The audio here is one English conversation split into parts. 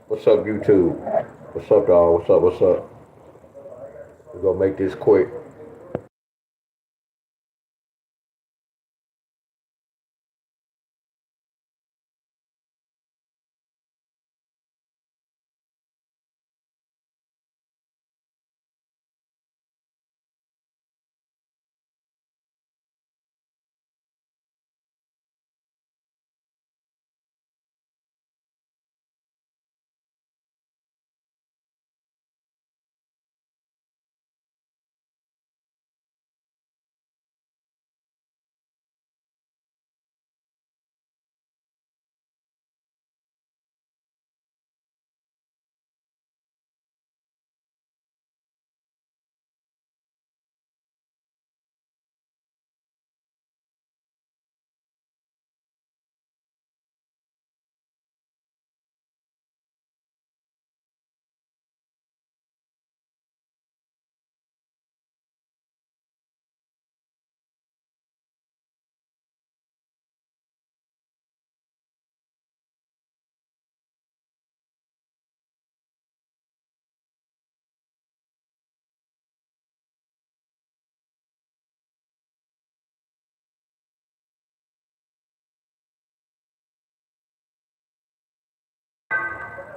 What's up, YouTube? What's up, dog? What's up? What's up? We're gonna make this quick.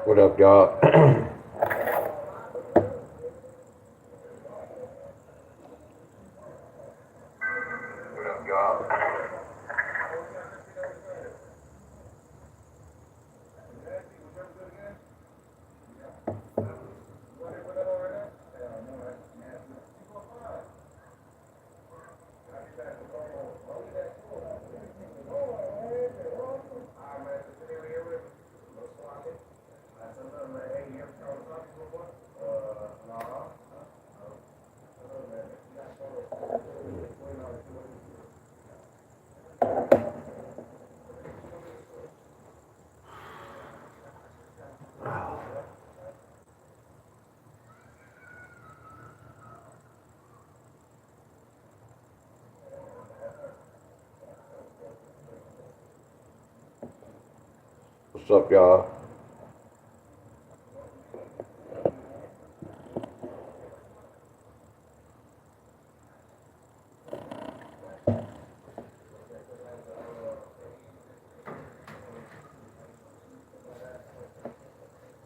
What up, y'all? What's up, y'all?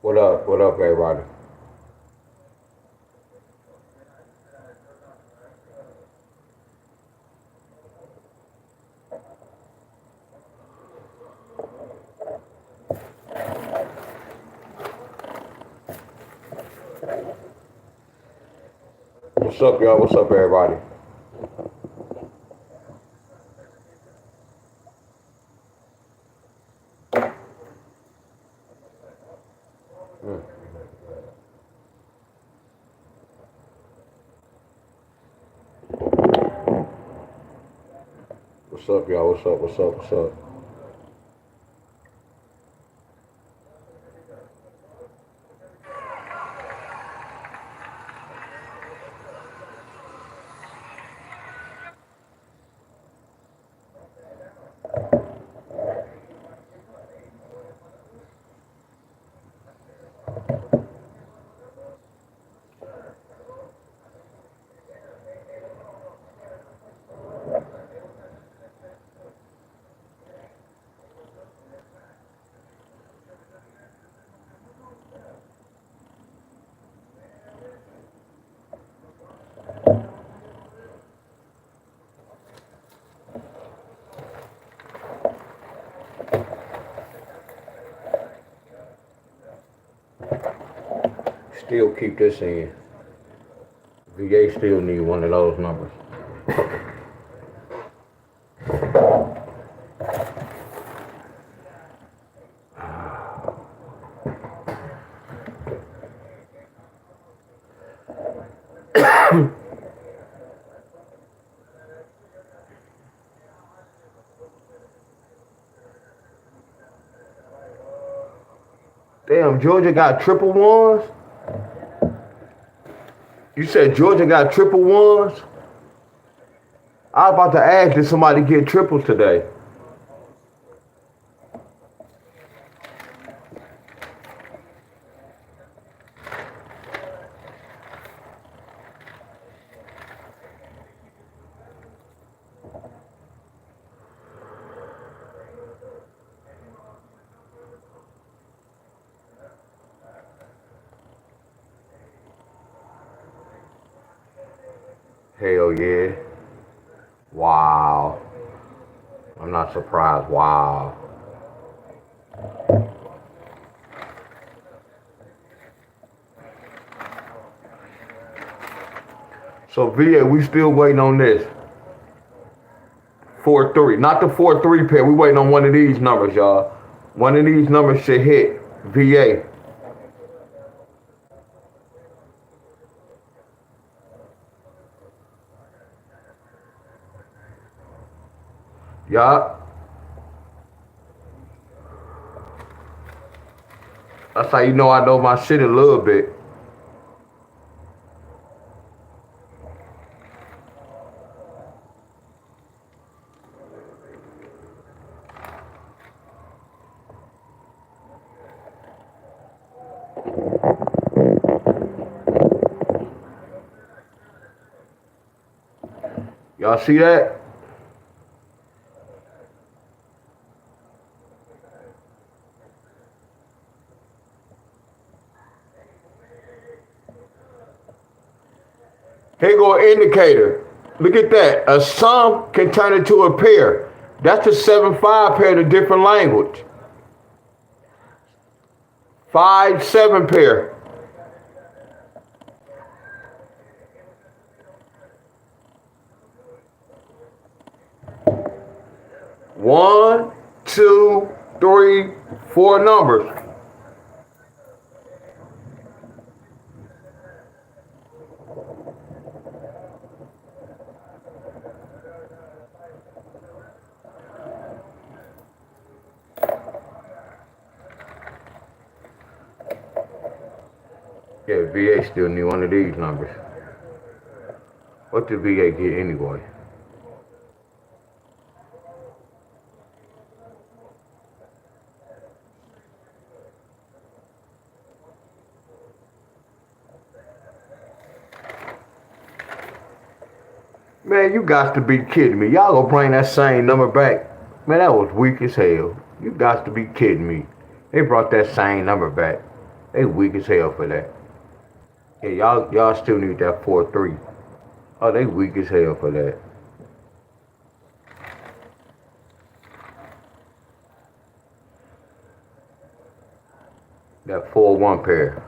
What up? What up, everybody? What's up, y'all? What's up, everybody? Mm. What's up, y'all? What's up? What's up? What's up? Still keep this in. VA still need one of those numbers. Damn, Georgia got triple ones? You said Georgia got triple ones? I was about to ask, did somebody get triples today? Hell yeah. Wow. I'm not surprised. Wow. So VA, we still waiting on this. 4-3. Not the 4-3 pair. We waiting on one of these numbers, y'all. One of these numbers should hit. VA. Y'all. That's how you know I know my shit a little bit. Y'all see that? Here go an indicator. Look at that. A sum can turn into a pair. That's the 7-5 pair, the different language. 5-7 pair. One, two, three, four numbers. Yeah, VA still need one of these numbers. What did VA get anyway? Man, you got to be kidding me. Y'all gonna bring that same number back? Man, that was weak as hell. You got to be kidding me. They brought that same number back. They weak as hell for that. Yeah, y'all still need that 4-3. Oh, they weak as hell for that. That 4-1 pair.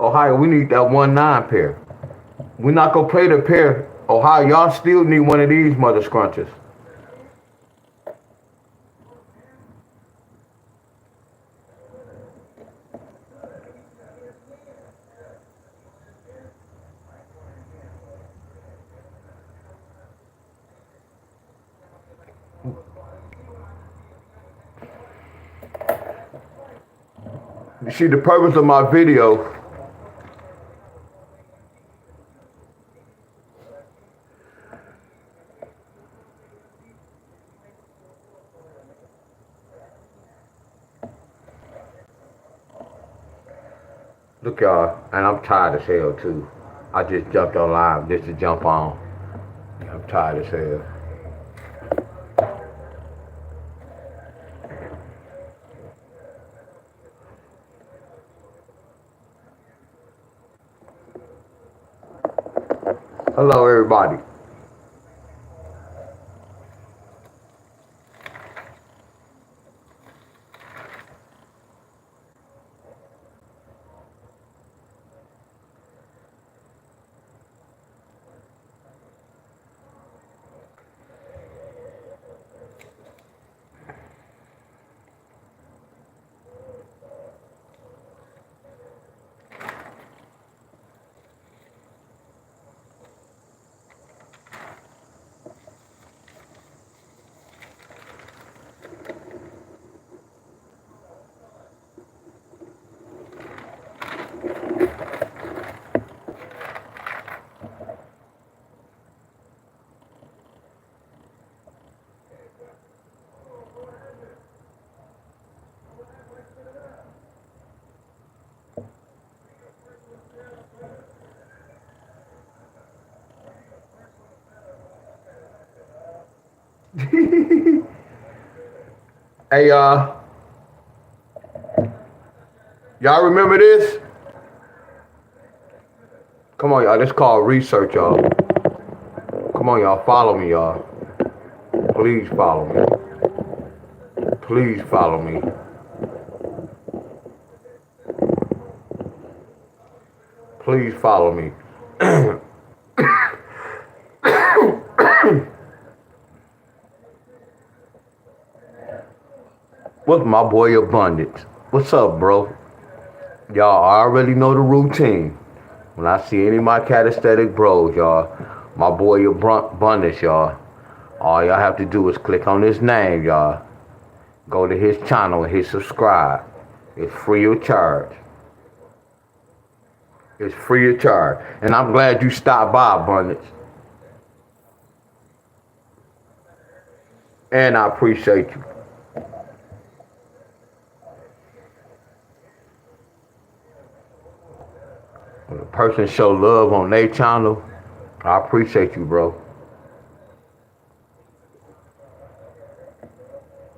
Ohio, we need that 1-9 pair. We're not gonna play the pair. Ohio, y'all still need one of these mother scrunches. You see, the purpose of my video, look y'all, and I'm tired as hell too. I just jumped on live just to jump on. I'm tired as hell. Hello, everybody. Hey, y'all remember this? Come on, y'all. This called research, y'all. Come on, y'all. Follow me, y'all. Please follow me. Please follow me. Please follow me. What's my boy Abundance? What's up, bro? Y'all already know the routine. When I see any of my catastatic bros, y'all, my boy Abundance, y'all, all y'all have to do is click on his name, y'all. Go to his channel and hit subscribe. It's free of charge. It's free of charge. And I'm glad you stopped by, Abundance. And I appreciate you. When a person show love on their channel, I appreciate you, bro.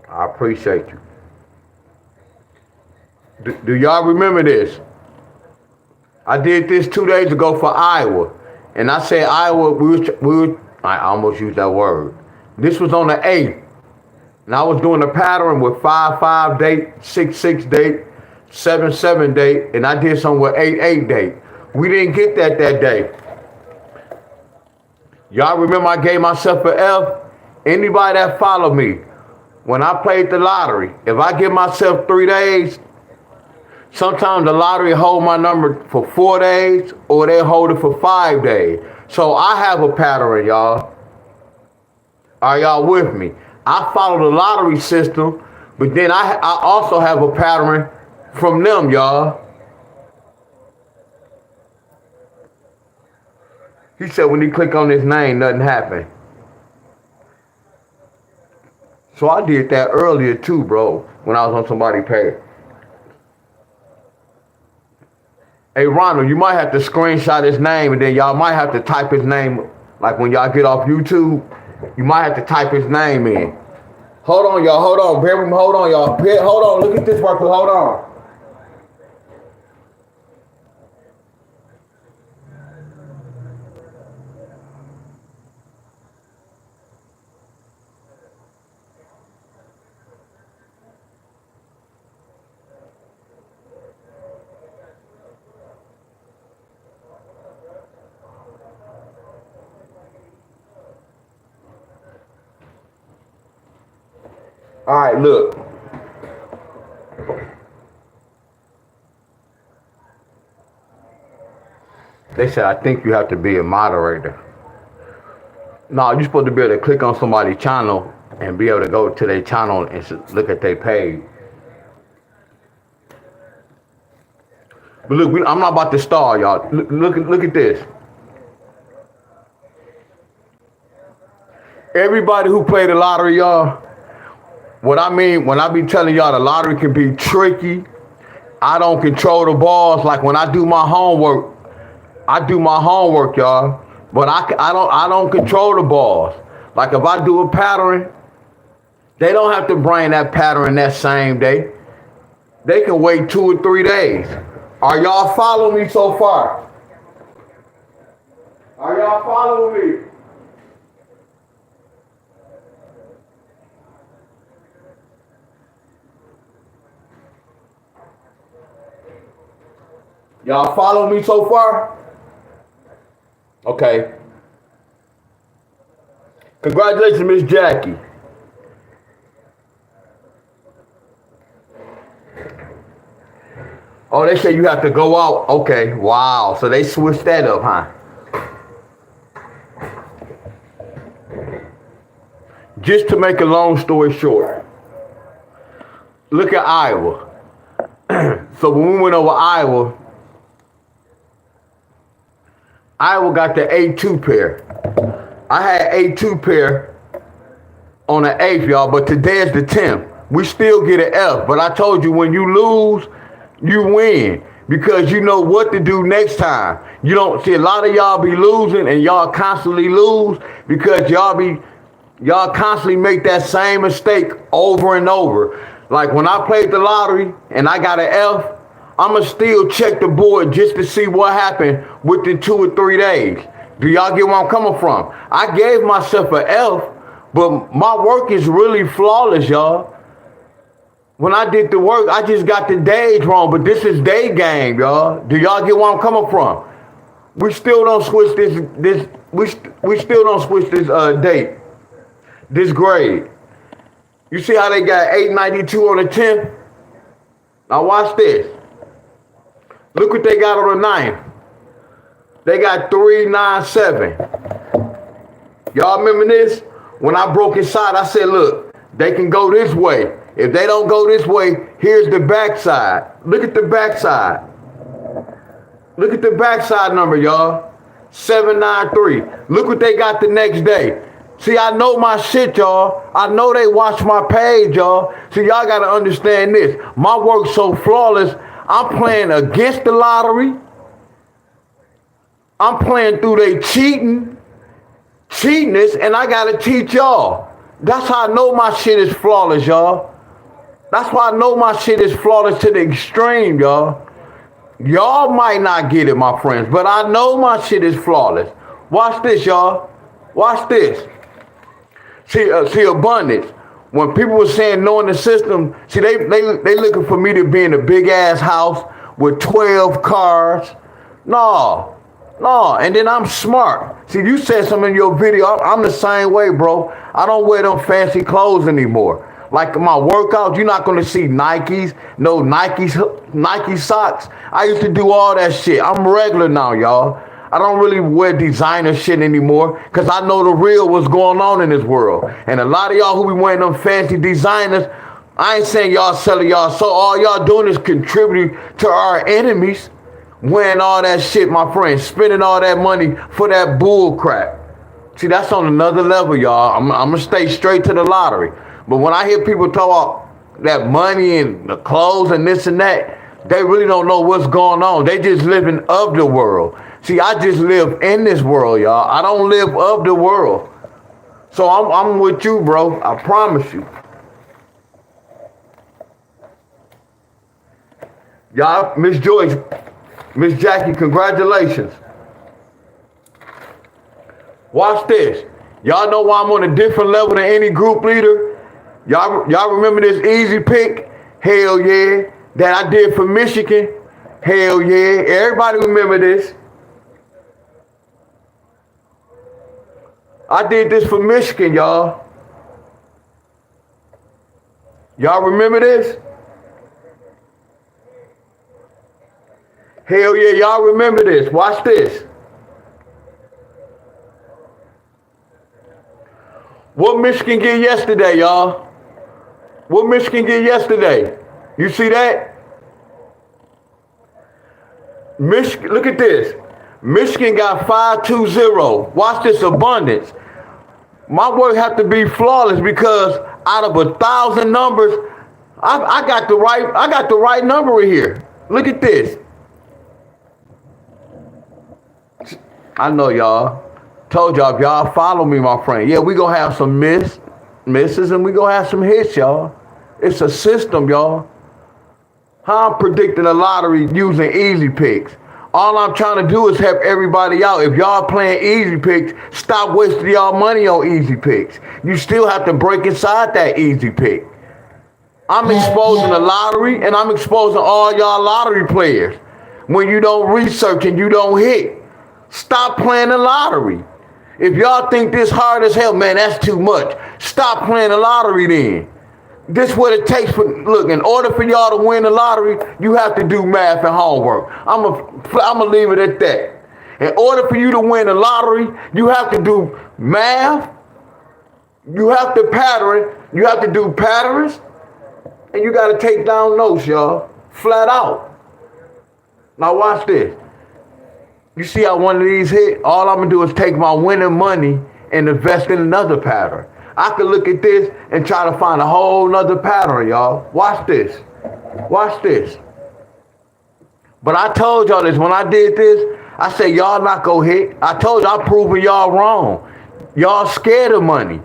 I appreciate you. Do y'all remember this? I did this 2 days ago for Iowa. And I said Iowa, I almost used that word. This was on the 8th. And I was doing a pattern with 5-5 date, 6-6 date, 7-7 date, and I did some with 8-8 date. We didn't get that day. Y'all remember I gave myself an F? Anybody that followed me, when I played the lottery, if I give myself 3 days, sometimes the lottery hold my number for 4 days, or they hold it for 5 days. So I have a pattern, y'all. Are y'all with me? I follow the lottery system, but then I also have a pattern from them, y'all. He said when he click on his name, nothing happened. So I did that earlier too, bro, when I was on somebody's page. Hey, Ronald, you might have to screenshot his name, and then y'all might have to type his name. Like when y'all get off YouTube, you might have to type his name in. Hold on, y'all. Hold on. Bear with me. Hold on, y'all. Hold on. Look at this worker. Hold on. All right, look. They said, I think you have to be a moderator. No, you're supposed to be able to click on somebody's channel and be able to go to their channel and look at their page. But look, I'm not about to stall, y'all. Look at this. Everybody who played the lottery, y'all, what I mean, when I be telling y'all the lottery can be tricky, I don't control the balls. Like when I do my homework, y'all. But I don't control the balls. Like if I do a pattern, they don't have to bring that pattern that same day. They can wait 2 or 3 days. Are y'all following me so far? Are y'all following me? Y'all follow me so far? Okay. Congratulations, Miss Jackie. Oh, they say you have to go out. Okay, wow. So they switched that up, huh? Just to make a long story short, look at Iowa. So when we went over Iowa got the A2 pair. I had A2 pair on the 8th, y'all, but today is the 10th. We still get an F, but I told you when you lose, you win because you know what to do next time. You don't see a lot of y'all be losing and y'all constantly lose because y'all be Y'all constantly make that same mistake over and over. Like when I played the lottery and I got an F, I'ma still check the board just to see what happened within 2 or 3 days. Do y'all get where I'm coming from? I gave myself an F, but my work is really flawless, y'all. When I did the work, I just got the days wrong, but this is day game, y'all. Do y'all get where I'm coming from? We still don't switch we still don't switch this date, this grade. You see how they got 892 on the 10th? Now watch this. Look what they got on the 9th. They got 397. Y'all remember this? When I broke inside, I said, look, they can go this way. If they don't go this way, here's the backside. Look at the backside. Look at the backside number, y'all. 793. Look what they got the next day. See, I know my shit, y'all. I know they watch my page, y'all. See, y'all got to understand this. My work's so flawless, I'm playing against the lottery. I'm playing through they cheatiness, and I got to teach y'all. That's how I know my shit is flawless, y'all. That's why I know my shit is flawless to the extreme, y'all. Y'all might not get it, my friends, but I know my shit is flawless. Watch this, y'all. Watch this. See abundance. When people were saying knowing the system, see, they looking for me to be in a big-ass house with 12 cars. No. And then I'm smart. See, you said something in your video. I'm the same way, bro. I don't wear them fancy clothes anymore. Like my workouts, you're not going to see Nikes, no Nike socks. I used to do all that shit. I'm regular now, y'all. I don't really wear designer shit anymore because I know the real what's going on in this world. And a lot of y'all who be wearing them fancy designers, I ain't saying y'all selling y'all soul. All y'all doing is contributing to our enemies, wearing all that shit, my friends, spending all that money for that bull crap. See, that's on another level, y'all. I'm going to stay straight to the lottery. But when I hear people talk about that money and the clothes and this and that, they really don't know what's going on. They just living of the world. See, I just live in this world, y'all. I don't live of the world. So I'm with you, bro. I promise you. Y'all, Miss Joyce, Miss Jackie, congratulations. Watch this. Y'all know why I'm on a different level than any group leader? Y'all remember this easy pick? Hell yeah. That I did for Michigan? Hell yeah. Everybody remember this. I did this for Michigan, y'all. Y'all remember this? Hell yeah, y'all remember this. Watch this. What Michigan get yesterday, y'all? What Michigan get yesterday? You see that? Michigan, look at this. Michigan got 520. Watch this abundance. My work have to be flawless because out of 1,000 numbers, I got the right number here. Look at this. I know y'all. Told y'all, if y'all follow me, my friend, yeah, we gonna have some misses and we gonna have some hits, y'all. It's a system, y'all. How I'm predicting a lottery using easy picks. All I'm trying to do is help everybody out. If y'all playing easy picks, stop wasting y'all money on easy picks. You still have to break inside that easy pick. I'm exposing the lottery and I'm exposing all y'all lottery players. When you don't research and you don't hit, stop playing the lottery. If y'all think this hard as hell, man, that's too much. Stop playing the lottery then. This is what it takes for, look, in order for y'all to win the lottery, you have to do math and homework. I'm gonna leave it at that. In order for you to win the lottery, you have to do math, you have to pattern, you have to do patterns, and you gotta take down notes, y'all, flat out. Now watch this. You see how one of these hit? All I'm gonna do is take my winning money and invest in another pattern. I could look at this and try to find a whole nother pattern, y'all. Watch this. Watch this. But I told y'all this. When I did this, I said, y'all not gonna hit. I told you I'm proving y'all wrong. Y'all scared of money.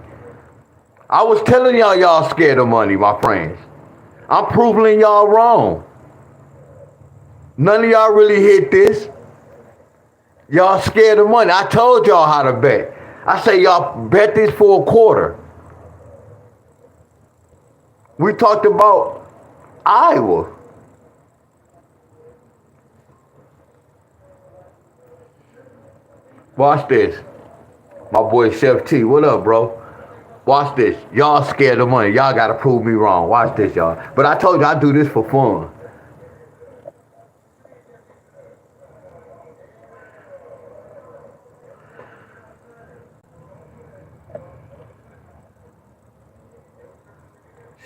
I was telling y'all scared of money, my friends. I'm proving y'all wrong. None of y'all really hit this. Y'all scared of money. I told y'all how to bet. I say y'all bet this for a quarter. We talked about Iowa. Watch this. My boy Chef T, what up, bro? Watch this. Y'all scared of money. Y'all gotta prove me wrong. Watch this, y'all. But I told you I do this for fun.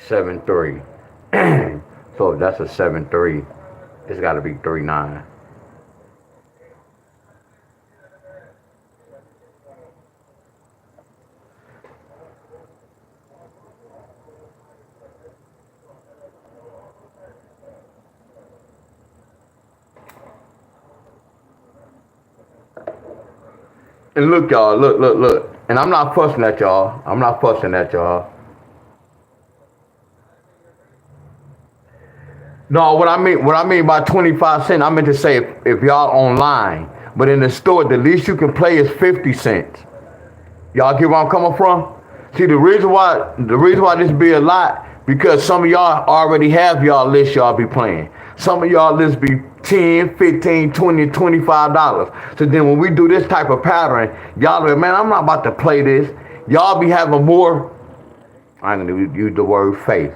7-3. So if that's a 7-3, it's gotta be 3-9. And look, y'all, look. And I'm not fussing at y'all. No, what I mean by 25 cents, I meant to say if y'all online, but in the store, the least you can play is 50 cents. Y'all get where I'm coming from? See, the reason why this be a lot, because some of y'all already have y'all list y'all be playing. Some of y'all lists be 10, 15, 20, $25. So then when we do this type of pattern, y'all be, man, I'm not about to play this. Y'all be having more, I'm going to use the word faith.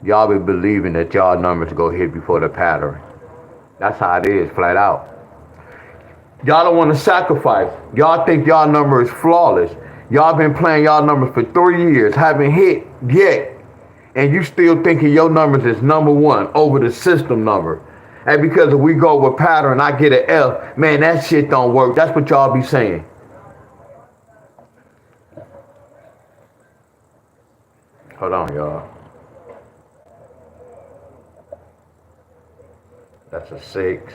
Y'all be believing that y'all numbers go hit before the pattern. That's how it is, flat out. Y'all don't want to sacrifice. Y'all think y'all number is flawless. Y'all been playing y'all numbers for 3 years, haven't hit yet. And you still thinking your numbers is number one over the system number. And because if we go with pattern, I get an F, man, that shit don't work. That's what y'all be saying. Hold on, y'all. That's a 6.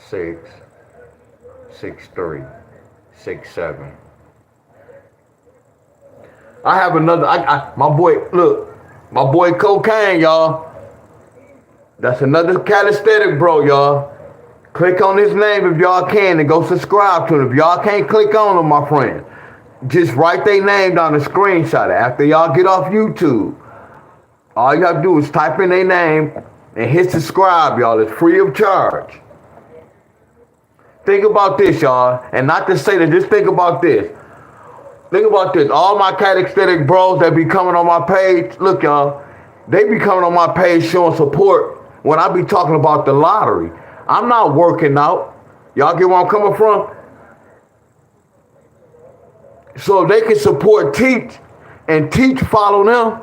6. 6-3. 6-7. I have another, my boy Cocaine, y'all. That's another calisthenic bro, y'all. Click on his name if y'all can and go subscribe to him. If y'all can't click on him, my friend, just write their name down and screenshot it. After y'all get off YouTube, all you have to do is type in their name and hit subscribe, y'all. It's free of charge. Think about this, y'all. And not to say that, just think about this. Think about this. All my calisthenic bros that be coming on my page, look, y'all, they be coming on my page showing support when I be talking about the lottery. I'm not working out. Y'all get where I'm coming from? So if they can support Teach and Teach follow them,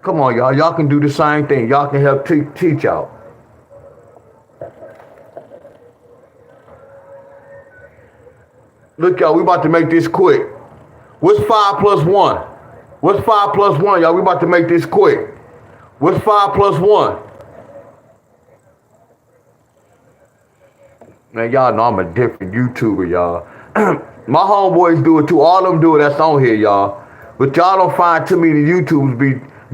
come on, y'all. Y'all can do the same thing. Y'all can help Teach out. Look, y'all, we about to make this quick. What's 5 plus 1? What's 5 plus 1, y'all? We about to make this quick. What's 5 plus 1? Man, y'all know I'm a different YouTuber, y'all. My homeboys do it too. All of them do it that's on here, y'all. But y'all don't find too many YouTubers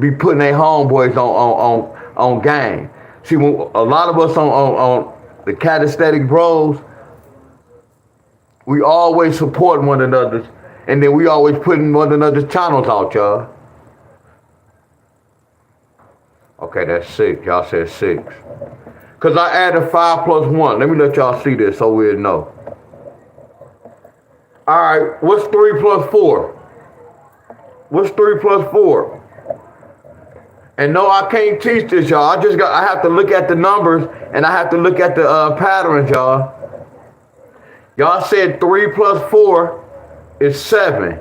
be putting their homeboys on game. See, when a lot of us on the calisthenic bros, we always support one another. And then we always putting one another's channels out, y'all. Okay, that's 6. Y'all said 6. Because I added 5 plus 1. Let me let y'all see this so we'll know. All right, what's 3 plus 4? What's 3 plus 4? And no, I can't teach this, y'all. I have to look at the numbers and I have to look at the patterns, y'all. Y'all said 3 plus 4 is 7.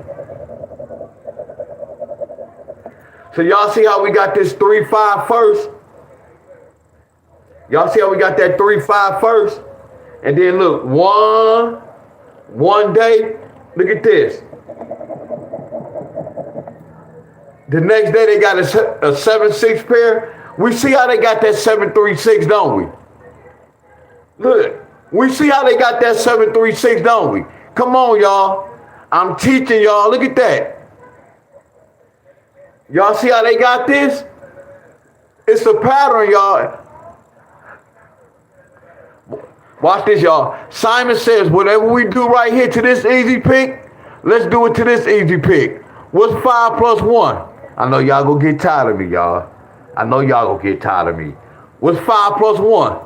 So y'all see how we got this 3-5 first? Y'all see how we got that 3-5 first? And then look, one day, look at this. The next day they got a 7-6 pair. We see how they got that 7-3-6, don't we? Look, we see how they got that 7-3-6, don't we? Come on, y'all. I'm teaching y'all. Look at that. Y'all see how they got this? It's a pattern, y'all. Watch this, y'all. Simon says, whatever we do right here to this easy pick, let's do it to this easy pick. What's 5 plus 1? I know y'all gonna get tired of me, y'all. I know y'all gonna get tired of me. What's 5 plus 1?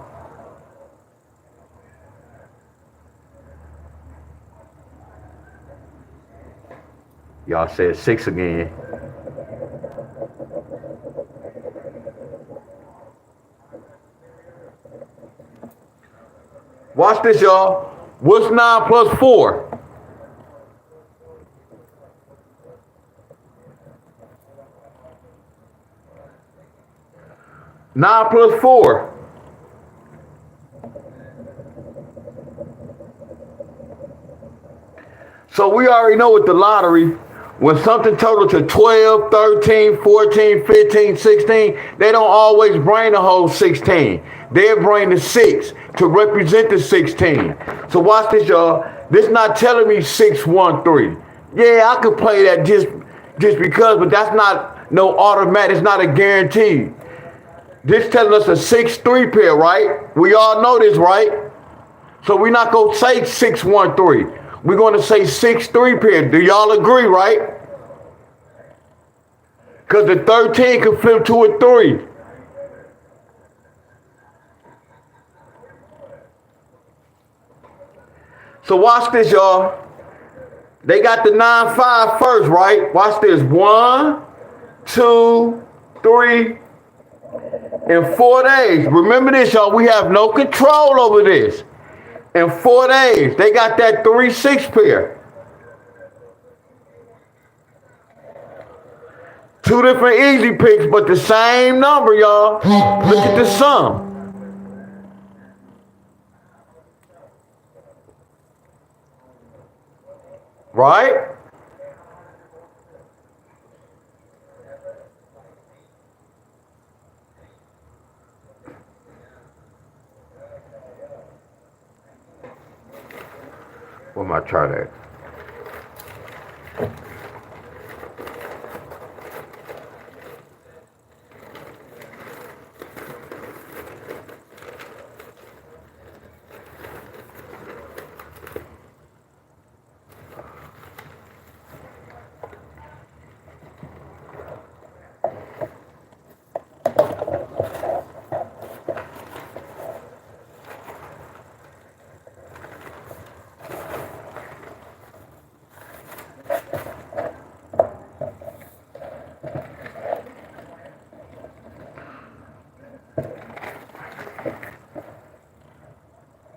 Y'all said 6 again. Watch this, y'all. What's 9 plus 4? Nine plus 4. So we already know with the lottery, when something totals to 12, 13, 14, 15, 16, they don't always bring the whole 16. They'll bring the 6 to represent the 16. So watch this, y'all. This not telling me 613. Yeah, I could play that just because, but that's not no automatic. It's not a guarantee. This telling us a 6-3 pair, right? We all know this, right? So we're not going to say 613. We're going to say 6-3 pair. Do y'all agree, right? Because the 13 can flip to a 3. So watch this, y'all. They got the 9-5 first, right? Watch this. 1, 2, 3, in 4 days. Remember this, y'all. We have no control over this. In 4 days, they got that 3-6 pair. 2 different easy picks, but the same number, y'all. Look at the sum. Right? Where my chart at?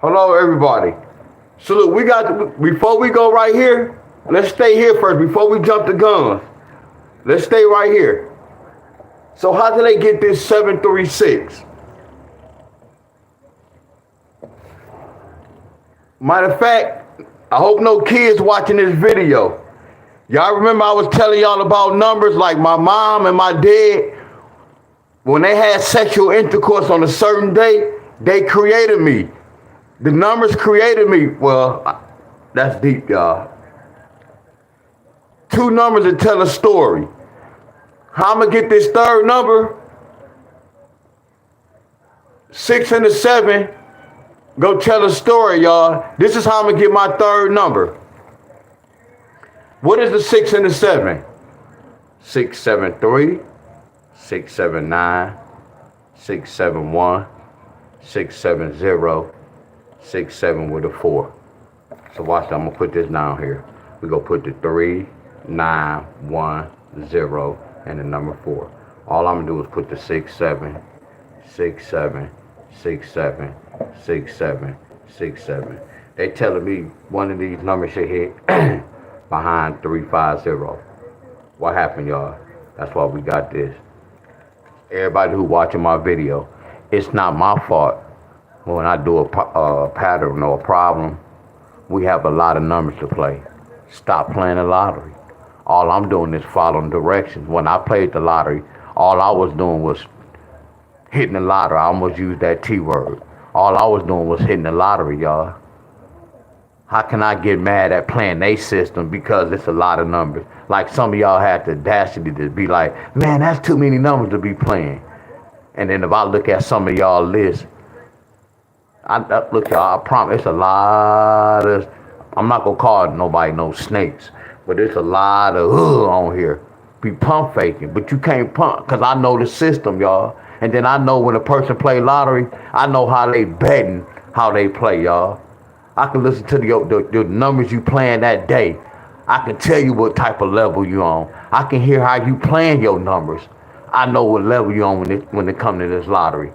Hello, everybody. So look, we got before we go right here, let's stay here first before we jump the guns. Let's stay right here. So how do they get this 736? Matter of fact, I hope no kids watching this video. Y'all remember I was telling y'all about numbers like my mom and my dad, when they had sexual intercourse on a certain day, they created me. The numbers created me. Well, that's deep, y'all. 2 numbers that tell a story. How I'm going to get this third number? 6 and a 7. Go tell a story, y'all. This is how I'm going to get my third number. What is the 6 and the 7? 673, 679, 671, 670, 67 with a 4. So watch that. I'm going to put this down here. We're going to put the 3, 9, 1, 0, and the number 4. All I'm going to do is put the 6, 7, 6, 7, 6, 7, 6, 7, 6, 7. They telling me one of these numbers should hit behind 350. What happened, y'all? That's why we got this. Everybody who watching my video, it's not my fault. When I do a pattern or a problem, we have a lot of numbers to play. Stop playing the lottery. All I'm doing is following directions. When I played the lottery, all I was doing was hitting the lottery. I almost used that T word. All I was doing was hitting the lottery, y'all. How can I get mad at playing they system because it's a lot of numbers? Like some of y'all had the audacity to be like, man, that's too many numbers to be playing. And then if I look at some of y'all lists, look, y'all, I promise it's a lot of, I'm not going to call nobody no snakes, but it's a lot of on here. Be pump faking, but you can't pump because I know the system, y'all. And then I know when a person play lottery, I know how they betting, how they play, y'all. I can listen to the numbers you playing that day. I can tell you what type of level you on. I can hear how you playing your numbers. I know what level you on when it come to this lottery.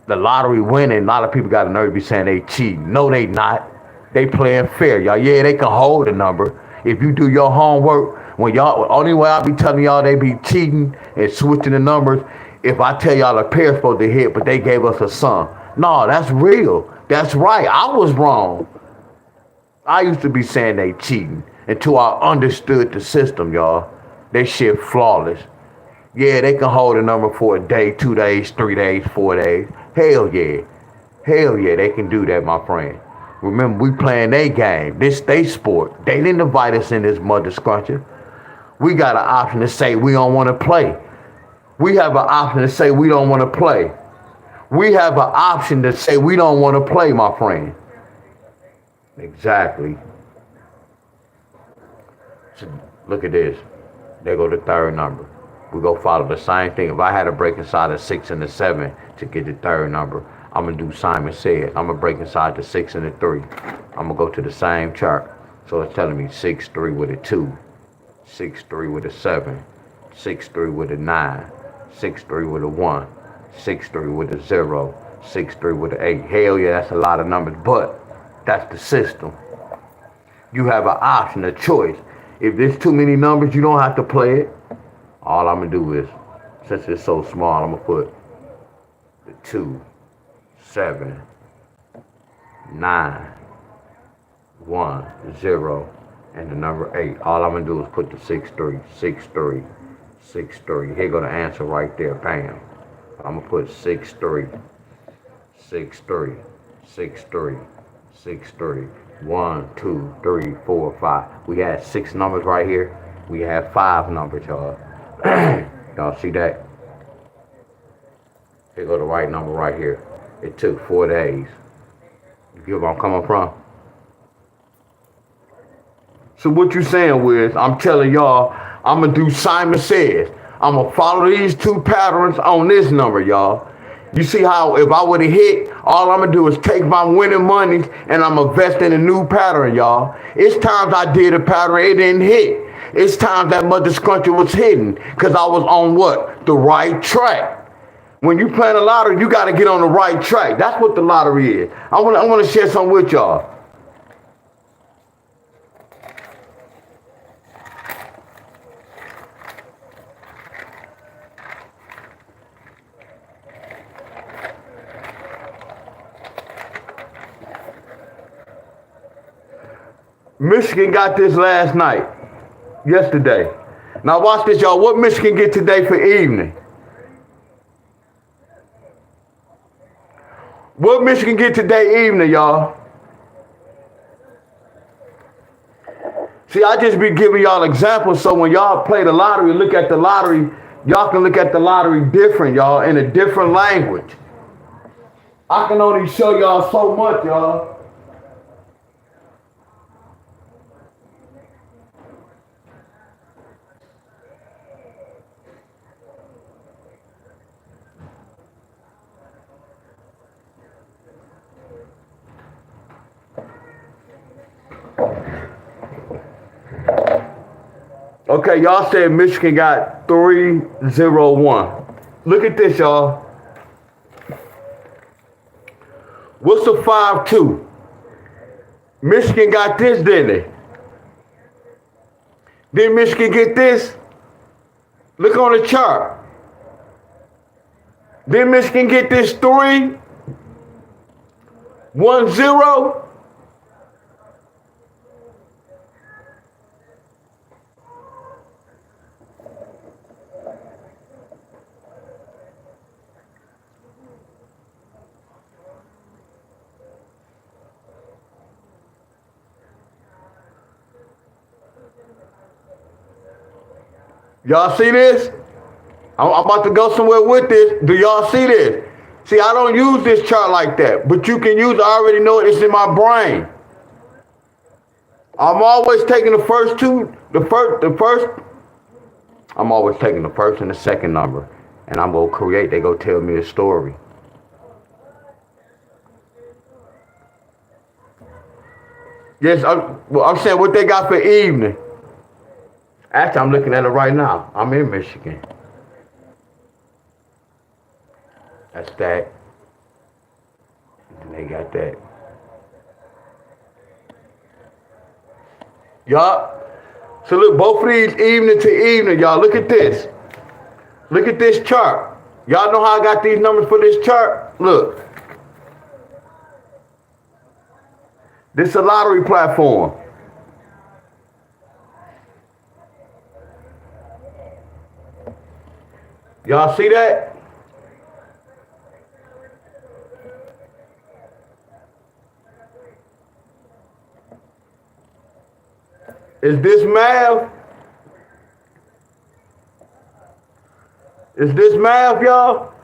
The lottery winning, a lot of people got a nerve to be saying they cheating. No, they not. They playing fair, y'all. Yeah, they can hold a number. If you do your homework, when y'all, only way I be telling y'all they be cheating and switching the numbers, if I tell y'all a pair's supposed to hit, but they gave us a sum. No, that's real. That's right. I was wrong. I used to be saying they cheating until I understood the system, y'all. They shit flawless. Yeah, they can hold a number for a day, 2 days, 3 days, 4 days. Hell yeah. Hell yeah, they can do that, my friend. Remember, we playing their game. This they sport. They didn't invite us in this mother scruncher. We got an option to say we don't want to play. We have an option to say we don't want to play. We have an option to say we don't want to play, my friend. Exactly. So look at this. There go the third number. We go follow the same thing. If I had to break inside a 6 and a 7 to get the third number, I'm going to do Simon said. I'm going to break inside the 6 and the 3. I'm going to go to the same chart. So it's telling me 6, 3 with a 2, 6, 3 with a 7, 6, 3 with a 9, 6, 3 with a 1, 6, 3 with a 0, 6, 3 with an 8. Hell yeah, that's a lot of numbers, but that's the system. You have an option, a choice. If there's too many numbers, you don't have to play it. All I'm going to do is, since it's so small, I'm going to put the 2, 7, 9, 1, 0, and the number 8. All I'm going to do is put the 6, 3, 6, 3, 6, 3. Here go the answer right there, bam. I'm going to put 6, 3, 6, 3, 6, 3, 6, 3. 1, 2, 3, 4, 5. We had 6 numbers right here. We have 5 numbers, y'all. Y'all see that? Here go the right number right here. It took 4 days. You get where I'm coming from? So what you saying, Wiz? I'm telling y'all, I'm going to do Simon Says. I'm going to follow these 2 patterns on this number, y'all. You see how if I would have hit, all I'm going to do is take my winning monies and I'm invest in a new pattern, y'all. It's times I did a pattern, it didn't hit. It's times that mother scruncher was hidden because I was on what? The right track. When you playing a lottery, you got to get on the right track. That's what the lottery is. I want to share something with y'all. Michigan got this last night, yesterday. Now watch this, y'all. What Michigan get today for evening? What Michigan get today evening, y'all? See, I just be giving y'all examples so when y'all play the lottery, look at the lottery, y'all can look at the lottery different, y'all, in a different language. I can only show y'all so much, y'all. Okay, y'all said Michigan got 301. Look at this, y'all. What's the 5-2? Michigan got this, didn't they? Did Michigan get this? Look on the chart. Did Michigan get this 3-1-0? Y'all see this? I'm about to go somewhere with this. Do y'all see this? See, I don't use this chart like that, but you can use it. I already know it. It's in my brain. I'm always taking the first two, the first. I'm always taking the first and the second number, and I'm gonna create. They go tell me a story. Yes, I'm saying what they got for evening. Actually, I'm looking at it right now. I'm in Michigan. That's that. And they got that. Y'all. So look, both of these evening to evening, y'all. Look at this. Look at this chart. Y'all know how I got these numbers for this chart? Look. This is a lottery platform. Y'all see that? Is this math? Is this math, y'all?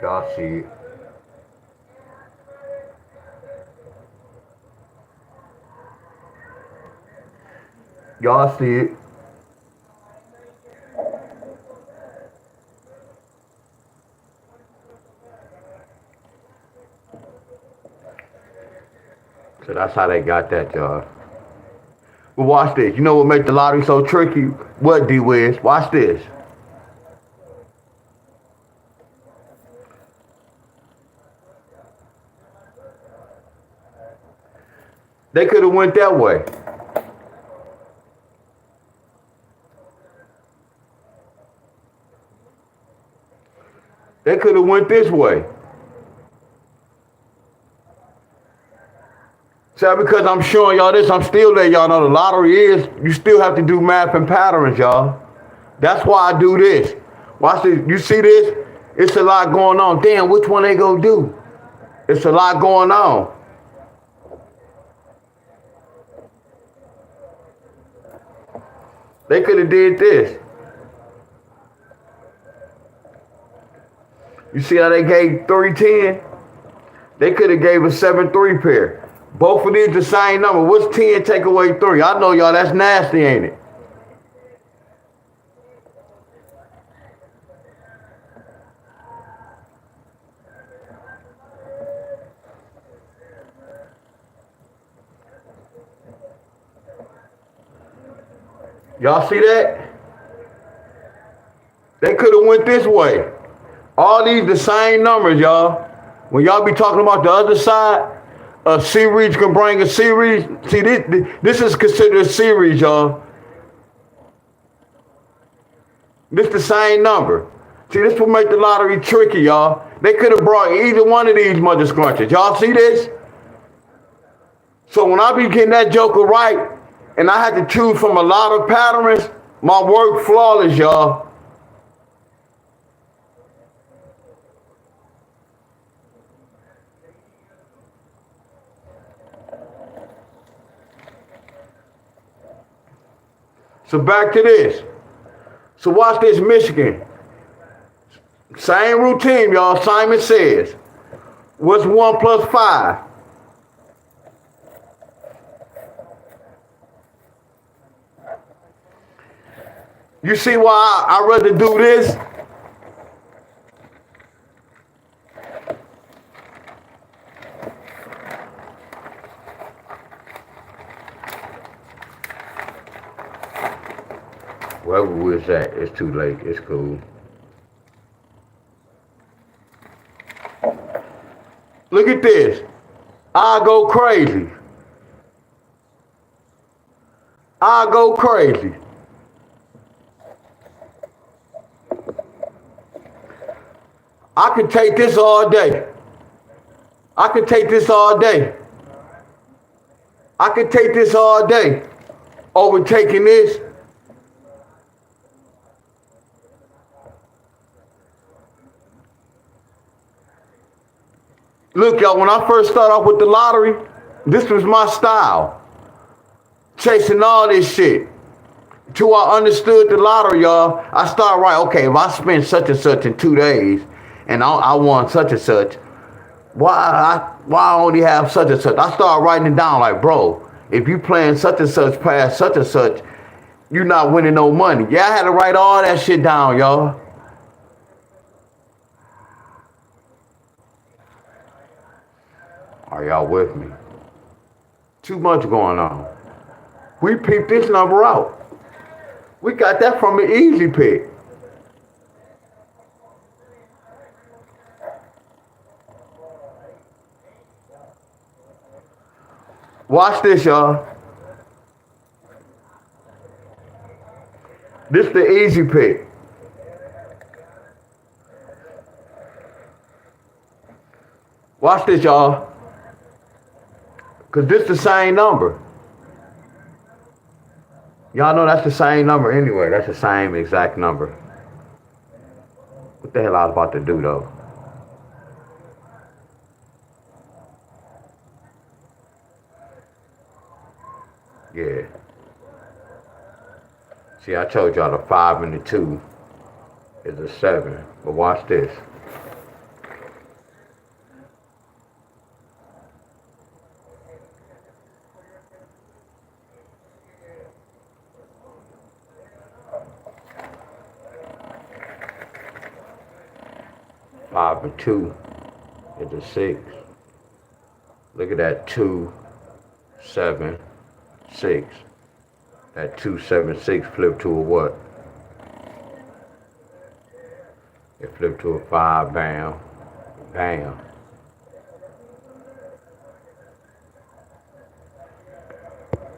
Y'all see it. Y'all see it. So that's how they got that, y'all. But watch this. You know what makes the lottery so tricky? What, D-Wiz? Watch this. They could have went that way. They could have went this way. So because I'm showing y'all this, I'm still letting y'all know the lottery is, you still have to do math and patterns, y'all. That's why I do this. Watch this. You see this? It's a lot going on. Damn, which one they gonna do? It's a lot going on. They could have did this. You see how they gave 310? They could have gave a 7-3 pair. Both of these the same number. What's 10 take away 3? I know y'all, that's nasty, ain't it? Y'all see that? They could have went this way. All these the same numbers, y'all. When y'all be talking about the other side, a series can bring a series. See, this is considered a series, y'all. This the same number. See, this will make the lottery tricky, y'all. They could have brought either one of these mother scrunches. Y'all see this? So when I be getting that joker right, and I had to choose from a lot of patterns, my work flawless, y'all. So back to this. So watch this, Michigan. Same routine, y'all. Simon says. What's 1 plus 5? You see why I rather do this? Wherever we're at, it's too late. It's cool. Look at this. I go crazy. I go crazy. I could take this all day. I could take this all day. I could take this all day. Overtaking this. Look, y'all, when I first started off with the lottery, this was my style. Chasing all this shit. Till I understood the lottery, y'all, I started right, okay, if I spend such and such in 2 days and I won such and such, why I only have such and such? I started writing it down like, bro, if you playing such and such past such and such, you're not winning no money. Yeah, I had to write all that shit down, y'all. Are y'all with me? Too much going on. We peeped this number out. We got that from an easy pick. Watch this, y'all. This the easy pick. Watch this, y'all. Because this the same number. Y'all know that's the same number anyway. That's the same exact number. What the hell I was about to do, though? Yeah. See, I told y'all the 5 and the 2 is a 7. But watch this. Five and 2 is a 6. Look at that 2, 7, 6. That 2, 7, 6 flipped to a what? It flipped to a 5, bam, bam.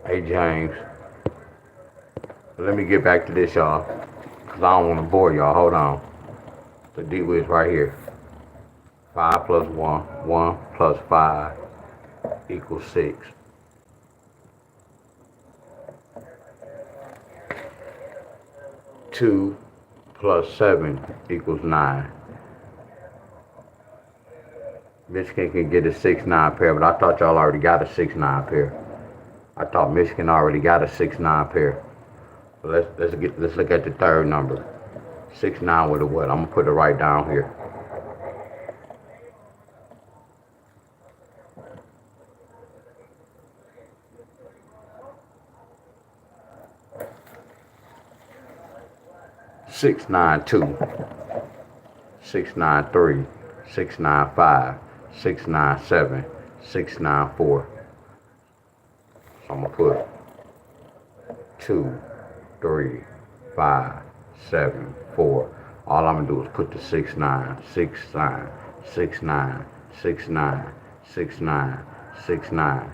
Hey, James. Let me get back to this, y'all, because I don't want to bore y'all. Hold on. The D is right here. 5 plus 1, 1 plus 5 equals 6. Two plus 7 equals 9. Michigan can get a 6-9 pair, but I thought y'all already got a 6-9 pair. I thought Michigan already got a 6-9 pair. So let's look at the third number. 6-9 with a what? I'm gonna put it right down here. Six, 9, 2, 6, 9, 3, 6, 9, 5, 6, 9, 7, 6, 9, 4. So I'm gonna put 2, 3, 5, 7, 4. All I'm gonna do is put the 6, 9, 6, 9, 6, 9, 6, 9, 6, 9, 6, 9.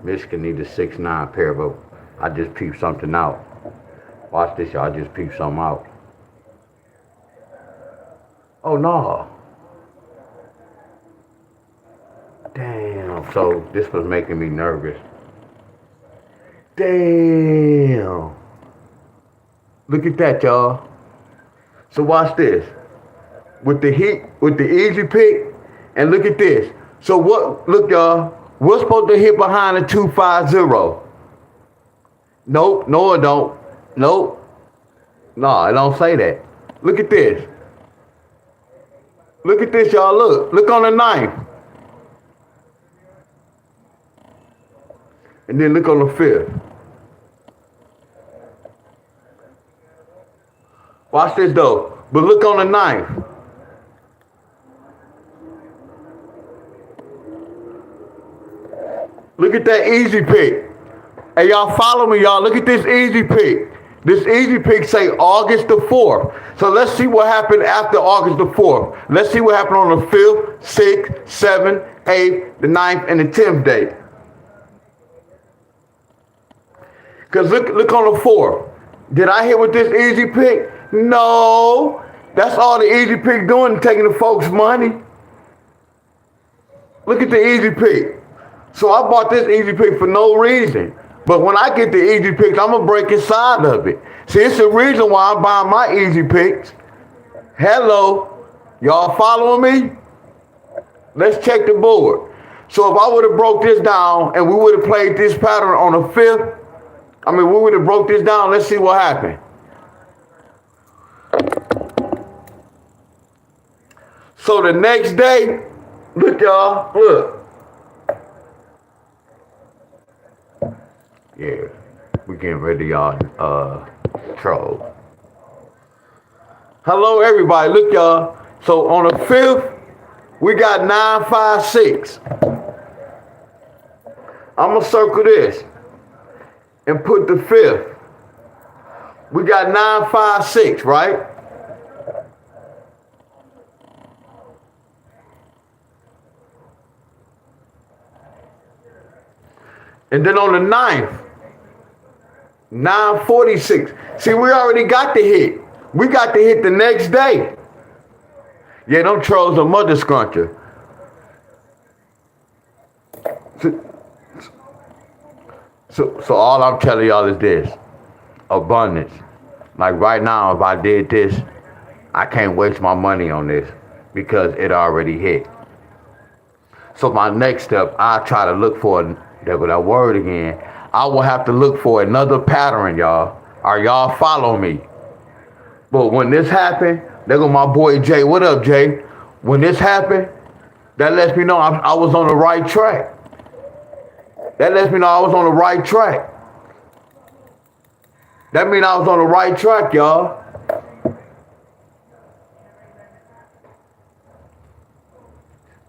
Michigan needs a 6-9 pair, but I just peeped something out. Watch this, y'all. I just peeped something out. Oh no. Damn. So this was making me nervous. Damn. Look at that, y'all. So watch this. With the easy pick, and look at this. So what, look, y'all, what's supposed to hit behind the 250? Nope, no it don't. Nope. No, it don't say that. Look at this. Look at this, y'all. Look on the 9th. And then look on the 5th. Watch this though. But look on the 9th. Look at that easy pick. Hey, y'all follow me, y'all. Look at this easy pick. This easy pick say August the 4th. So let's see what happened after August the 4th. Let's see what happened on the 5th, 6th, 7th, 8th, the 9th, and the 10th day. Because look on the 4th. Did I hit with this easy pick? No. That's all the easy pick doing, taking the folks' money. Look at the easy pick. So I bought this easy pick for no reason. But when I get the easy picks, I'm gonna break inside of it. See, it's the reason why I'm buying my easy picks. Hello, y'all following me? Let's check the board. So if I would have broke this down and we would have played this pattern on the 5th, we would have broke this down. Let's see what happened. So the next day, look y'all, look. Yeah, we getting ready y'all trolls. Hello everybody, look y'all. So on the 5th, we got 956. I'm gonna circle this and put the 5th. We got 956, right? And then on the 9th, 946. See, we already got the hit. We got the hit the next day. Yeah, them trolls are mother scruncher. So all I'm telling y'all is this. Abundance. Like right now, if I did this, I can't waste my money on this because it already hit. So my next step, I try to look for, there go that word again, I will have to look for another pattern, y'all. Are y'all follow me? But when this happened, there go my boy Jay. What up, Jay? When this happened, that lets me know I was on the right track. That lets me know I was on the right track. That means I was on the right track, y'all.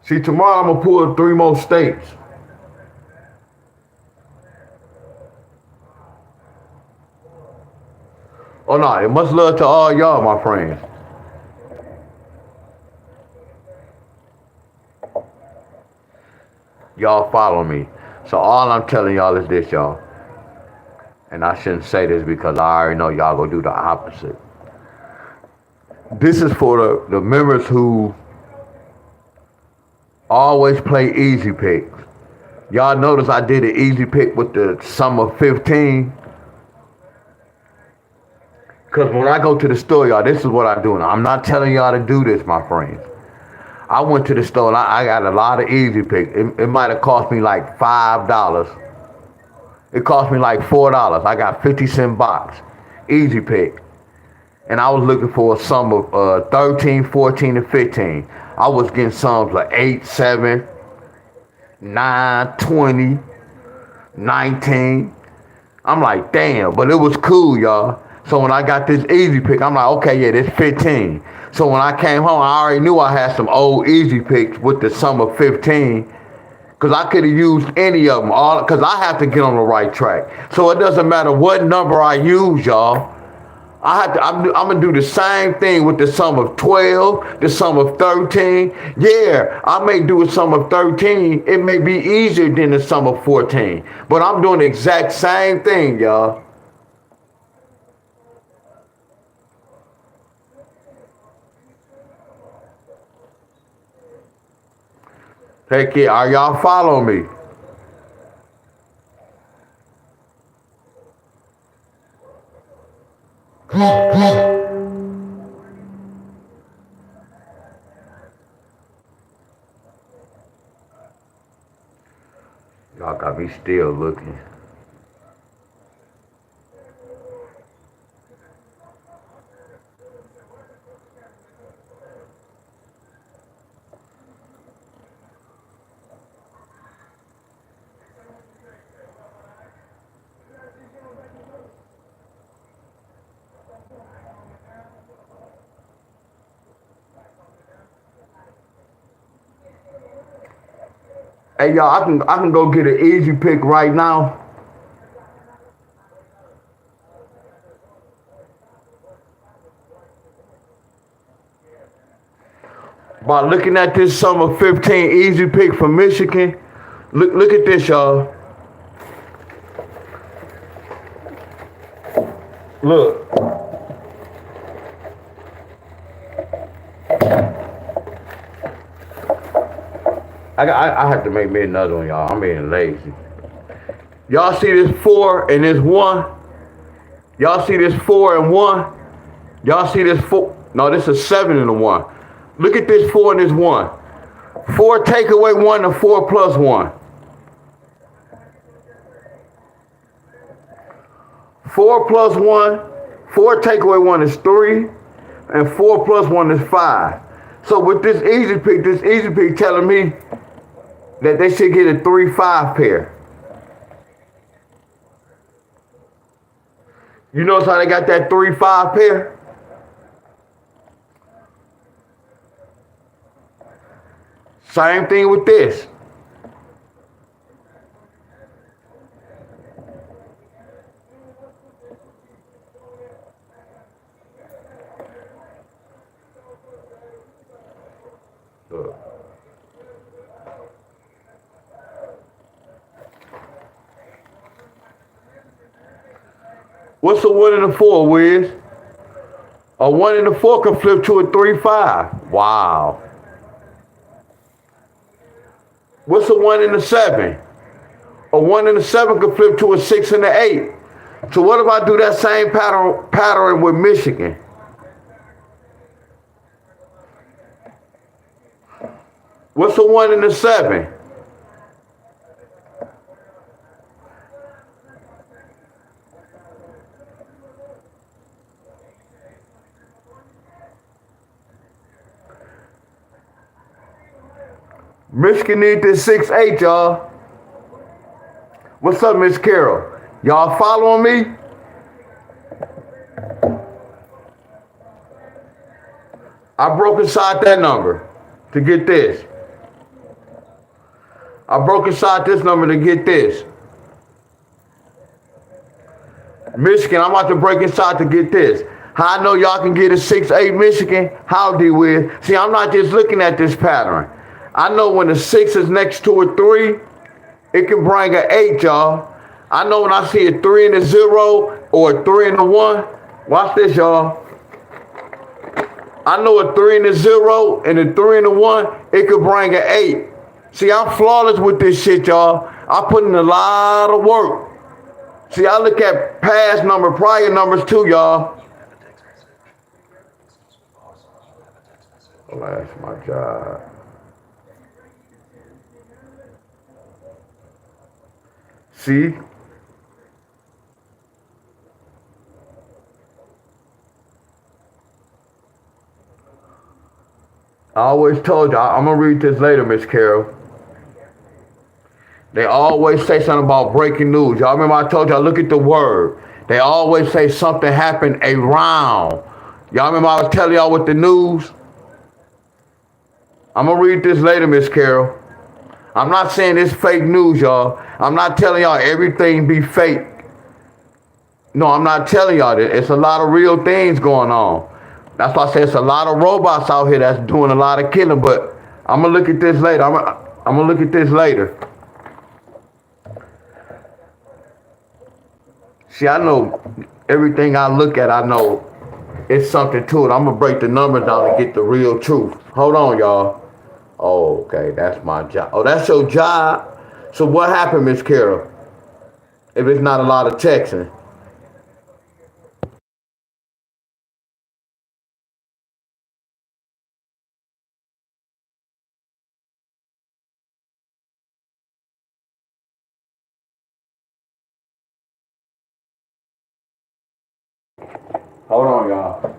See, tomorrow I'm going to pull 3 more states. Oh, no, it much love to all y'all, my friends. Y'all follow me. So all I'm telling y'all is this, y'all. And I shouldn't say this because I already know y'all gonna do the opposite. This is for the members who always play easy picks. Y'all notice I did an easy pick with the sum of 15. Because when I go to the store, y'all, this is what I do. Now, I'm not telling y'all to do this, my friends. I went to the store and I got a lot of easy picks. It might have cost me like $5. It cost me like $4. I got 50-cent box. Easy pick. And I was looking for a sum of 13, 14, and 15. I was getting sums like 8, 7, 9, 20, 19. I'm like, damn, but it was cool, y'all. So when I got this easy pick, I'm like, okay, yeah, this 15. So when I came home, I already knew I had some old easy picks with the sum of 15. Because I could have used any of them, all because I have to get on the right track. So it doesn't matter what number I use, y'all. I'm going to do the same thing with the sum of 12, the sum of 13. Yeah, I may do a sum of 13. It may be easier than the sum of 14. But I'm doing the exact same thing, y'all. Take it. Are y'all following me? Y'all got me still looking. Hey y'all, I can go get an easy pick right now. By looking at this sum of 15 easy pick from Michigan, look at this, y'all. Look. I have to make me another one, y'all. I'm being lazy. Y'all see this 4 and this 1? Y'all see this 4 and 1? Y'all see this 4? No, this is 7 and a 1. Look at this 4 and this 1. 4 take away 1 and 4 plus 1. 4 plus 1, 4 take away 1 is 3, and 4 plus 1 is 5. So with this easy pick telling me that they should get a 3-5 pair. You notice how they got that 3-5 pair? Same thing with this. Look. What's a 1 and a 4, Wiz? A 1 and a 4 can flip to a 3-5. Wow. What's a 1 and a 7? A 1 and a 7 can flip to a 6 and an 8. So what if I do that same pattern with Michigan? What's a 1 and a 7? Michigan need this 6-8, y'all. What's up, Miss Carol? Y'all following me? I broke inside that number to get this. I broke inside this number to get this. Michigan, I'm about to break inside to get this. How I know y'all can get a 6-8 Michigan? How do we? See, I'm not just looking at this pattern. I know when the 6 is next to a 3, it can bring an 8, y'all. I know when I see a 3 and a 0 or a 3 and a 1. Watch this, y'all. I know a 3 and a 0 and a 3 and a 1, it could bring an 8. See, I'm flawless with this shit, y'all. I put in a lot of work. See, I look at past prior numbers too, y'all. Oh, that's my job. See? I always told you, I'm going to read this later, Miss Carol. They always say something about breaking news. Y'all remember I told y'all, look at the word. They always say something happened around. Y'all remember I was telling y'all with the news? I'm going to read this later, Miss Carol. I'm not saying it's fake news, y'all. I'm not telling y'all everything be fake. No, I'm not telling y'all that. It's a lot of real things going on. That's why I say it's a lot of robots out here that's doing a lot of killing, but I'm going to look at this later. I'm going to look at this later. See, I know everything I look at, I know it's something to it. I'm going to break the numbers down and get the real truth. Hold on, y'all. Oh, okay, that's my job. Oh, that's your job? So what happened, Miss Carol? If it's not a lot of texting. Hold on, y'all.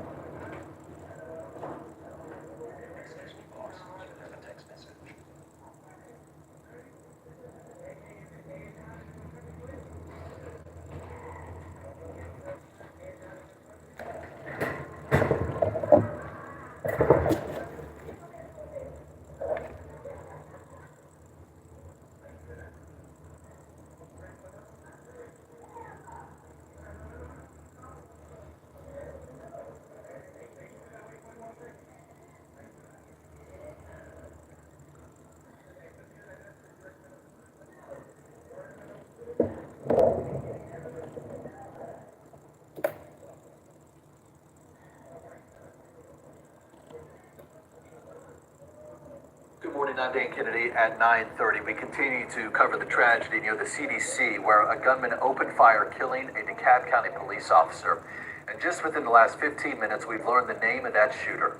morning. I'm Dan Kennedy at 9:30. We continue to cover the tragedy near the CDC where a gunman opened fire, killing a DeKalb County police officer. And just within the last 15 minutes, we've learned the name of that shooter.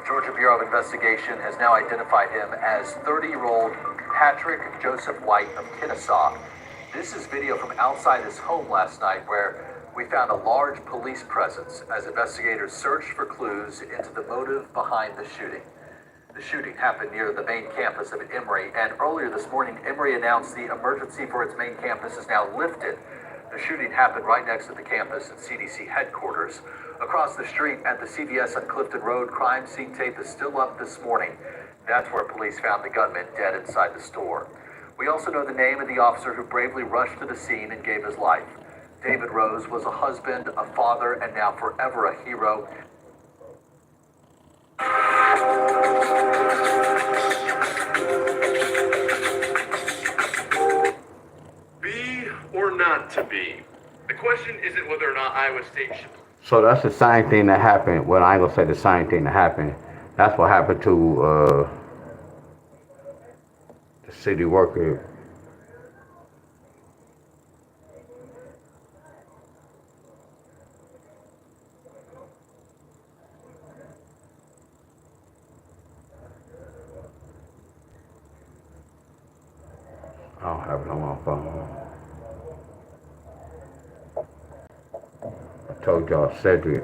Georgia Bureau of Investigation has now identified him as 30-year-old Patrick Joseph White of Kennesaw. This is video from outside his home last night where we found a large police presence as investigators searched for clues into the motive behind the shooting. The shooting happened near the main campus of Emory, and earlier this morning, Emory announced the emergency for its main campus is now lifted. The shooting happened right next to the campus and CDC headquarters. Across the street at the CVS on Clifton Road, crime scene tape is still up this morning. That's where police found the gunman dead inside the store. We also know the name of the officer who bravely rushed to the scene and gave his life. David Rose was a husband, a father, and now forever a hero. Be or not to be? The question isn't whether or not Iowa State should. So that's the same thing that happened. Well, I ain't gonna say the same thing that happened. That's what happened to the city worker. I don't have it on my phone. I told y'all Cedric,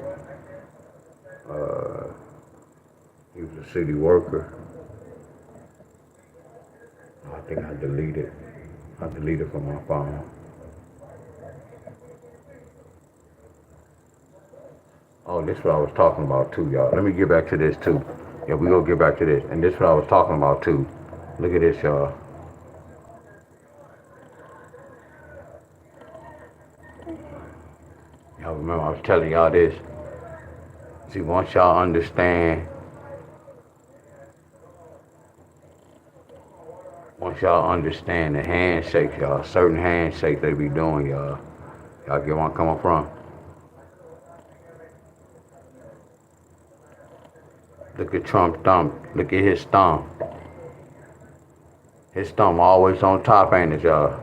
he was a city worker. I think I deleted from my phone. Oh, this is what I was talking about too, y'all. Let me get back to this too. Yeah, we gonna get back to this. And this is what I was talking about too. Look at this, y'all. Y'all remember I was telling y'all this. See, once y'all understand the handshakes, y'all, certain handshakes they be doing, y'all. Y'all get where I'm coming from? Look at Trump's thumb. Look at his thumb. His thumb always on top, ain't it, y'all?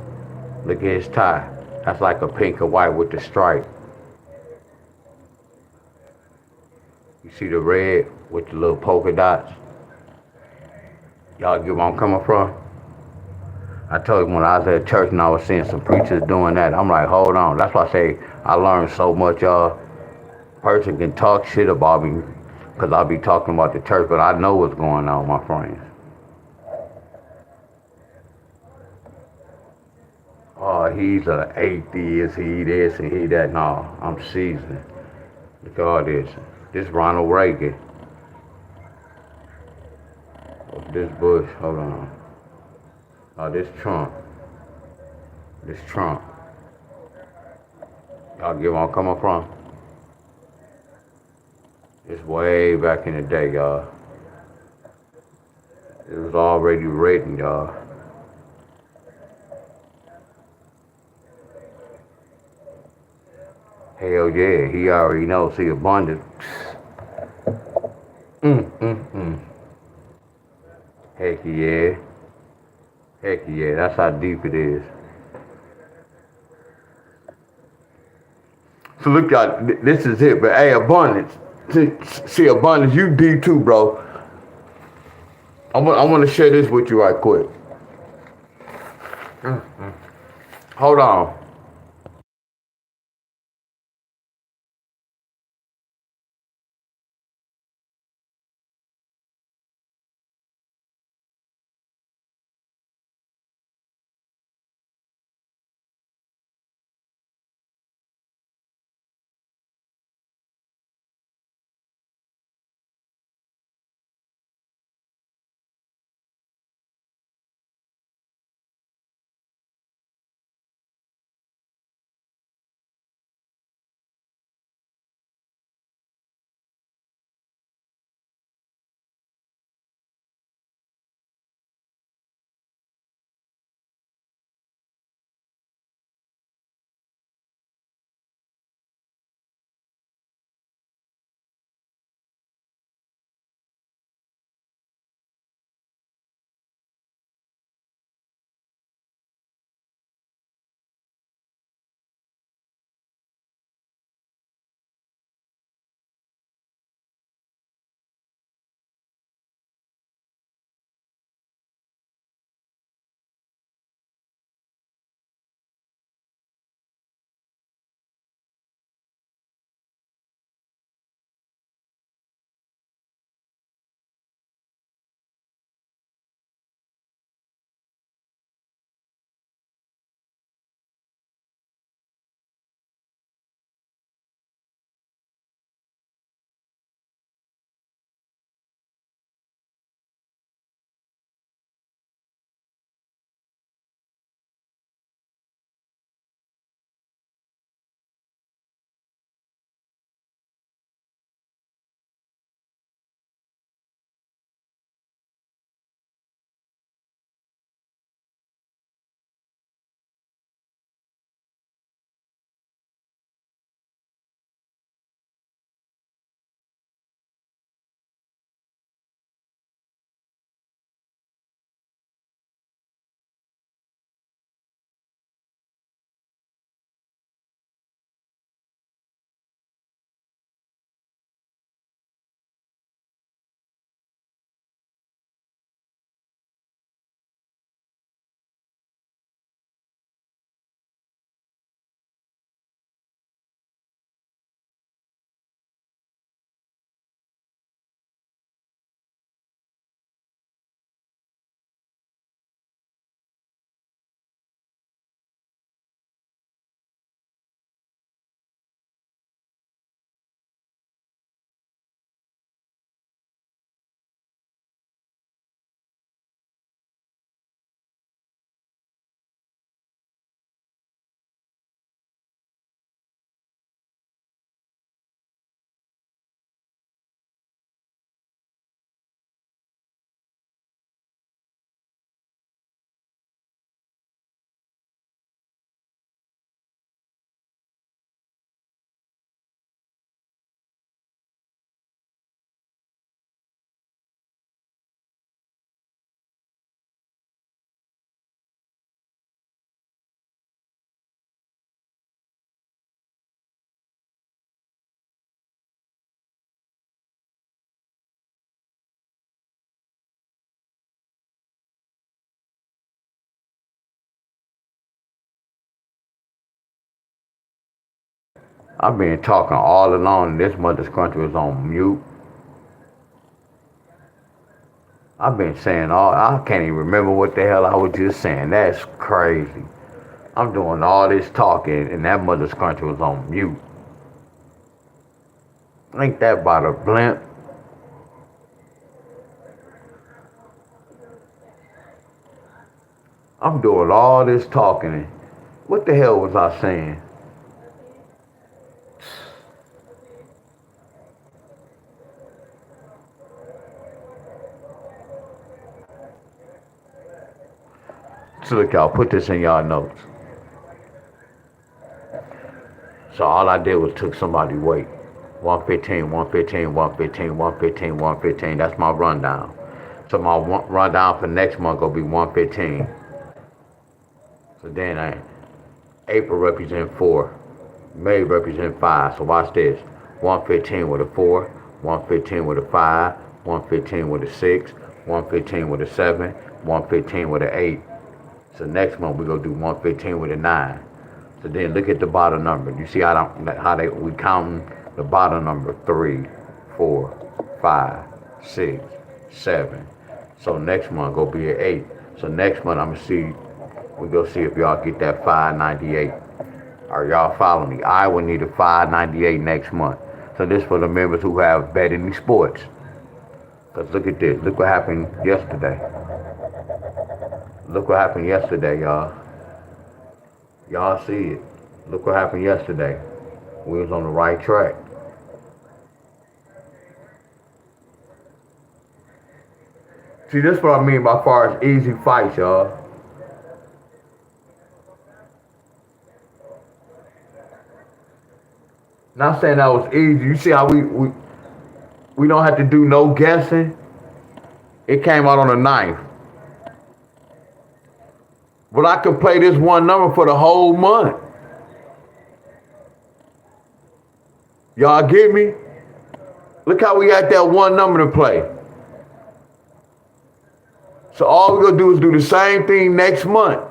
Look at his tie. That's like a pink or white with the stripe. You see the red with the little polka dots? Y'all get where I'm coming from? I told you when I was at church and I was seeing some preachers doing that, I'm like, hold on. That's why I say I learned so much, y'all. Person can talk shit about me because I'll be talking about the church, but I know what's going on, my friends. Oh, he's an atheist, he this and he that. No, I'm seasoned. Look at all this. This Ronald Reagan. This Bush, hold on. Oh, this Trump. This Trump. Y'all get where I'm coming from? It's way back in the day, y'all. It was already written, y'all. Hell yeah, he already knows. See, abundance. Heck yeah. Heck yeah, that's how deep it is. So look, y'all, this is it. But hey, abundance. See, abundance, you deep too, bro. I want to share this with you right quick. Hold on. I've been talking all along and this mother's country was on mute. I've been saying I can't even remember what the hell I was just saying. That's crazy. I'm doing all this talking and that mother's country was on mute. Ain't that about a blimp? I'm doing all this talking and what the hell was I saying? So look, y'all, put this in y'all notes. So all I did was took somebody's weight. 115, 115, 115, 115, 115. That's my rundown. So my rundown for next month gonna be 115. So then April represent 4. May represent 5. So watch this. 115 with a 4, 115 with a 5, 115 with a 6, 115 with a 7, 115 with a 8. So next month we're gonna do 115 with a 9. So then look at the bottom number. You see how we counting the bottom number 3, 4, 5, 6, 7. So next month gonna be an 8. So next month we're gonna see if y'all get that 598. Are y'all following me? I will need a 598 next month. So this for the members who have bet any sports. Cause look at this. Look what happened yesterday. Look what happened yesterday, y'all. Y'all see it. Look what happened yesterday. We was on the right track. See, this is what I mean by far as easy fights, y'all. Not saying that was easy. You see how we don't have to do no guessing. It came out on the 9th. But I could play this one number for the whole month. Y'all get me? Look how we got that one number to play. So all we're gonna do is do the same thing next month.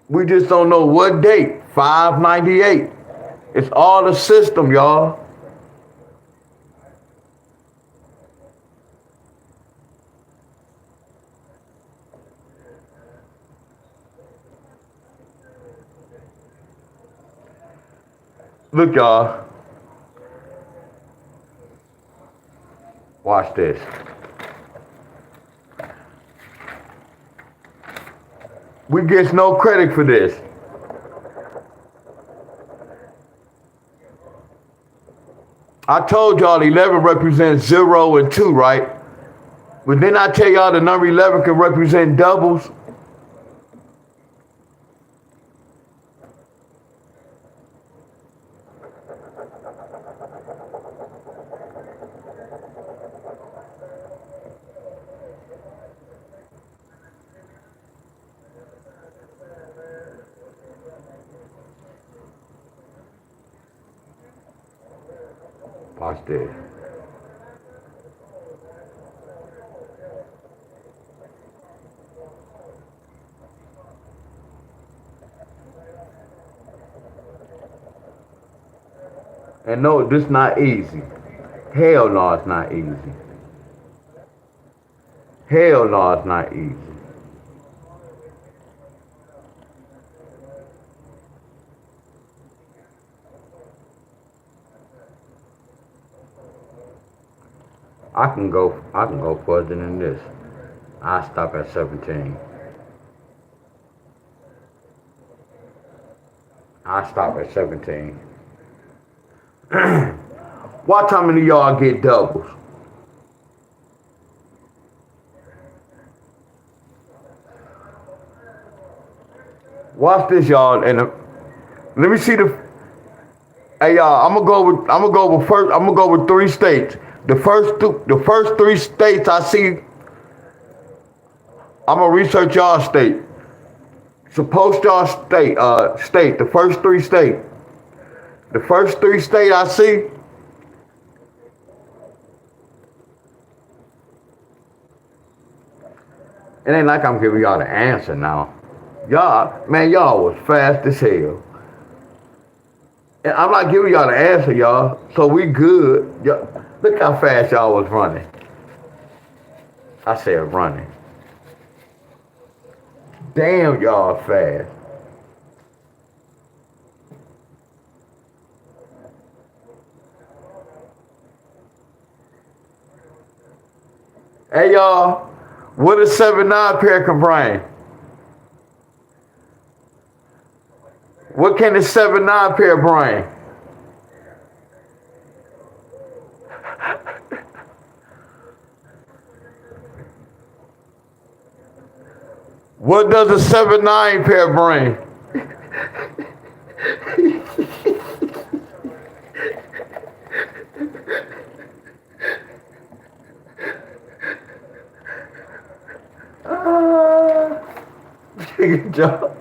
We just don't know what date. 598. It's all the system, y'all. Look, y'all. Watch this. We get no credit for this. I told y'all 11 represents 0 and 2, right? But then I tell y'all the number 11 can represent doubles. Watch this. And no, this not easy. Hell no, it's not easy. Hell no, it's not easy. I can go further than this. I stop at 17. I stop at 17. Watch how many of y'all get doubles. Watch this, y'all, and let me see the. Hey, y'all, I'm gonna go with 3 states. The first 3 states I see, I'm gonna research y'all state. Suppose y'all state, the first 3 states. The first 3 states I see, it ain't like I'm giving y'all the answer now. Y'all was fast as hell. And I'm not giving y'all the answer, y'all. So we good. Look how fast y'all was running. I said running. Damn, y'all fast. Hey, y'all. What does 7-9 pair can bring? What can the 7-9 pair bring? What does a 7-9 pair bring? Good job.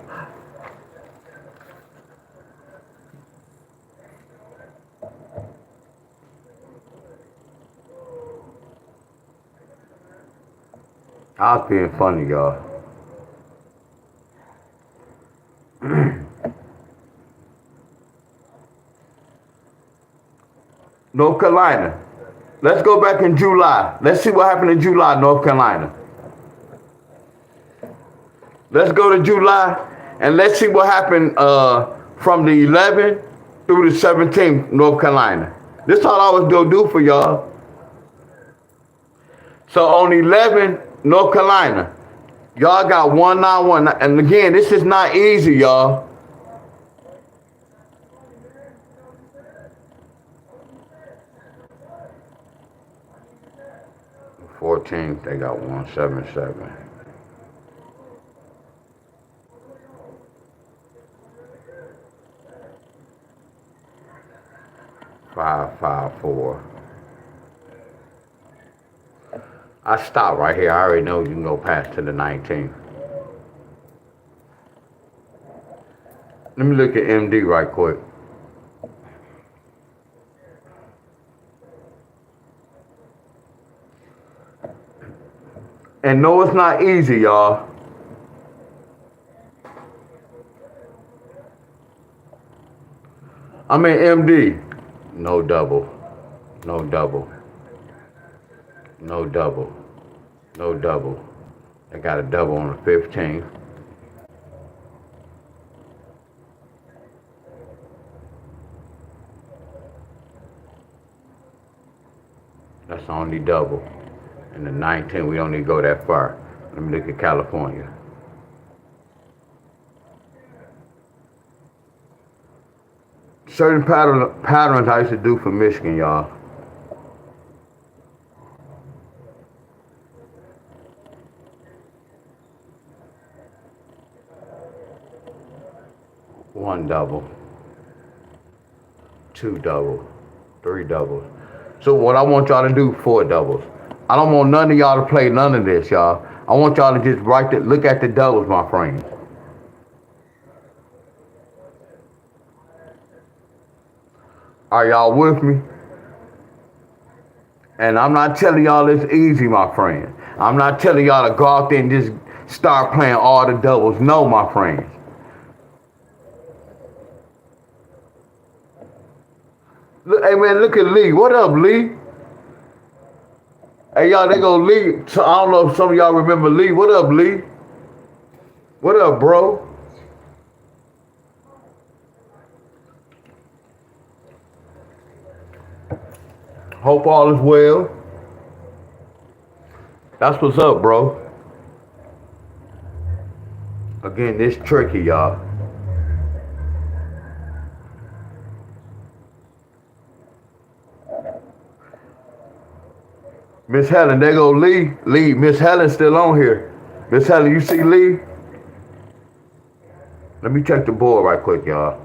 I was being funny, y'all. North Carolina. Let's go back in July. Let's see what happened in July, North Carolina. Let's go to July and let's see what happened from the 11th through the 17th, North Carolina. This is all I was gonna do for y'all. So on 11, North Carolina, y'all got 191. And again, this is not easy, y'all. 14th, they got 177. 554. I stop right here. I already know you can go past to the 19th. Let me look at MD right quick. And no, it's not easy, y'all. I'm in MD. No double. No double. No double. No double. I got a double on the 15th. That's the only double. And the 19th, we don't need to go that far. Let me look at California. Certain patterns I used to do for Michigan, y'all. One double, two doubles, three doubles. So what I want y'all to do, 4 doubles. I don't want none of y'all to play none of this, y'all. I want y'all to just look at the doubles, my friends. Are y'all with me? And I'm not telling y'all it's easy, my friends. I'm not telling y'all to go out there and just start playing all the doubles. No, my friends. Look, hey man, look at Lee. What up, Lee? Hey y'all, they go Lee. So I don't know if some of y'all remember Lee. What up, Lee? What up, bro? Hope all is well. That's what's up, bro. Again, this tricky, y'all. Miss Helen, there go Lee. Lee, Miss Helen's still on here. Miss Helen, you see Lee? Let me check the board right quick, y'all.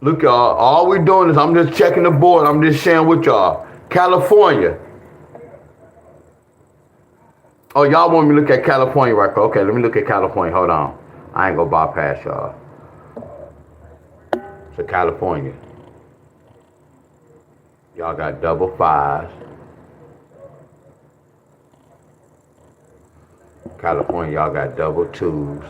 Look, y'all, all we doing is I'm just checking the board. I'm just sharing with y'all. California. Oh, y'all want me to look at California right quick. Okay, let me look at California. Hold on. I ain't gonna bypass y'all. So California. Y'all got double fives. California, y'all got double twos.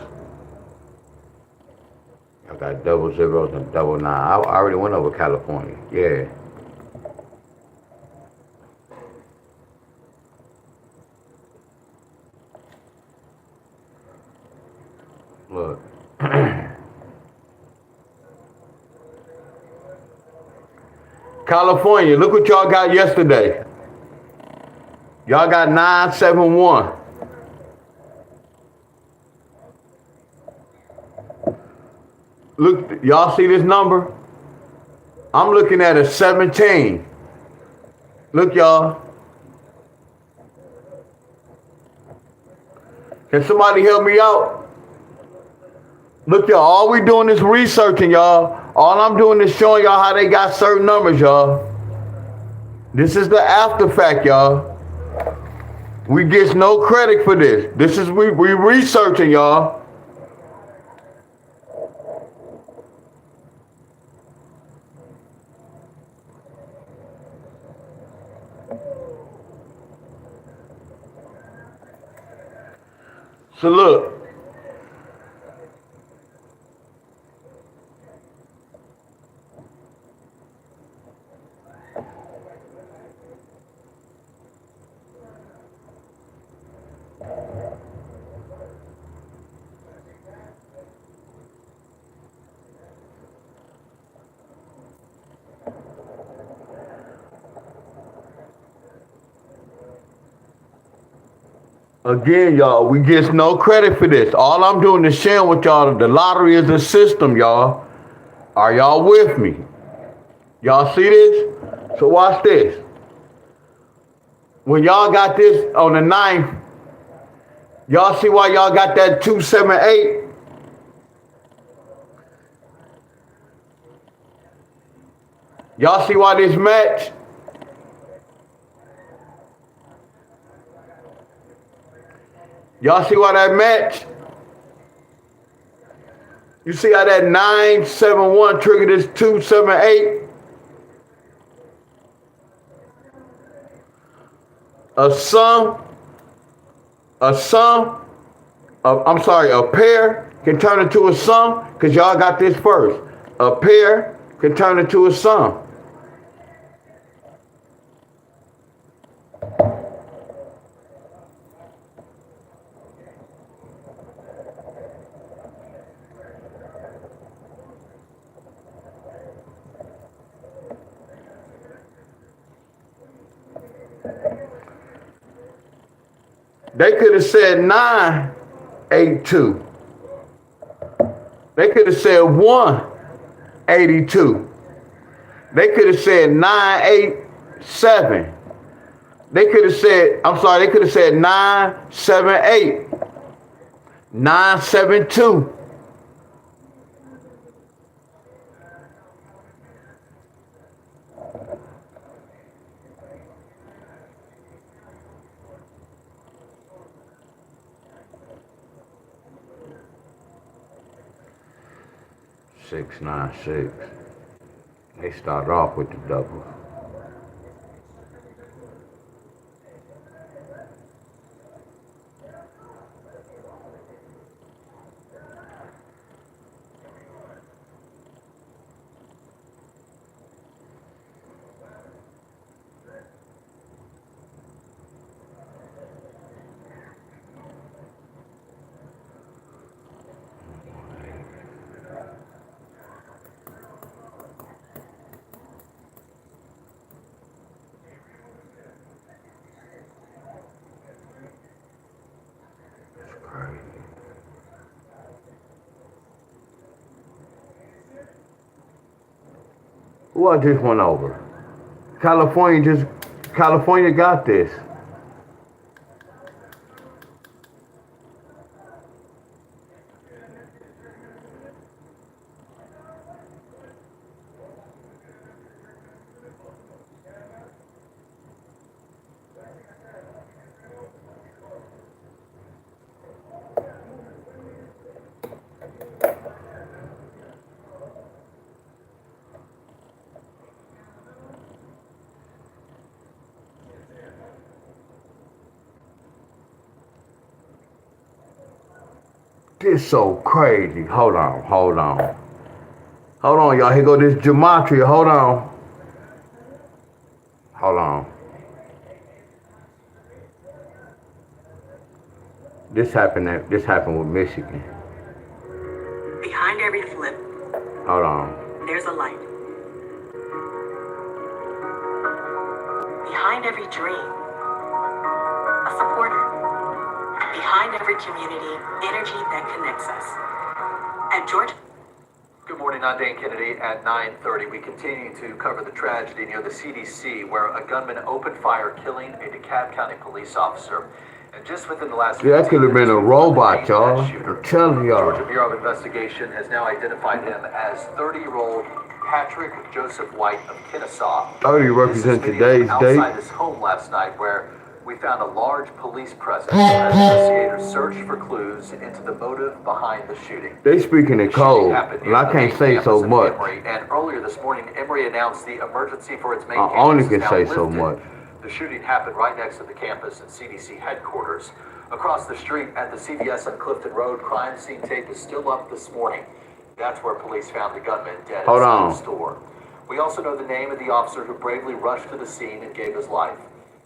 Y'all got double zeros and double nine. I already went over California. Yeah. Look. California, look what y'all got yesterday. Y'all got 971. Look, y'all see this number? I'm looking at a 17. Look, y'all. Can somebody help me out? Look, y'all, all we doing is researching, y'all. All I'm doing is showing y'all how they got certain numbers, y'all. This is the after fact, y'all. We get no credit for this. This is we researching, y'all. So look. Again, y'all, we get no credit for this. All I'm doing is sharing with y'all the lottery is a system, y'all. Are y'all with me? Y'all see this? So watch this. When y'all got this on the 9th, y'all see why y'all got that 278? Y'all see why this match? Y'all see why that match? You see how that 971 triggered this 278? A sum, a pair can turn into a sum, because y'all got this first. A pair can turn into a sum. They could have said 982. They could have said 182. They could have said 987. They could have said, they could have said 978, 972. Six, 9, 6. They started off with the double. Who I just went over? California got this. This so crazy. Hold on, hold on. Hold on, y'all. Here go this Gematria. Hold on. Hold on. This happened with Michigan. Behind every flip, Hold on. there's a light. Behind every dream, a supporter. Behind every community, energy that connects us. At Georgia. Good morning, I'm Dan Kennedy. At 9:30, we continue to cover the tragedy near the CDC where a gunman opened fire, killing a DeKalb County police officer. And just within the last Yeah, that could have been a robot, y'all. I'm I'm telling y'all. Georgia Bureau of Investigation has now identified him as 30-year-old Patrick Joseph White of Kennesaw. 30 This represents is video today's from date. outside his home last night where we found a large police presence as investigators searched for clues into the motive behind the shooting. They speaking in The shooting code, happened and near I the can't main say campus so of much. Emory, and earlier this morning, Emory announced the emergency for its main I campus only is can now say so lifted. much. The shooting happened right next to the campus and CDC headquarters. Across the street at the CVS on Clifton Road, crime scene tape is still up this morning. That's where police found the gunman dead Hold inside on. the store. We also know the name of the officer who bravely rushed to the scene and gave his life.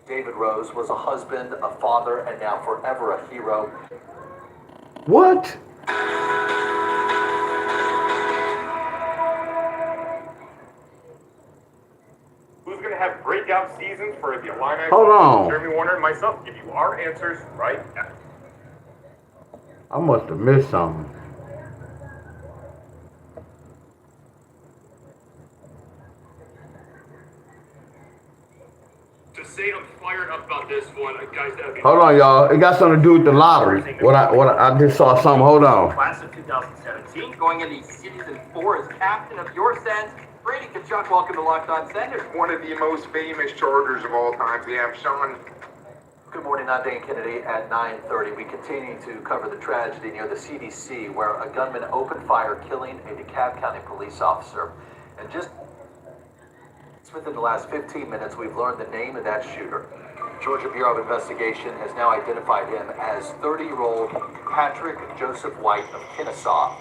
David Rose was a husband, a father, and now forever a hero. What? Who's going to have breakout seasons for the Illini? Hold on. Jeremy Warner and myself give you our answers right now. I must have missed something. To say I'm fired up about this one, guys, that would be... Hold on, y'all. It got something to do with the lottery. I just saw something. Hold on. Class of 2017, going into season 4 as captain of your Sens, Brady Kachuk. Welcome to Locked On Senders. One of the most famous Chargers of all time. We have Sean. Good morning, I'm Dan Kennedy. At 9:30, we continue to cover the tragedy near the CDC where a gunman opened fire, killing a DeKalb County police officer. And just within the last 15 minutes, we've learned the name of that shooter. Georgia Bureau of Investigation has now identified him as 30-year-old Patrick Joseph White of Kennesaw.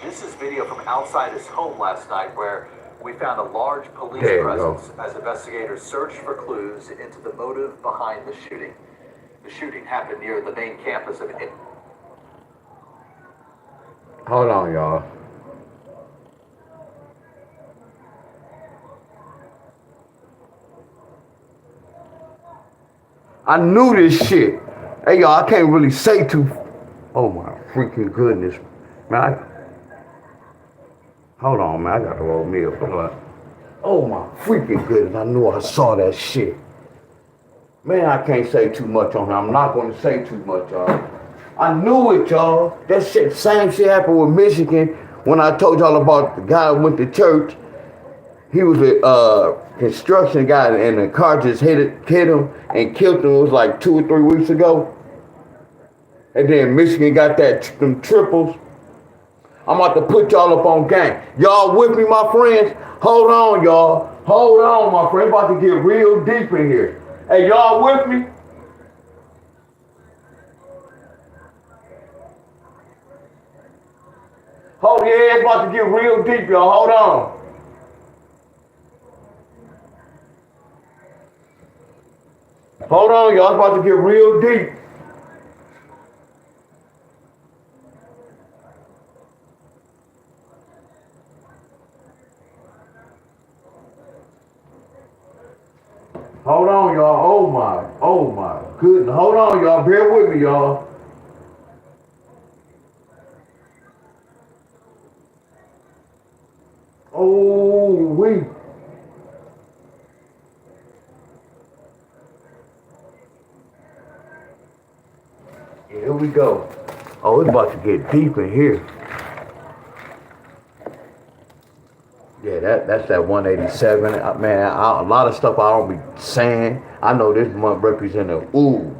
This is video from outside his home last night where we found a large police presence as investigators searched for clues into the motive behind the shooting. The shooting happened near the main campus of Hold on, y'all. I knew this shit. Hey, y'all, I can't really say too. Oh my freaking goodness, man. Hold on, man. I got to roll me a blunt. Oh my freaking goodness! I knew I saw that shit. Man, I can't say too much on it. I'm not going to say too much, y'all. I knew it, y'all. That shit, same shit happened with Michigan when I told y'all about the guy who went to church. He was a construction guy, and the car just hit him and killed him. It was like 2 or 3 weeks ago. And then Michigan got them triples. I'm about to put y'all up on game. Y'all with me, my friends? Hold on, y'all. Hold on, my friend. About to get real deep in here. Hey, y'all with me? Oh, yeah, it's about to get real deep, y'all. Hold on. Hold on, y'all. It's about to get real deep. Hold on, y'all. Oh my goodness. Hold on, y'all. Bear with me, y'all. Oh, we. Here we go. Oh, it's about to get deep in here. Yeah, that's that 187. Man, a lot of stuff I don't be saying. I know this month represented ooh.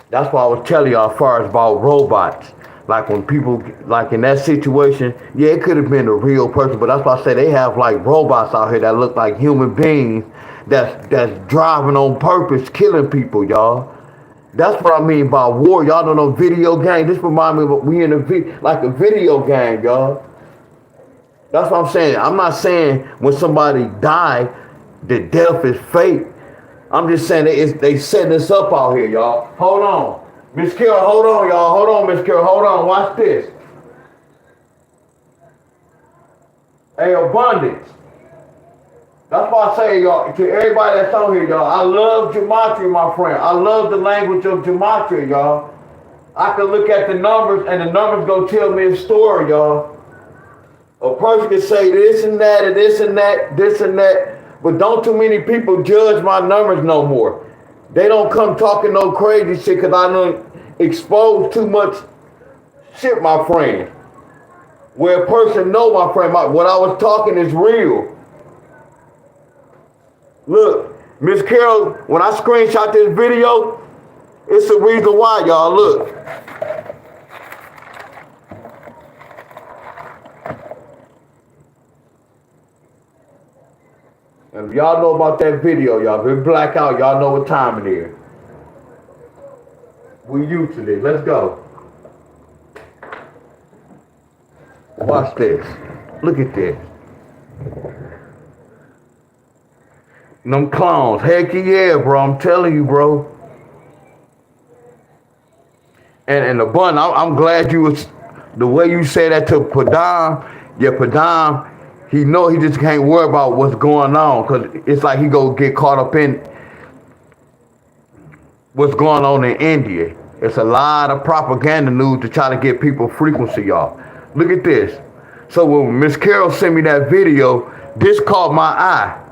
That's why I was telling y'all as far as about robots. Like when people, like in that situation, yeah, it could have been a real person, but that's why I say they have like robots out here that look like human beings that's driving on purpose, killing people, y'all. That's what I mean by war. Y'all don't know video game. This remind me of we in like a video game, y'all. That's what I'm saying. I'm not saying when somebody die, the death is fake. I'm just saying they setting us up out here, y'all. Hold on. Miss Carol, hold on, y'all. Hold on, Miss Carol. Hold on. Watch this. Hey, abundance. That's why I say, y'all, to everybody that's on here, y'all, I love Gematria, my friend. I love the language of Gematria, y'all. I can look at the numbers, and the numbers gonna tell me a story, y'all. A person can say this and that, and this and that, this and that, but don't too many people judge my numbers no more. They don't come talking no crazy shit because I don't expose too much shit, my friend. Where a person know, my friend, what I was talking is real. Look, Miss Carol, when I screenshot this video, it's the reason why, y'all. Look. And if y'all know about that video, y'all, if it black out, y'all know what time it is. We used to this. Let's go. Watch this. Look at this. Them clowns. Heck yeah, bro. I'm telling you, bro. And the bun, I'm glad you was, the way you say that to Padam, yeah, Padam, he just can't worry about what's going on, because it's like he go get caught up in what's going on in India. It's a lot of propaganda news to try to get people frequency, y'all. Look at this. So when Miss Carol sent me that video, this caught my eye.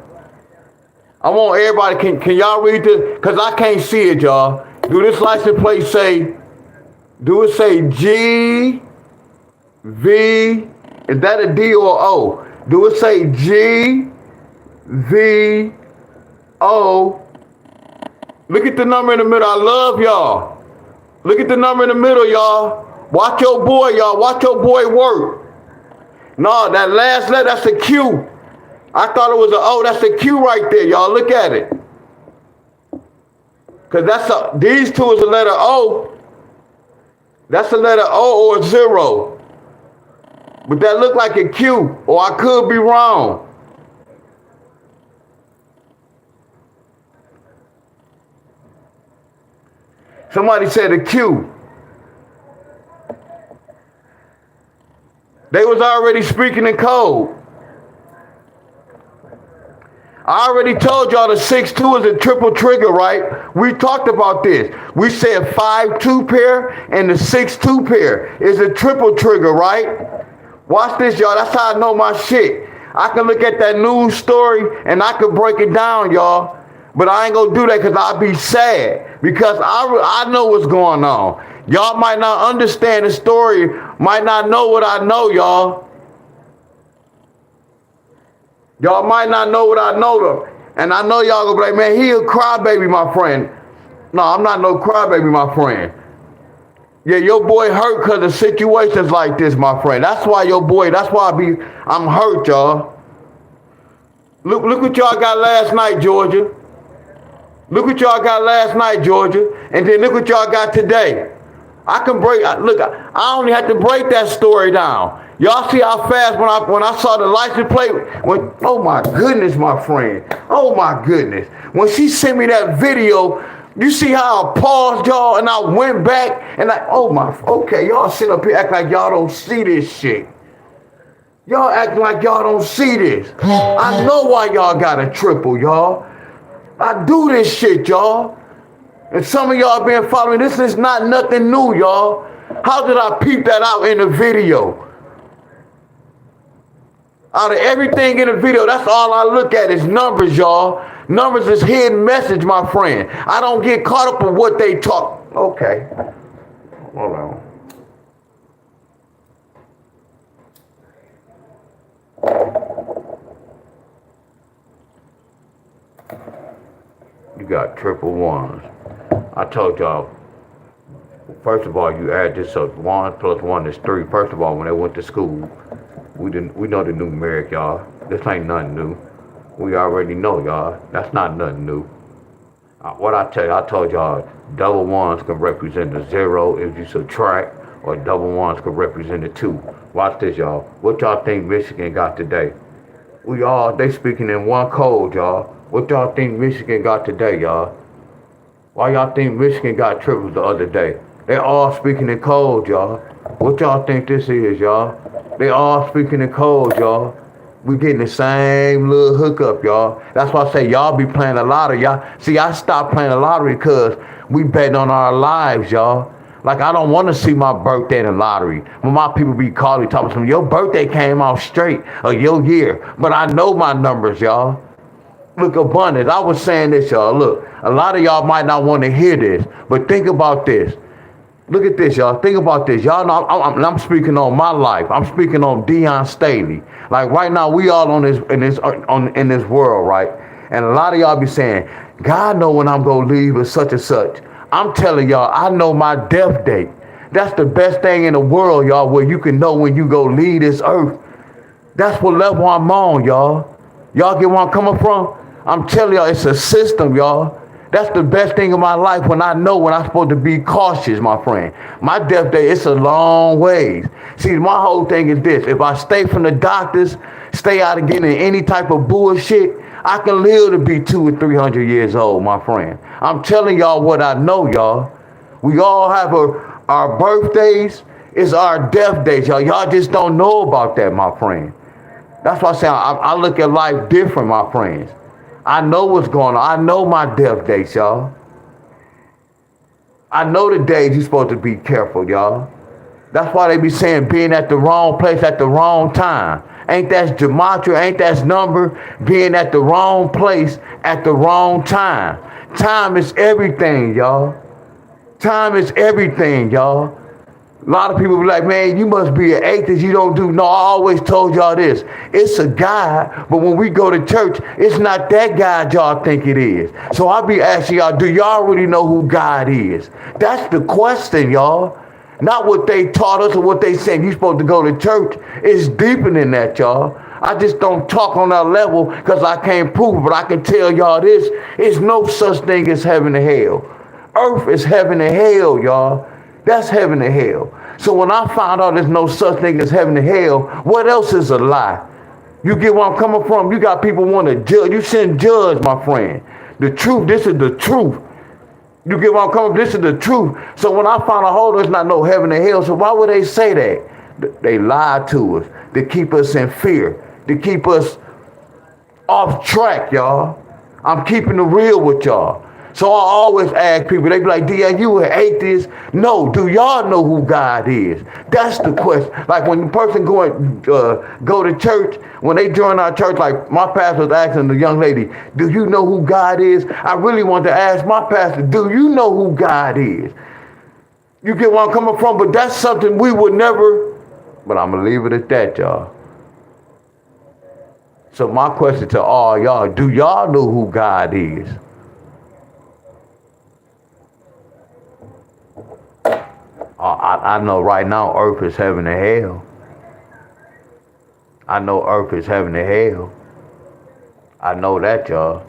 I want everybody, can y'all read this? Because I can't see it, y'all. Do this license plate say, do it say G, V, is that a D or O? Do it say G, V, O? Look at the number in the middle. I love y'all. Look at the number in the middle, y'all. Watch your boy, y'all. Watch your boy work. No, that last letter, that's a Q. I thought it was an O. That's a Q right there, y'all. Look at it. Because these two is a letter O. That's a letter O or a 0. But that looked like a Q, or I could be wrong. Somebody said a Q. They was already speaking in code. I already told y'all the 6-2 is a triple trigger, right? We talked about this. We said 5-2 pair and the 6-2 pair is a triple trigger, right? Watch this, y'all. That's how I know my shit. I can look at that news story and I can break it down, y'all. But I ain't gonna do that because I'll be sad. Because I know what's going on. Y'all might not understand the story, might not know what I know, y'all. Y'all might not know what I know, though. And I know y'all gonna be like, man, he a crybaby, my friend. No, I'm not no crybaby, my friend. Yeah, your boy hurt because of situations like this, my friend. That's why I'm hurt, y'all. Look what y'all got last night, Georgia. Look what y'all got last night, Georgia. And then look what y'all got today. I only had to break that story down. Y'all see how fast when I saw the license plate, oh my goodness, my friend. Oh my goodness. When she sent me that video, you see how I paused, y'all, and I went back and okay, y'all sit up here acting like y'all don't see this shit. Y'all acting like y'all don't see this. I know why y'all got a triple, y'all. I do this shit, y'all. And some of y'all been following. This is not nothing new, y'all. How did I peep that out in the video? Out of everything in the video, that's all I look at is numbers, y'all. Numbers is hidden message, my friend. I don't get caught up in what they talk. Okay. Hold on. You got triple ones. I told y'all, first of all, you add this up. 1 plus 1 is 3. First of all, when they went to school, we know the numeric, y'all. This ain't nothing new. We already know, y'all. That's not nothing new. What I tell you, I told y'all double ones can represent a zero if you subtract, or double ones can represent a two. Watch this, y'all. What y'all think Michigan got today? They speaking in one code, y'all. What y'all think Michigan got today, y'all? Why y'all think Michigan got triples the other day? They all speaking in code, y'all. What y'all think this is, y'all? They all speaking in code, y'all. We getting the same little hookup, y'all. That's why I say y'all be playing the lottery, y'all. See, I stopped playing the lottery because we betting on our lives, y'all. Like, I don't want to see my birthday in the lottery. When my people be calling me, talking to me, your birthday came out straight, or your year. But I know my numbers, y'all. Look, abundance. I was saying this, y'all. Look, a lot of y'all might not want to hear this, but think about this. Look at this, y'all. Think about this. Y'all know I'm speaking on my life. I'm speaking on Deon Staley. Like right now, we all in this world, right? And a lot of y'all be saying, God know when I'm gonna leave or such and such. I'm telling y'all, I know my death date. That's the best thing in the world, y'all, where you can know when you go leave this earth. That's what level I'm on, y'all. Y'all get where I'm coming from? I'm telling y'all, it's a system, y'all. That's the best thing in my life when I know when I'm supposed to be cautious, my friend. My death day, it's a long ways. See, my whole thing is this. If I stay from the doctors, stay out of getting any type of bullshit, I can live to be 200 or 300 years old, my friend. I'm telling y'all what I know, y'all. We all have our birthdays. It's our death days, y'all. Y'all just don't know about that, my friend. That's why I say I look at life different, my friends. I know what's going on. I know my death dates, y'all. I know the days you're supposed to be careful, y'all. That's why they be saying being at the wrong place at the wrong time. Ain't that Gematria? Ain't that number? Being at the wrong place at the wrong time. Time is everything, y'all. Time is everything, y'all. A lot of people be like, man, you must be an atheist. You don't do. No, I always told y'all this. It's a God, but when we go to church, it's not that God y'all think it is. So I be asking y'all, do y'all really know who God is? That's the question, y'all. Not what they taught us or what they said you're supposed to go to church. It's deeper than that, y'all. I just don't talk on that level because I can't prove it, but I can tell y'all this. It's no such thing as heaven and hell. Earth is heaven and hell, y'all. That's heaven and hell. So when I found out there's no such thing as heaven and hell, what else is a lie? You get where I'm coming from? You got people want to judge. You shouldn't judge, my friend. The truth, this is the truth. You get where I'm coming from? This is the truth. So when I found out, there's not no heaven and hell, so why would they say that? They lied to us to keep us in fear, to keep us off track, y'all. I'm keeping it real with y'all. So I always ask people, they be like, Deon, you an atheist? No, do y'all know who God is? That's the question. Like when the person go to church, when they join our church, like my pastor was asking the young lady, do you know who God is? I really want to ask my pastor, do you know who God is? You get where I'm coming from? But that's something we would never, but I'm going to leave it at that, y'all. So my question to all y'all, do y'all know who God is? I know right now earth is heaven and hell. I know earth is heaven and hell. I know that, y'all.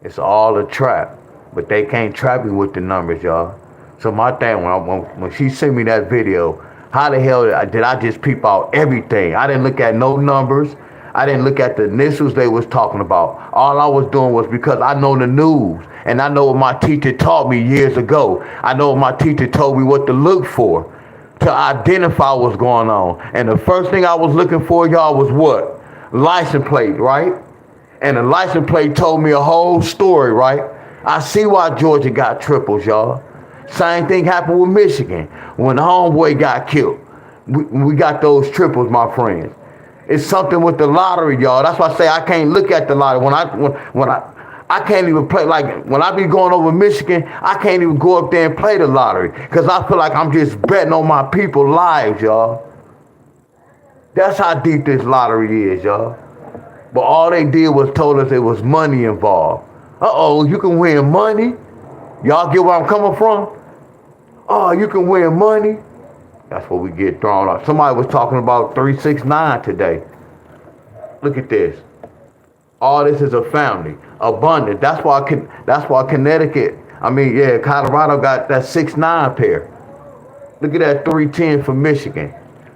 It's all a trap. But they can't trap me with the numbers, y'all. So my thing, when she sent me that video, how the hell did I just peep out everything? I didn't look at no numbers. I didn't look at the initials they was talking about. All I was doing was because I know the news. And I know what my teacher taught me years ago. I know what my teacher told me what to look for to identify what's going on. And the first thing I was looking for, y'all, was what? License plate, right? And the license plate told me a whole story, right? I see why Georgia got triples, y'all. Same thing happened with Michigan. When the homeboy got killed, we got those triples, my friends. It's something with the lottery, y'all. That's why I say I can't look at the lottery. When I can't even play, like when I be going over Michigan, I can't even go up there and play the lottery because I feel like I'm just betting on my people's lives, y'all. That's how deep this lottery is, y'all. But all they did was told us there was money involved. Uh-oh, you can win money? Y'all get where I'm coming from? Oh, you can win money? That's what we get thrown off. Somebody was talking about 369 today. Look at this. All this is a family. abundant. That's why Connecticut, Colorado got that 6'9" pair. Look at that 310 for Michigan.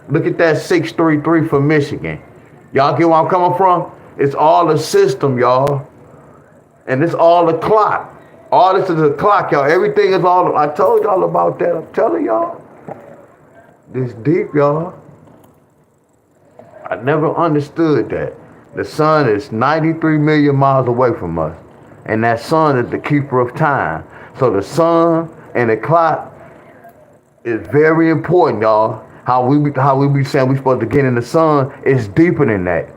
Look at that 633 for Michigan. Y'all get where I'm coming from? It's all the system, y'all. And it's all the clock. All this is a clock, y'all. Everything is all, I told y'all about that. I'm telling y'all. This deep, y'all. I never understood that. The sun is 93 million miles away from us. And that sun is the keeper of time. So the sun and the clock is very important, y'all. How we be saying we supposed to get in the sun is deeper than that.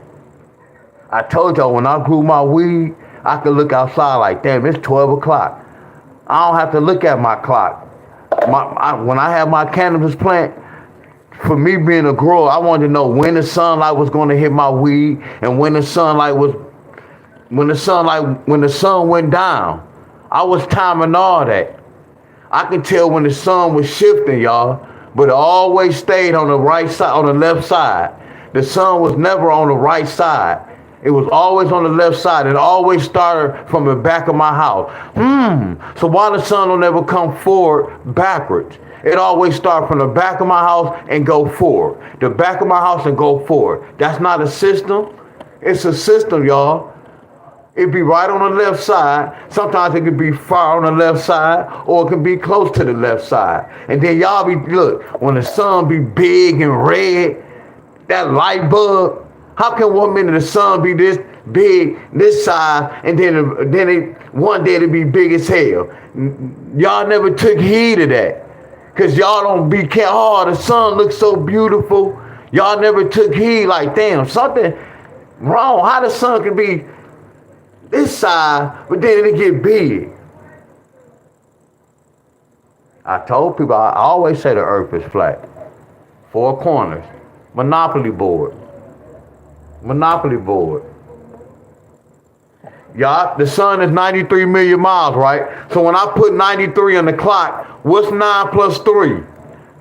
I told y'all when I grew my weed, I could look outside like, damn, it's 12 o'clock. I don't have to look at my clock. When I have my cannabis plant, for me being a grower, I wanted to know when the sunlight was going to hit my weed and when the sun went down. I was timing all that. I can tell when the sun was shifting, y'all, but it always stayed on the right side, on the left side. The sun was never on the right side. It was always on the left side. It always started from the back of my house. So why the sun don't ever come forward backwards? It always starts from the back of my house and go forward. The back of my house and go forward. That's not a system. It's a system, y'all. It be right on the left side. Sometimes it could be far on the left side, or it can be close to the left side. And then y'all look, when the sun be big and red, that light bulb, how can one minute the sun be this big, this size, and then one day it'll be big as hell? Y'all never took heed of that. Because y'all don't be careful. Oh, the sun looks so beautiful. Y'all never took heed like, damn, something wrong. How the sun can be this size, but then it get big. I told people, I always say the earth is flat. Four corners. Monopoly board. Monopoly board. Y'all, the sun is 93 million miles, right? So when I put 93 on the clock, what's 9 plus 3?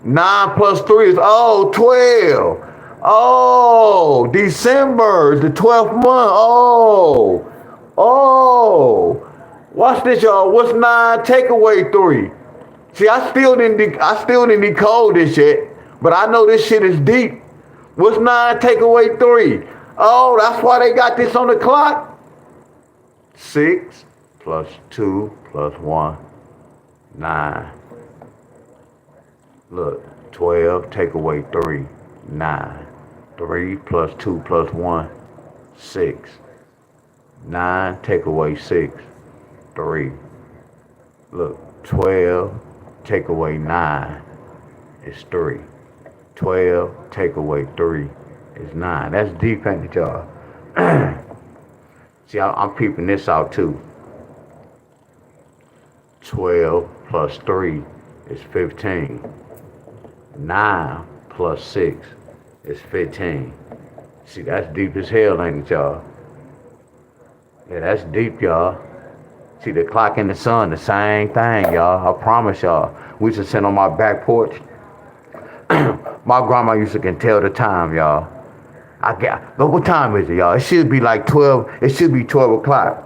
9 plus 3 is, 12. Oh, December is the 12th month. Watch this, y'all. What's 9 take away 3? See, I still didn't decode this yet, but I know this shit is deep. What's 9 take away 3? Oh, that's why they got this on the clock. 6 plus 2 plus 1, 9. Look, 12 take away 3, 9. 3 plus 2 plus 1, 6. 9 take away 6, 3. Look, 12 take away 9 is 3. 12 take away 3 is 9. That's deep, ain't it, y'all? See, I'm peeping this out too. 12 plus 3 is 15. 9 plus 6 is 15. See, that's deep as hell, ain't it, y'all? Yeah, that's deep, y'all. See, the clock and the sun, the same thing, y'all. I promise y'all. We used to sit on my back porch. My grandma used to can tell the time, y'all. But what time is it, y'all? It should be like 12. It should be 12 o'clock.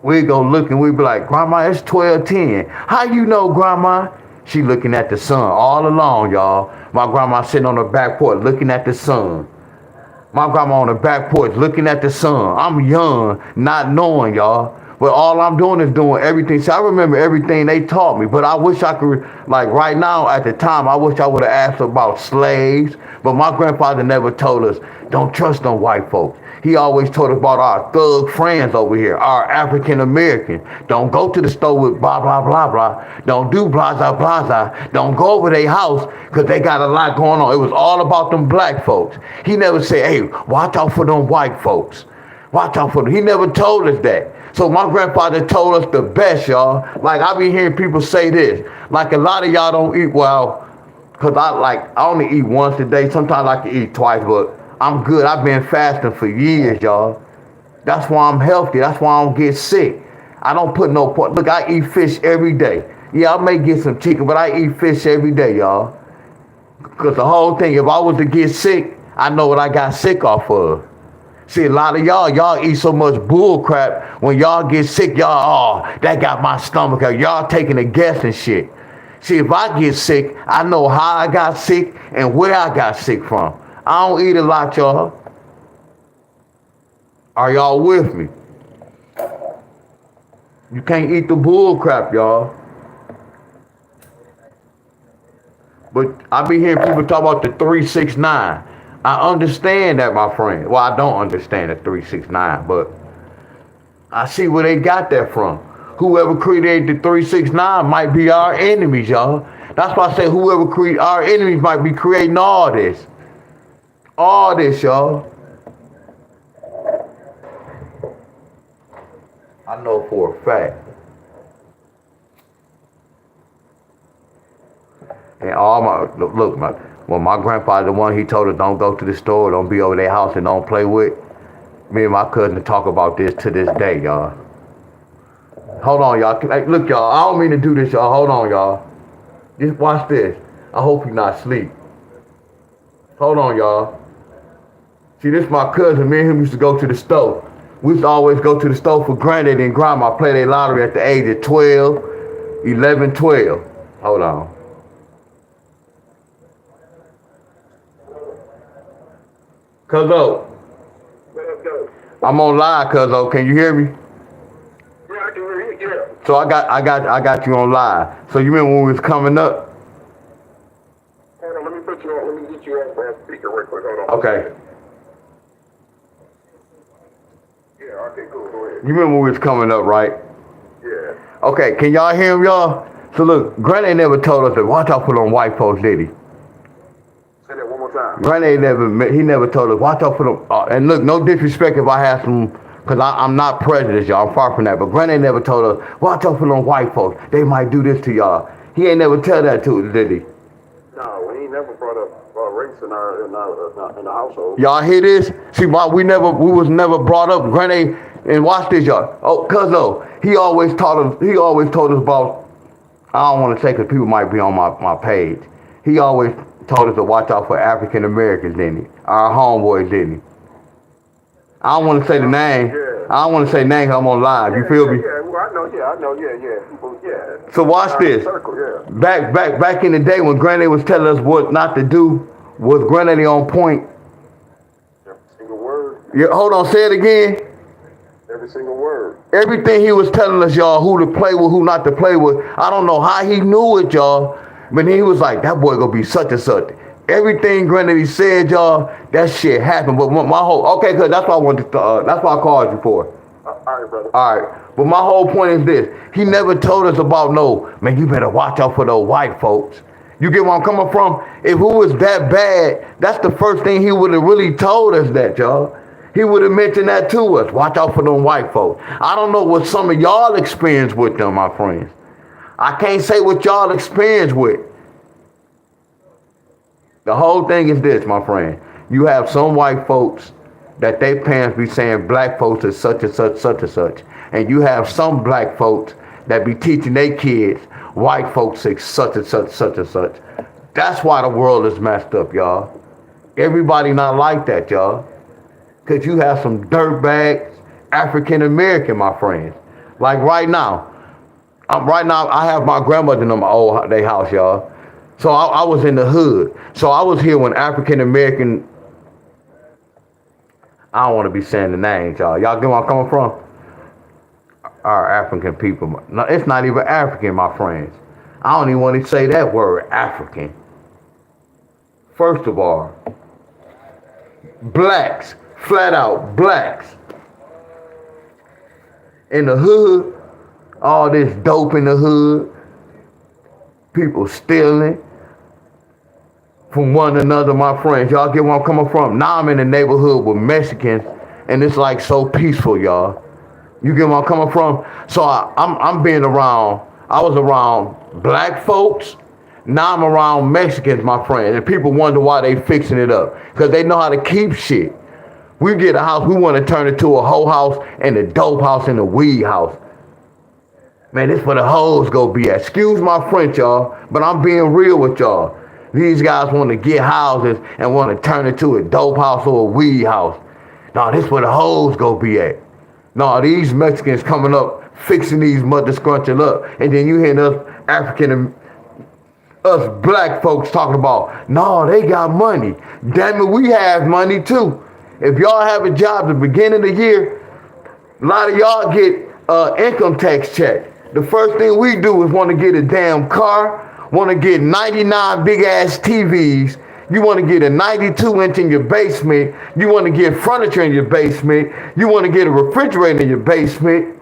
We'd go look and we'd be like, Grandma, it's 12:10. How you know, Grandma? She looking at the sun all along, y'all. My grandma sitting on the back porch looking at the sun. My grandma on the back porch looking at the sun. I'm young, not knowing, y'all. But all I'm doing is doing everything. See, I remember everything they taught me, but I wish I could, like right now at the time, I wish I would have asked about slaves. But my grandfather never told us, don't trust them white folks. He always told us about our thug friends over here, our African American. Don't go to the store with blah, blah, blah, blah. Don't do blah, blah, blah, blah. Don't go over their house because they got a lot going on. It was all about them black folks. He never said, hey, watch out for them white folks. Watch out for them. He never told us that. So my grandfather told us the best, y'all. Like, I be hearing people say this. Like, a lot of y'all don't eat well, because I only eat once a day. Sometimes I can eat twice, but I'm good. I've been fasting for years, y'all. That's why I'm healthy. That's why I don't get sick. I don't put no pork. Look, I eat fish every day. Yeah, I may get some chicken, but I eat fish every day, y'all. Because the whole thing, if I was to get sick, I know what I got sick off of. See, a lot of y'all eat so much bull crap. When y'all get sick, y'all, oh, that got my stomach out. Y'all taking a guess and shit. See, if I get sick, I know how I got sick and where I got sick from. I don't eat a lot, y'all. Are y'all with me? You can't eat the bull crap, y'all. But I be hearing people talk about the 369. I understand that, my friend. Well, I don't understand the 369, but I see where they got that from. Whoever created the 369 might be our enemies, y'all. That's why I say whoever created our enemies might be creating all this. All this, y'all. I know for a fact. And all when my grandfather, the one he told us don't go to the store, don't be over their house and don't play with, me and my cousin talk about this to this day, y'all. Hold on, y'all. Hey, look, y'all, I don't mean to do this, y'all. Hold on, y'all. Just watch this. I hope you're not asleep. Hold on, y'all. See, this is my cousin. Me and him used to go to the store. We used to always go to the store for granddaddy and grandma play their lottery at the age of 12, 11, 12. Hold on. Cuzzo, I'm on live, Cuzzo. Can you hear me? Yeah, I can hear you. Yeah. So I got you on live. So you remember when we was coming up? Hold on, let me put you on. Let me get you on speaker real quick. Hold on. Okay. Yeah. Okay. Cool. Go ahead. You remember when we was coming up, right? Yeah. Okay. Can y'all hear him, y'all? So look, Granny never told us to watch out for them white folks, did he? Say that one more time. Granny never told us watch out for them. And look, no disrespect if I have some, because I'm not prejudiced, y'all. I'm far from that. But Granny never told us watch out for them white folks. They might do this to y'all. He ain't never tell that to us, did he? No, he never brought up race in the household. Y'all hear this? See, we was never brought up. Granny, and watch this, y'all. Oh, Cuzzo, he always told us about. I don't want to say because people might be on my page. He always told us to watch out for African Americans, didn't he? Our homeboys, didn't he? I don't want to say the name. Yeah. I don't want to say name 'cause I'm on live. You feel me? Yeah, well, I know. Yeah. People, yeah. So watch this. Circle, yeah. Back in the day when Granny was telling us what not to do, was Granny on point? Every single word. Yeah, hold on, say it again. Every single word. Everything he was telling us, y'all, who to play with, who not to play with. I don't know how he knew it, y'all. But he was like, that boy gonna be such and such. Everything Granny said, y'all, that shit happened. But my whole, okay, cause that's what I wanted to, that's what I called you for. All right, brother. All right. But my whole point is this. He never told us about man, you better watch out for those white folks. You get where I'm coming from? If it was that bad, that's the first thing he would have really told us that, y'all. He would have mentioned that to us. Watch out for them white folks. I don't know what some of y'all experience with them, my friends. I can't say what y'all experience with. The whole thing is this, my friend. You have some white folks that their parents be saying black folks is such and such, such and such. And you have some black folks that be teaching their kids white folks is such and such, such and such. That's why the world is messed up, y'all. Everybody not like that, y'all. Because you have some dirtbags, African American, my friends. Like right now, I have my grandmother in their house, y'all. So I was in the hood. So I was here when African American, I don't want to be saying the names, y'all. Y'all get where I'm coming from? Our African people. No, it's not even African, my friends. I don't even want to say that word, African. First of all, blacks, flat out blacks. In the hood, all this dope in the hood, people stealing from one another, my friends. Y'all get where I'm coming from? Now I'm in the neighborhood with Mexicans, and it's like so peaceful, y'all. You get where I'm coming from? So I'm being around, I was around black folks. Now I'm around Mexicans, my friend. And people wonder why they fixing it up. Because they know how to keep shit. We get a house, we want to turn it to a hoe house and a dope house and a weed house. Man, this where the hoes go be at. Excuse my French, y'all, but I'm being real with y'all. These guys want to get houses and want to turn it to a dope house or a weed house. No, this where the hoes go be at. No, these Mexicans coming up, fixing these mother scrunching up. And then you hear us black folks talking about, no, they got money. Damn it, we have money too. If y'all have a job at the beginning of the year, a lot of y'all get income tax check. The first thing we do is want to get a damn car, want to get 99 big ass TVs. You want to get a 92-inch in your basement. You want to get furniture in your basement. You want to get a refrigerator in your basement.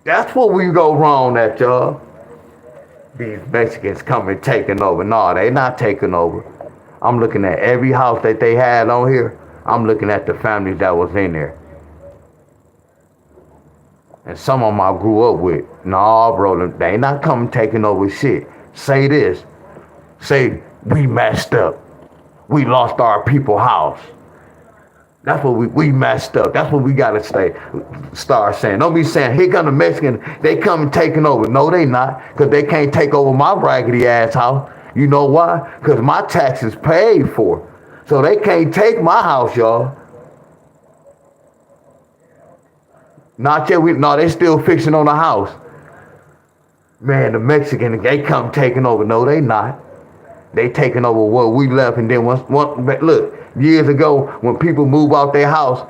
That's what we go wrong at, y'all. These Mexicans coming taking over. No, they not taking over. I'm looking at every house that they had on here. I'm looking at the families that was in there. And some of them I grew up with. No, bro, they not coming taking over shit. Say this. Say, we messed up. We lost our people house. That's what we messed up. That's what we gotta start saying. Don't be saying, here come the Mexicans, they come taking over. No, they not, because they can't take over my raggedy ass house. You know why? Because my taxes paid for. So they can't take my house, y'all. Not yet. No, they still fixing on the house. Man, the Mexicans, they come taking over. No, they not. They taking over what we left. And then look, years ago, when people move out their house,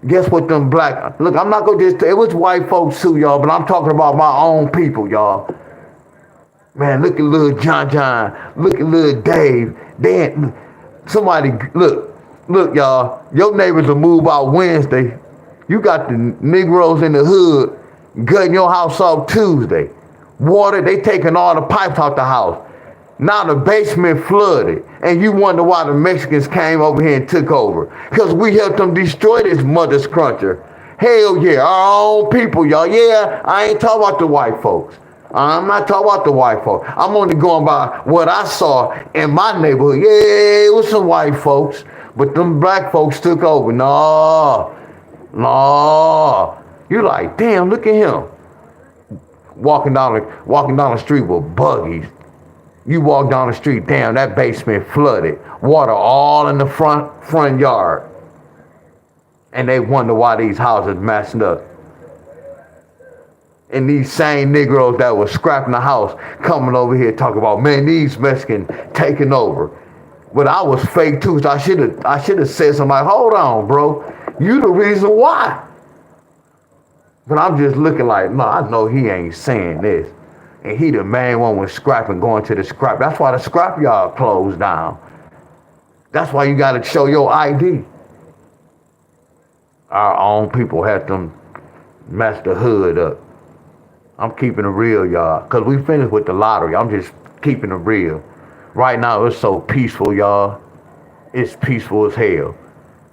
guess what them black, look, I'm not going to just, it was white folks too, y'all, but I'm talking about my own people, y'all. Man, look at little John, look at little Dave. Then somebody, look, y'all, your neighbors will move out Wednesday. You got the Negroes in the hood gutting your house off Tuesday. Water, they taking all the pipes out the house. Now the basement flooded, and you wonder why the Mexicans came over here and took over. Because we helped them destroy this mother scruncher. Hell yeah, our own people, y'all. Yeah, I ain't talking about the white folks. I'm not talking about the white folks. I'm only going by what I saw in my neighborhood. Yeah, it was some white folks, but them black folks took over. No. You like, damn, look at him. Walking down the street with buggies. You walk down the street, damn, that basement flooded. Water all in the front yard. And they wonder why these houses messed up. And these same Negroes that was scrapping the house coming over here talking about, man, these Mexicans taking over. But I was fake too, so I should have said something like, hold on, bro. You the reason why. But I'm just looking like, no, I know he ain't saying this. And he the main one was scrapping, going to the scrap. That's why the scrap yard closed down. That's why you got to show your ID. Our own people had them mess the hood up. I'm keeping it real, y'all. Because we finished with the lottery. I'm just keeping it real. Right now, it's so peaceful, y'all. It's peaceful as hell.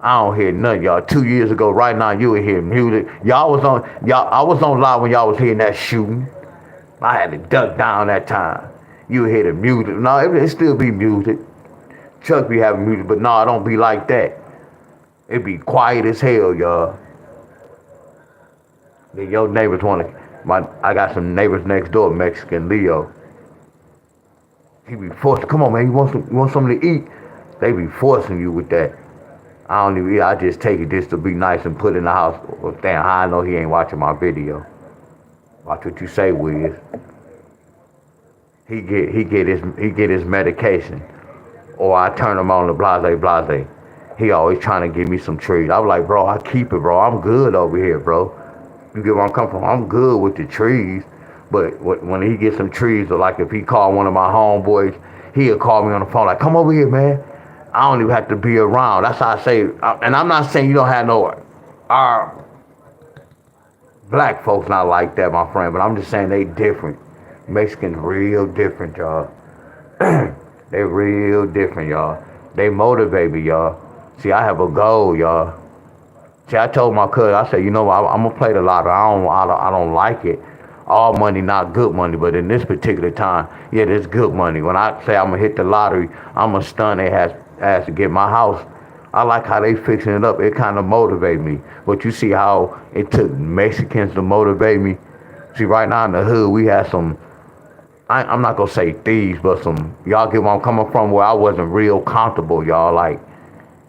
I don't hear nothing, y'all. 2 years ago, right now, you were hearing music. I was on live when y'all was hearing that shooting. I had to duck down that time. You would hear the music. No, it still be music. Chuck be having music, but no, it don't be like that. It be quiet as hell, y'all. Then your neighbors I got some neighbors next door, Mexican Leo. He be forced, come on, man, you want something to eat? They be forcing you with that. I don't even eat. I just take it just to be nice and put it in the house. Well, damn, how I know he ain't watching my video. Watch what you say, Wiz. He get his medication, or I turn him on to blase. He always trying to give me some trees. I was like, bro, I keep it, bro. I'm good over here, bro. You get where I'm coming from? I'm good with the trees, but when he gets some trees, or like if he call one of my homeboys, he'll call me on the phone like, come over here, man. I don't even have to be around. That's how I say, and I'm not saying you don't have our black folks not like that, my friend, but I'm just saying they different. Mexicans real different, y'all. They real different, y'all. They motivate me, y'all. See, I have a goal, y'all. See, I told my cousin, I said, you know what, I'm gonna play the lottery. I don't like it. All money, not good money, but in this particular time, yeah, there's good money. When I say I'm gonna hit the lottery, I'm gonna stun their ass to get my house. I like how they fixing it up. It kind of motivate me. But you see how it took Mexicans to motivate me? See, right now in the hood, we had some, I'm not going to say thieves, but some, y'all get where I'm coming from, where I wasn't real comfortable, y'all. Like,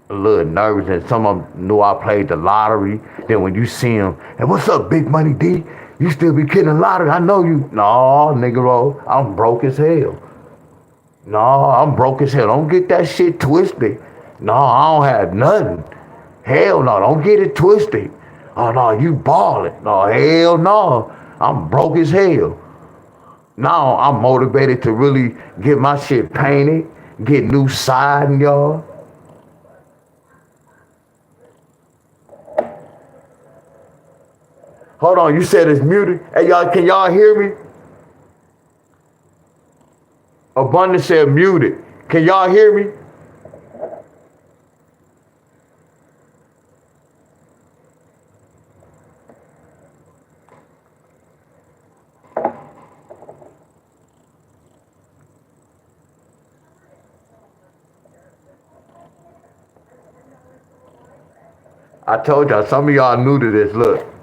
a little nervous, and some of them knew I played the lottery. Then when you see them, hey, what's up, Big Money D? You still be kidding the lottery? I know you. No, nigga, bro, I'm broke as hell. No, I'm broke as hell. Don't get that shit twisted. No, I don't have nothing. Hell no, don't get it twisted. Oh no, you ballin'. No, hell no. I'm broke as hell. Now I'm motivated to really get my shit painted, get new siding, y'all. Hold on, you said it's muted. Hey y'all, can y'all hear me? Abundance said muted. Can y'all hear me? I told y'all, some of y'all new to this. Look.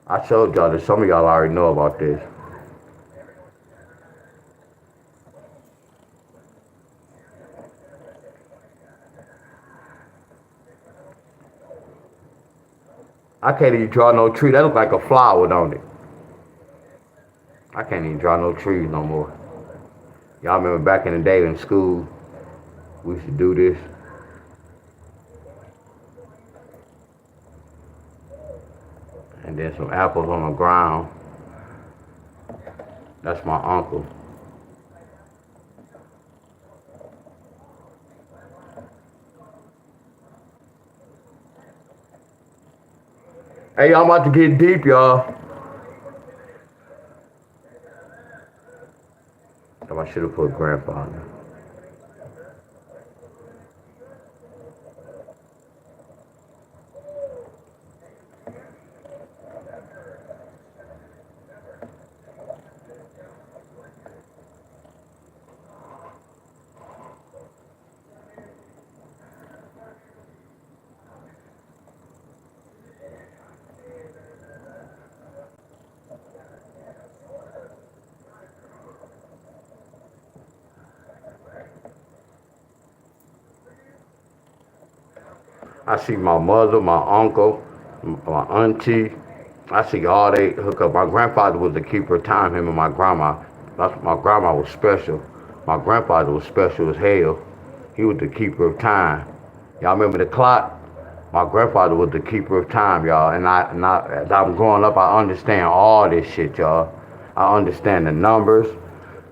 I showed y'all that some of y'all already know about this. I can't even draw no tree. That look like a flower, don't it? I can't even draw no trees no more. Y'all remember back in the day in school, we used to do this. And then some apples on the ground. That's my uncle. Hey, y'all, I'm about to get deep, y'all. I should have put grandfather. I see my mother, my uncle, my auntie. I see all they hook up. My grandfather was the keeper of time, him and my grandma. My grandma was special. My grandfather was special as hell. He was the keeper of time. Y'all remember the clock? My grandfather was the keeper of time, y'all. And as I'm growing up, I understand all this shit, y'all. I understand the numbers.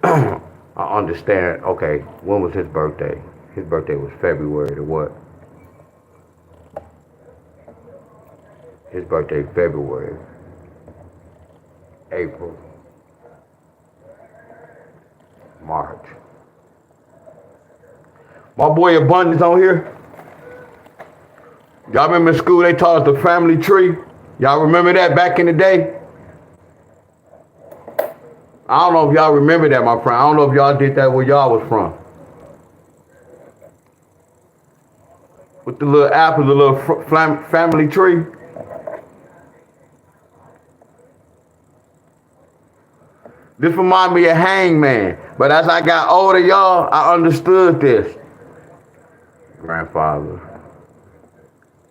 I understand, okay, when was his birthday? His birthday was February the what? His birthday February, April, March. My boy Abundance on here. Y'all remember in school they taught us the family tree? Y'all remember that back in the day? I don't know if y'all remember that, my friend. I don't know if y'all did that where y'all was from. With the little apple, the little family tree. This reminds me of Hangman. But as I got older, y'all, I understood this. Grandfather,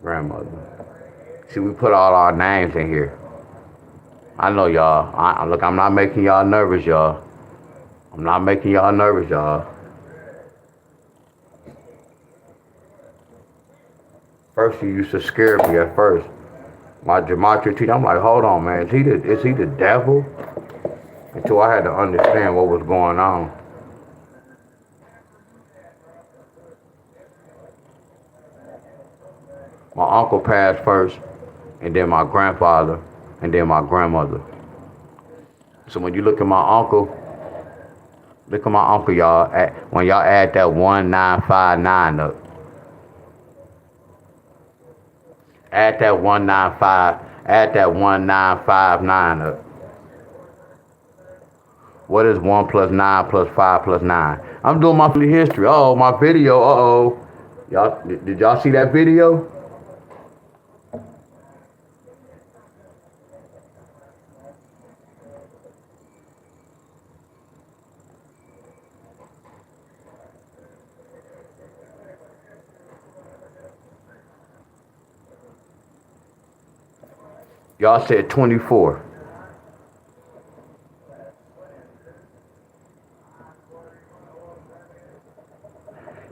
grandmother. See, we put all our names in here. I know y'all. Look, I'm not making y'all nervous, y'all. I'm not making y'all nervous, y'all. First, he used to scare me at first. My Gematria teacher, I'm like, hold on, man. Is he the devil? Until I had to understand what was going on. My uncle passed first, and then my grandfather, and then my grandmother. So when you look at my uncle, y'all. When y'all add that 1959 up, add that 1959 up. What is 1 plus 9 plus 5 plus 9? I'm doing my family history. Oh, my video. Uh-oh. Y'all, did y'all see that video? Y'all said 24.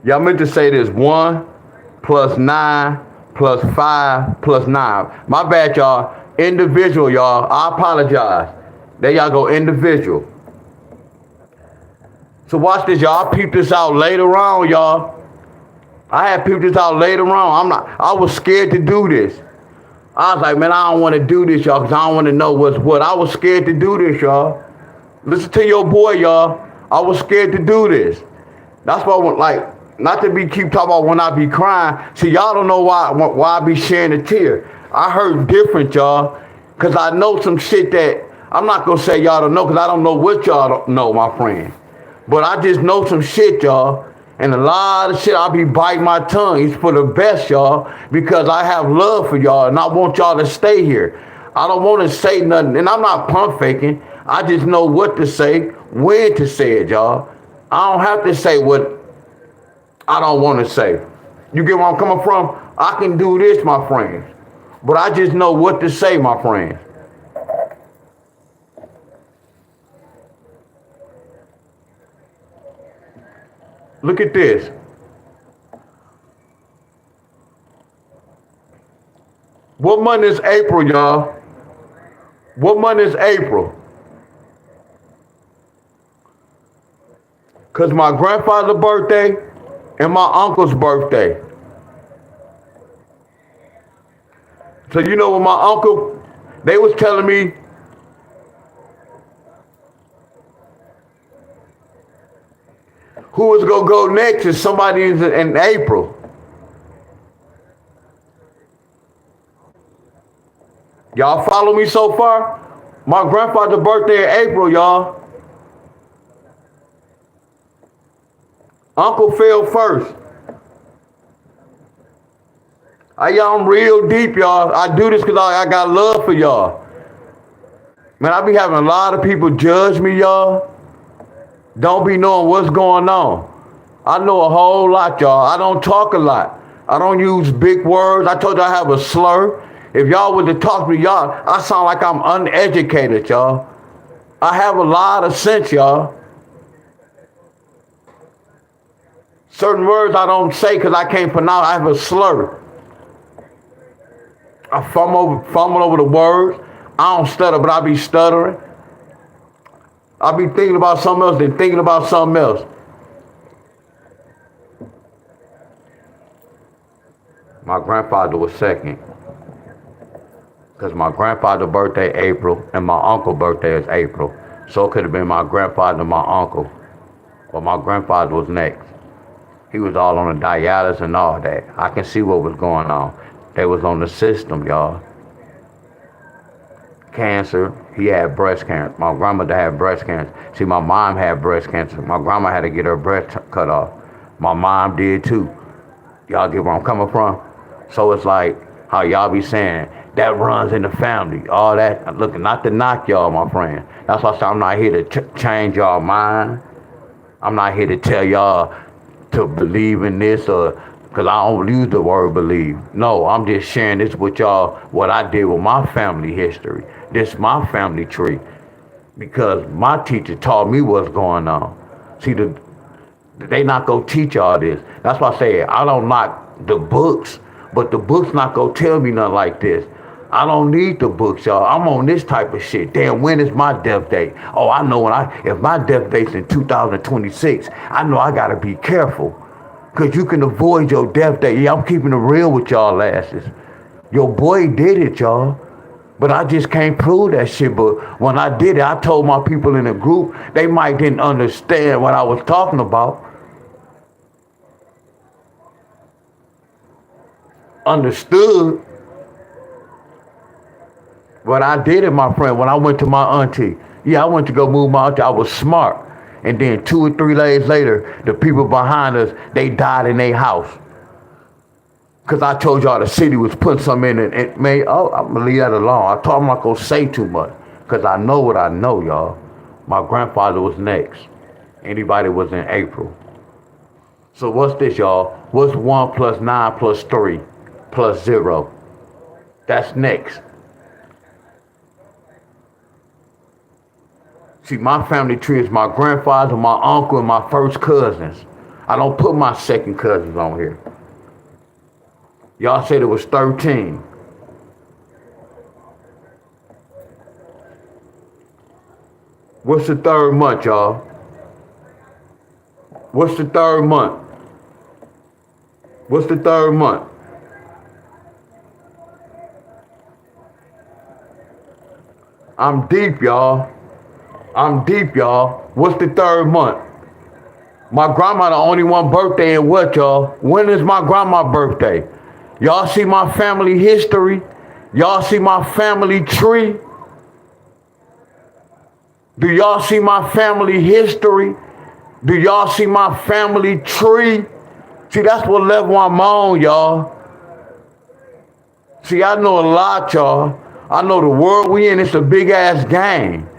Y'all meant to say this 1 plus 9 plus 5 plus 9. My bad, y'all. Individual, y'all. I apologize. There y'all go, individual. So watch this, y'all. I peeped this out later on, y'all. I had peeped this out later on. I was scared to do this. I was like, man, I don't want to do this, y'all, because I don't want to know what's what. I was scared to do this, y'all. Listen to your boy, y'all. I was scared to do this. That's why I want, like, not to be keep talking about when I be crying. See, y'all don't know why I be sharing a tear. I hurt different, y'all, because I know some shit that I'm not going to say y'all don't know, because I don't know what y'all don't know, my friend. But I just know some shit, y'all. And a lot of shit I be biting my tongue. It's for the best, y'all, because I have love for y'all and I want y'all to stay here. I don't want to say nothing, and I'm not pump faking. I just know what to say, when to say it, y'all. I don't have to say what I don't want to say. You get where I'm coming from? I can do this, my friends. But I just know what to say, my friends. Look at this. What month is April, y'all? What month is April? Because my grandfather's birthday and my uncle's birthday. So you know what my uncle, they was telling me, who was going to go next is somebody in April. Y'all follow me so far? My grandfather's birthday in April, y'all. Uncle fell first. I'm real deep, y'all. I do this because I got love for y'all. Man, I be having a lot of people judge me, y'all. Don't be knowing what's going on. I know a whole lot, y'all. I don't talk a lot. I don't use big words. I told you I have a slur. If y'all would have talked to me, y'all, I sound like I'm uneducated, y'all. I have a lot of sense, y'all. Certain words I don't say because I can't pronounce. I have a slur. I fumble over the words. I don't stutter, but I be stuttering. I be thinking about something else than thinking about something else. My grandfather was second. Because my grandfather's birthday April and my uncle's birthday is April. So it could have been my grandfather and my uncle. But my grandfather was next. He was all on the dialysis and all that. I can see what was going on. They was on the system, y'all. Cancer. He had breast cancer. My grandmother had breast cancer. See, my mom had breast cancer. My grandma had to get her breast cut off. My mom did too. Y'all get where I'm coming from? So it's like how y'all be saying, that runs in the family. All that. Look, not to knock y'all, my friend. That's why I say I'm not here to change y'all mind. I'm not here to tell y'all to believe in this or because I don't use the word believe. No, I'm just sharing this with y'all, what I did with my family history. This my family tree. Because my teacher taught me what's going on. See, they not gonna teach y'all this. That's why I say I don't knock the books, but the books not gonna tell me nothing like this. I don't need the books, y'all. I'm on this type of shit. Damn, when is my death date? Oh, I know if my death date's in 2026, I know I gotta be careful. Cause you can avoid your death date. Yeah, I'm keeping it real with y'all asses. Your boy did it, y'all. But I just can't prove that shit. But when I did it, I told my people in the group, they might didn't understand what I was talking about. Understood. But I did it, my friend, when I went to my auntie. Yeah, I went to go move my auntie. I was smart. And then 2 or 3 days later, the people behind us, they died in their house. Because I told y'all the city was putting something in it. And man, oh, I'm going to leave that alone. I told I'm not going to say too much. Because I know what I know, y'all. My grandfather was next. Anybody was in April. So what's this, y'all? What's 1 plus 9 plus 3 plus 0? That's next. See, my family tree is my grandfather, my uncle, and my first cousins. I don't put my second cousins on here. Y'all said it was 13. What's the third month, y'all? What's the third month? What's the third month? I'm deep, y'all. I'm deep, y'all. What's the third month? My grandma the only one birthday in what, y'all? When is my grandma's birthday? Y'all see my family history? Y'all see my family tree? Do y'all see my family history? Do y'all see my family tree? See, that's what level I'm on, y'all. See, I know a lot, y'all. I know the world we in, it's a big-ass game.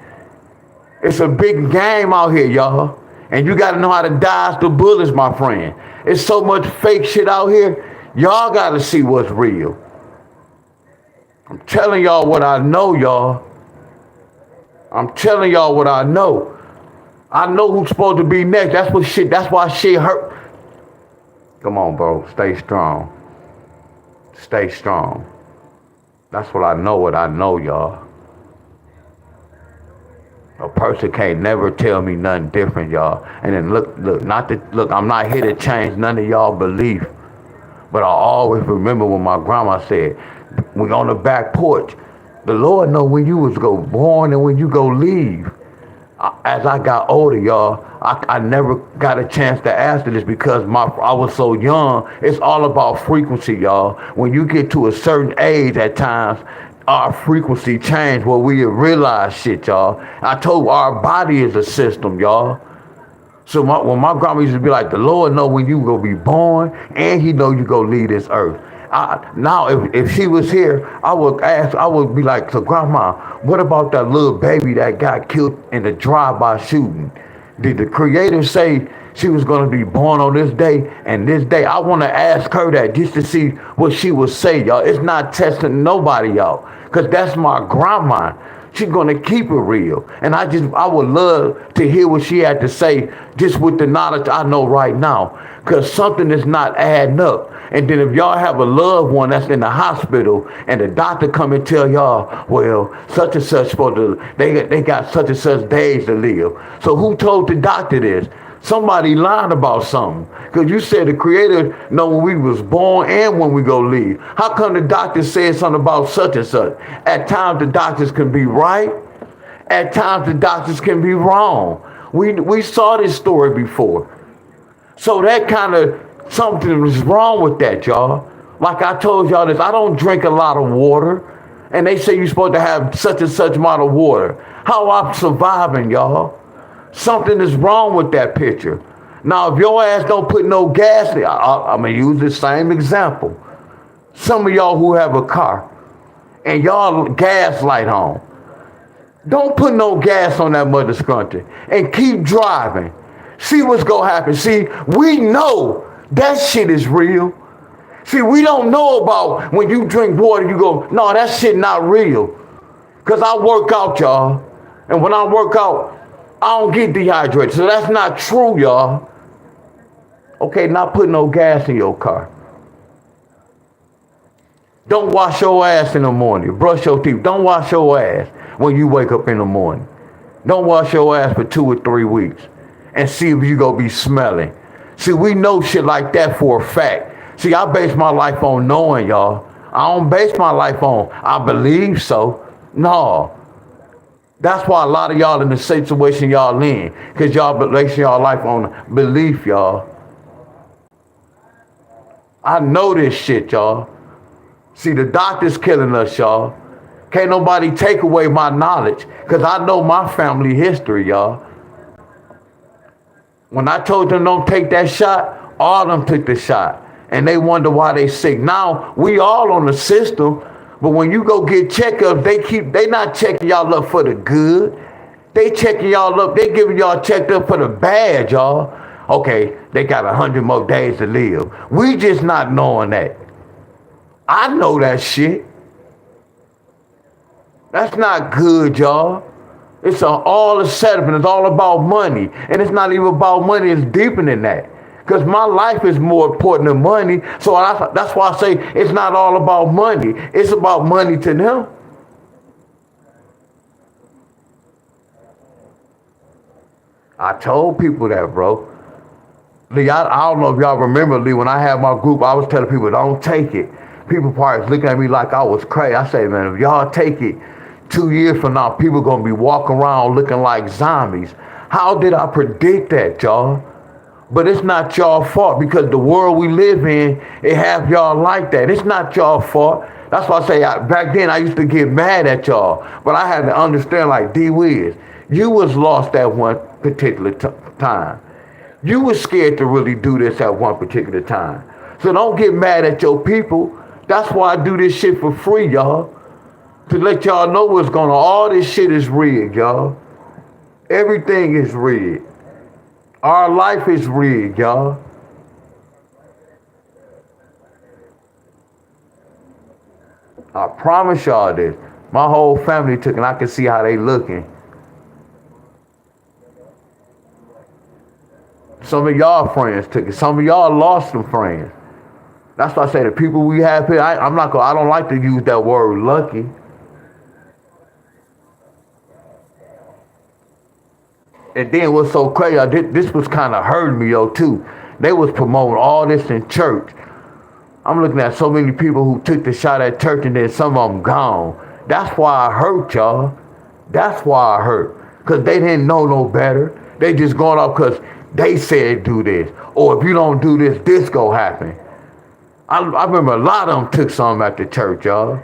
It's a big game out here, y'all. And you got to know how to dodge the bullets, my friend. It's so much fake shit out here. Y'all got to see what's real. I'm telling y'all what I know, y'all. I'm telling y'all what I know. I know who's supposed to be next. That's why shit hurt. Come on, bro. Stay strong. Stay strong. That's what I know, y'all. A person can't never tell me nothing different, y'all. And then look, I'm not here to change none of y'all belief. But I always remember when my grandma said, we on the back porch, the Lord know when you was go born and when you go leave. As I got older, y'all, I never got a chance to answer this because I was so young. It's all about frequency, y'all. When you get to a certain age at times, our frequency change where we realize shit, y'all. I told our body is a system, y'all. So when my grandma used to be like, the Lord know when you gonna be born and he know you gonna leave this earth. Now, if she was here, I would be like, so grandma, what about that little baby that got killed in the drive-by shooting? Did the creator say she was going to be born on this day and this day? I want to ask her that just to see what she would say, y'all. It's not testing nobody, y'all, because that's my grandma. She's going to keep it real. And I would love to hear what she had to say just with the knowledge I know right now, because something is not adding up. And then if y'all have a loved one that's in the hospital and the doctor come and tell y'all, well, such and such they got such and such days to live. So who told the doctor this? Somebody lied about something. Because you said the creator know when we was born and when we go leave. How come the doctor said something about such and such? At times the doctors can be right. At times the doctors can be wrong. We saw this story before. So that kind of something was wrong with that, y'all. Like I told y'all this, I don't drink a lot of water. And they say you're supposed to have such and such amount of water. How I'm surviving, y'all. Something is wrong with that picture. Now, if your ass don't put no gas in, I'm going to use the same example. Some of y'all who have a car and y'all gas light on, don't put no gas on that mother scruncher and keep driving. See what's going to happen. See, we know that shit is real. See, we don't know about when you drink water, you go, no, that shit not real. Because I work out, y'all. And when I work out, I don't get dehydrated. So that's not true, y'all. Okay, not put no gas in your car. Don't wash your ass in the morning. Brush your teeth. Don't wash your ass when you wake up in the morning. Don't wash your ass for 2 or 3 weeks and see if you gonna be smelling. See, we know shit like that for a fact. See, I base my life on knowing, y'all. I don't base my life on, I believe so. No. That's why a lot of y'all in the situation y'all in, because y'all base your life on belief, y'all. I know this shit, y'all. See, the doctor's killing us, y'all. Can't nobody take away my knowledge, because I know my family history, y'all. When I told them don't take that shot, all of them took the shot. And they wonder why they sick. Now, we all on the system, but when you go get checkups, they not checking y'all up for the good. They checking y'all up, they giving y'all checked up for the bad, y'all. Okay, they got 100 more days to live. We just not knowing that. I know that shit. That's not good, y'all. It's all a setup, and it's all about money. And it's not even about money, it's deeper than that. Because my life is more important than money. So that's why I say it's not all about money. It's about money to them. I told people that, bro. Lee, I don't know if y'all remember, Lee, when I had my group, I was telling people, don't take it. People probably looking at me like I was crazy. I say, man, if y'all take it, 2 years from now, people going to be walking around looking like zombies. How did I predict that, y'all? But it's not y'all fault, because the world we live in, it have y'all like that. It's not y'all fault. That's why I say, back then I used to get mad at y'all. But I had to understand, like, D-Wiz, you was lost at one particular time. You was scared to really do this at one particular time. So don't get mad at your people. That's why I do this shit for free, y'all. To let y'all know what's going on. All this shit is rigged, y'all. Everything is rigged. Our life is rigged, y'all. I promise y'all this. My whole family took it, and I can see how they looking. Some of y'all friends took it. Some of y'all lost some friends. That's why I say the people we have here, I don't like to use that word lucky. And then what's so crazy, this was kind of hurting me, though, too. They was promoting all this in church. I'm looking at so many people who took the shot at church, and then some of them gone. That's why I hurt, y'all. That's why I hurt. Because they didn't know no better. They just going off because they said do this. Or if you don't do this, this gonna happen. I remember a lot of them took something at the church, y'all.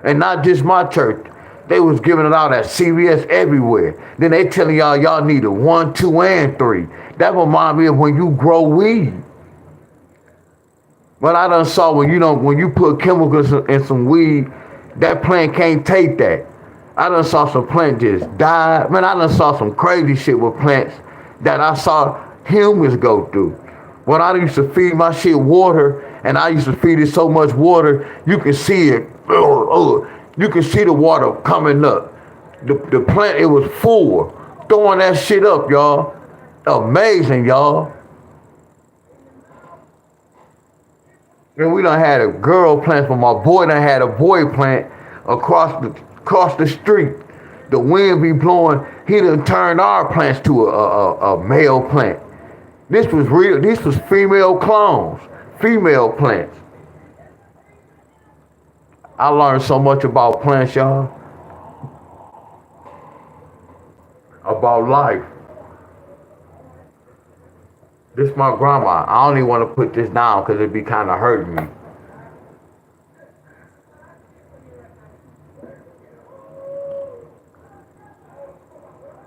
And not just my church. They was giving it out at CVS everywhere. Then they telling y'all need a 1, 2, and 3. That remind me of when you grow weed. But I done saw when you put chemicals in some weed, that plant can't take that. I done saw some plant just die. Man, I done saw some crazy shit with plants that I saw humans go through. When I used to feed my shit water, and I used to feed it so much water, you can see it. You can see the water coming up. The plant, it was full. Throwing that shit up, y'all. Amazing, y'all. And we done had a girl plant, but my boy done had a boy plant across the street. The wind be blowing. He done turned our plants to a male plant. This was real. This was female clones, female plants. I learned so much about plants, y'all. About life. This is my grandma. I don't even want to put this down because it'd be kind of hurting me.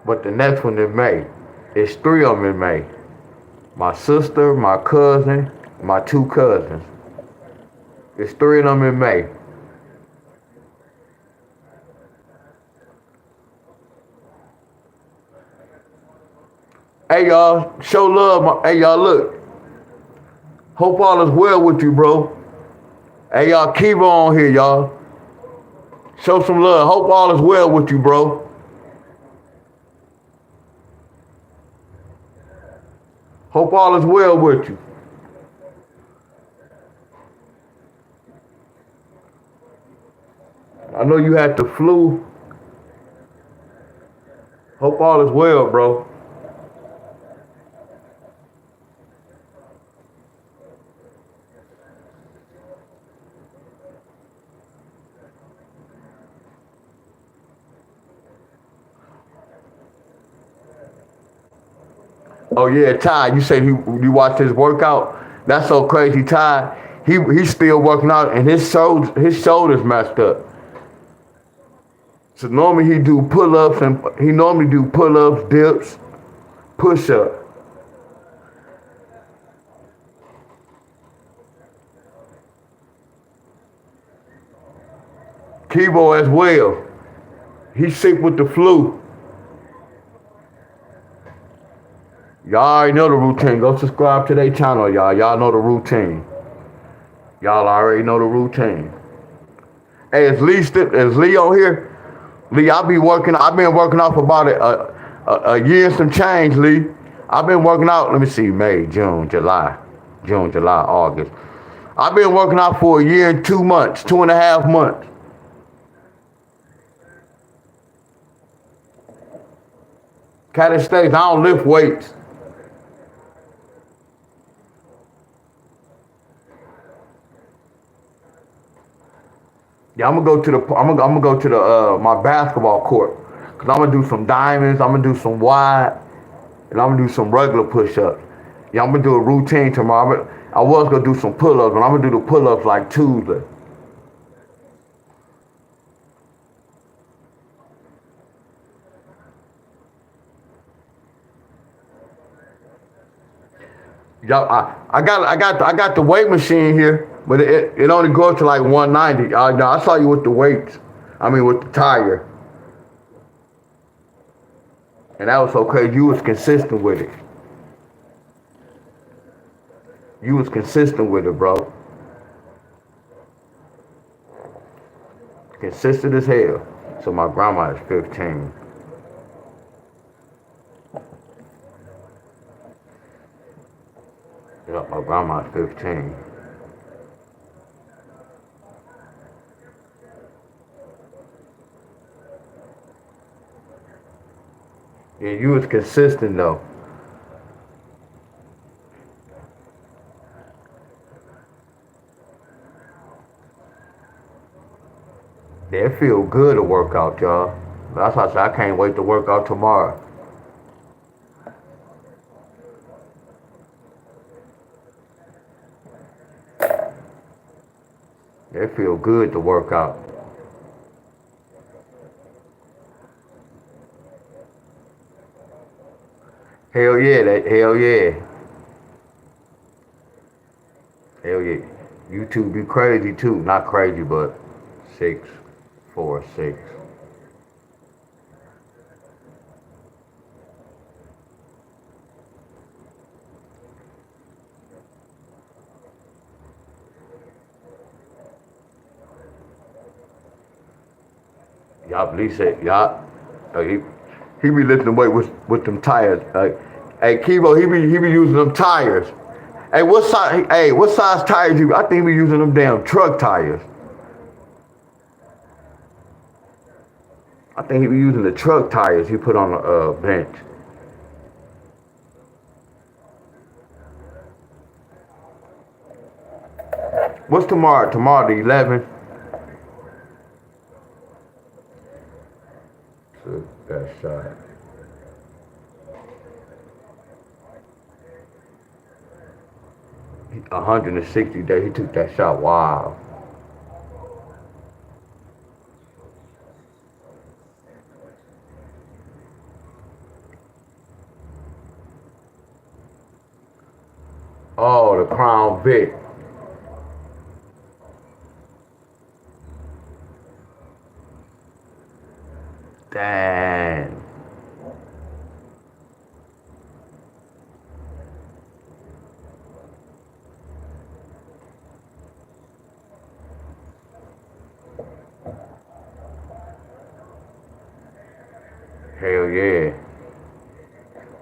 But the next one in May. It's 3 of them in May. My sister, my cousin, my 2 cousins. It's 3 of them in May. Hey y'all, show love. Hey y'all, look. Hope all is well with you, bro. Hey y'all, keep on here, y'all. Show some love. Hope all is well with you, bro. Hope all is well with you. I know you had the flu. Hope all is well, bro. Oh yeah, Ty, you said you watched his workout? That's so crazy, Ty. He's still working out, and his shoulders messed up. So normally he do pull-ups and he normally do pull-ups, dips, push-ups. Kibo as well. He's sick with the flu. Y'all already know the routine. Go subscribe to their channel, y'all. Y'all know the routine. Y'all already know the routine. Hey, is Lee on here? Lee, I've been working out for about a year and some change, Lee. I've been working out, let me see, May, June, July, August. I've been working out for a year and 2 months, 2.5 months. Calisthenics, I don't lift weights. Yeah, I'm gonna go to the my basketball court. Cause I'm gonna do some diamonds, I'm gonna do some wide, and I'm gonna do some regular push-ups. Yeah, I'm gonna do a routine tomorrow. I was gonna do some pull-ups, but I'm gonna do the pull-ups like Tuesday. Y'all, I got the weight machine here, but it only goes to like 190. I saw you with the weights. I mean with the tire. And that was okay. You was consistent with it. You was consistent with it, bro. Consistent as hell. So my grandma is 15. Yeah, my grandma is 15. Yeah, you was consistent though. Yeah, it feel good to work out, y'all. That's why I said I can't wait to work out tomorrow. It feel good to work out. Hell yeah, hell yeah. Hell yeah. YouTube be crazy too. Not crazy, but 6, 4, 6. Y'all believe it? Y'all, he be lifting weight with them tires. Hey, Kibo, he be using them tires. Hey, what size tires you? I think he be using them damn truck tires. I think he be using the truck tires he put on the bench. What's tomorrow? Tomorrow the 11th. Took that shot. He, 160 days. He took that shot. Wow. Oh, the Crown Vic. Dang. Hell yeah.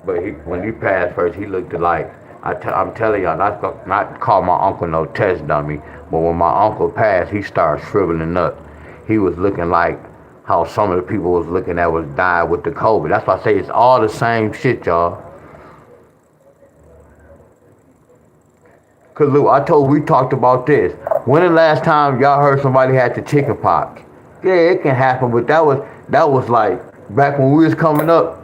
But when he passed first, he looked like, I'm telling y'all, not call my uncle no test dummy, but when my uncle passed, he started shriveling up. He was looking like how some of the people was looking that was died with the COVID. That's why I say it's all the same shit, y'all. Cause look, we talked about this. When the last time y'all heard somebody had the chicken pox? Yeah, it can happen, but that was like back when we was coming up,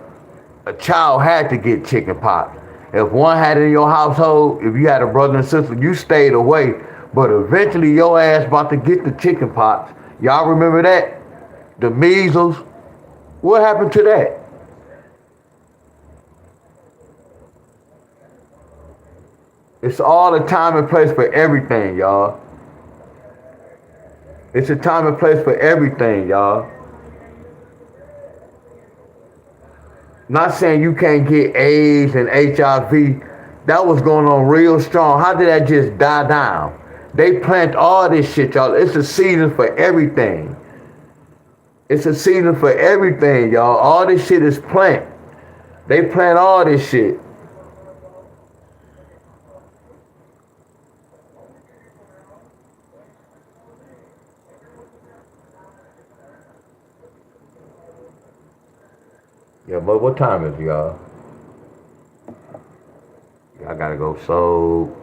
a child had to get chicken pox. If one had it in your household, if you had a brother and sister, you stayed away. But eventually your ass about to get the chicken pox. Y'all remember that? the measles. What happened to that? It's all a time and place for everything, y'all. It's a time and place for everything, y'all. Not saying you can't get AIDS and HIV. That was going on real strong. How did that just die down? They plant all this shit, y'all. It's a season for everything. It's a season for everything, y'all. All this shit is plant. They plant all this shit. Yeah, but what time is it, y'all? I gotta go. So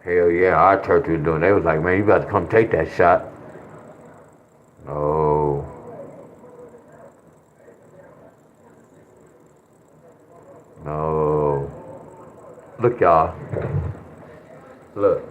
hell yeah, our church was doing. They was like, man, you got to come take that shot. No. No. Look, y'all. Look.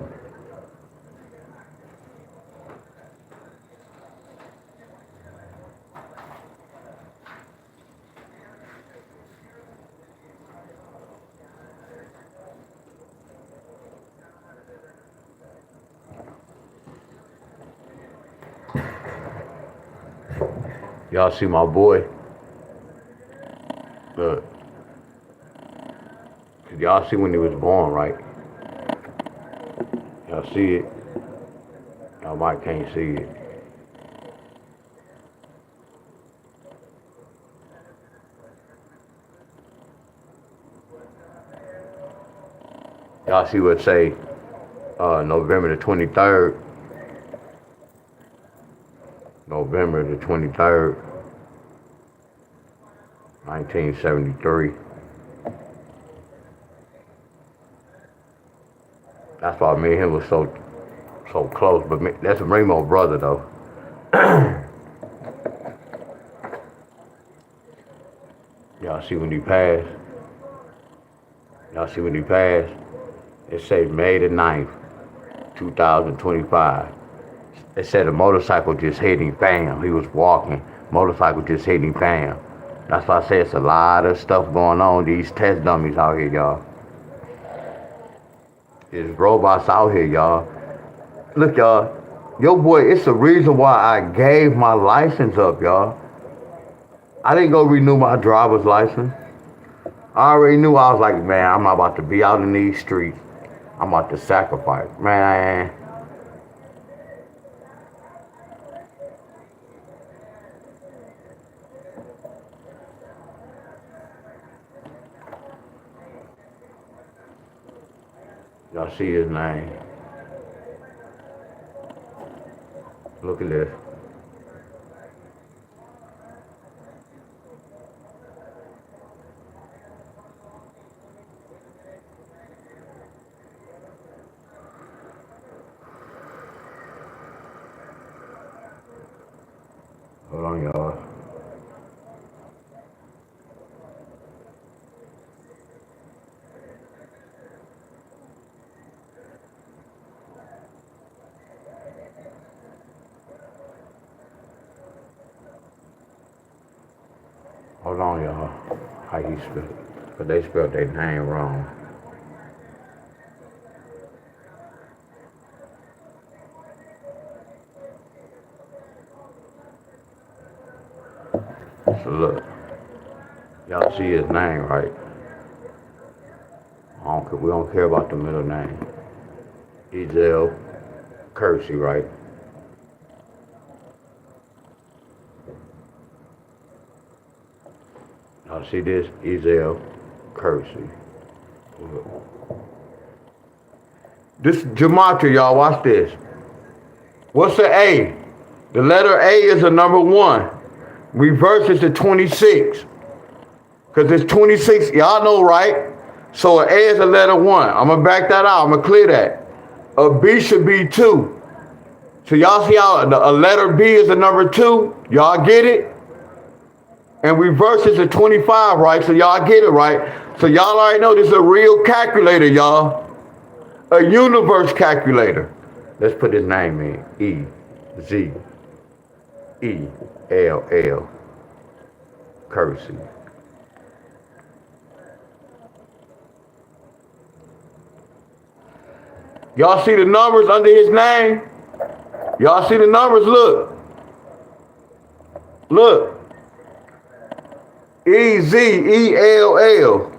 Y'all see my boy? Look. Y'all see when he was born, right? Y'all see it? Y'all might can't see it. Y'all see what say November the 23rd? November the 23rd, 1973. That's why me and him was so close. But me, that's a Remo brother though. Y'all see when he passed? Y'all see when he passed? It said May the 9th, 2025. It said a motorcycle just hit him, bam. He was walking, motorcycle just hit him, bam. That's why I say it's a lot of stuff going on. These test dummies out here, y'all. There's robots out here, y'all. Look, y'all. Yo, boy, it's the reason why I gave my license up, y'all. I didn't go renew my driver's license. I already knew. I was like, man, I'm not about to be out in these streets. I'm about to sacrifice. Man. Y'all see his name. Look at this. Hold on, y'all. Hold on, y'all. How you spell it? But they spelled their name wrong. So look, y'all see his name, right? We don't care about the middle name. Ezel Kersey, right? Y'all see this? Ezel Kersey. This Gematria, y'all, watch this. What's the A? The letter A is a number 1. Reverse is to 26. Because it's 26, y'all know, right? So an A is a letter 1. I'm going to back that out. I'm going to clear that. A B should be 2. So y'all see how a letter B is a number 2? Y'all get it? And reverse is a 25, right? So y'all get it right. So y'all already know this is a real calculator, y'all. A universe calculator. Let's put his name in. E-Z-E-L-L. Currency. Y'all see the numbers under his name? Y'all see the numbers? Look. Look. E-Z-E-L-L.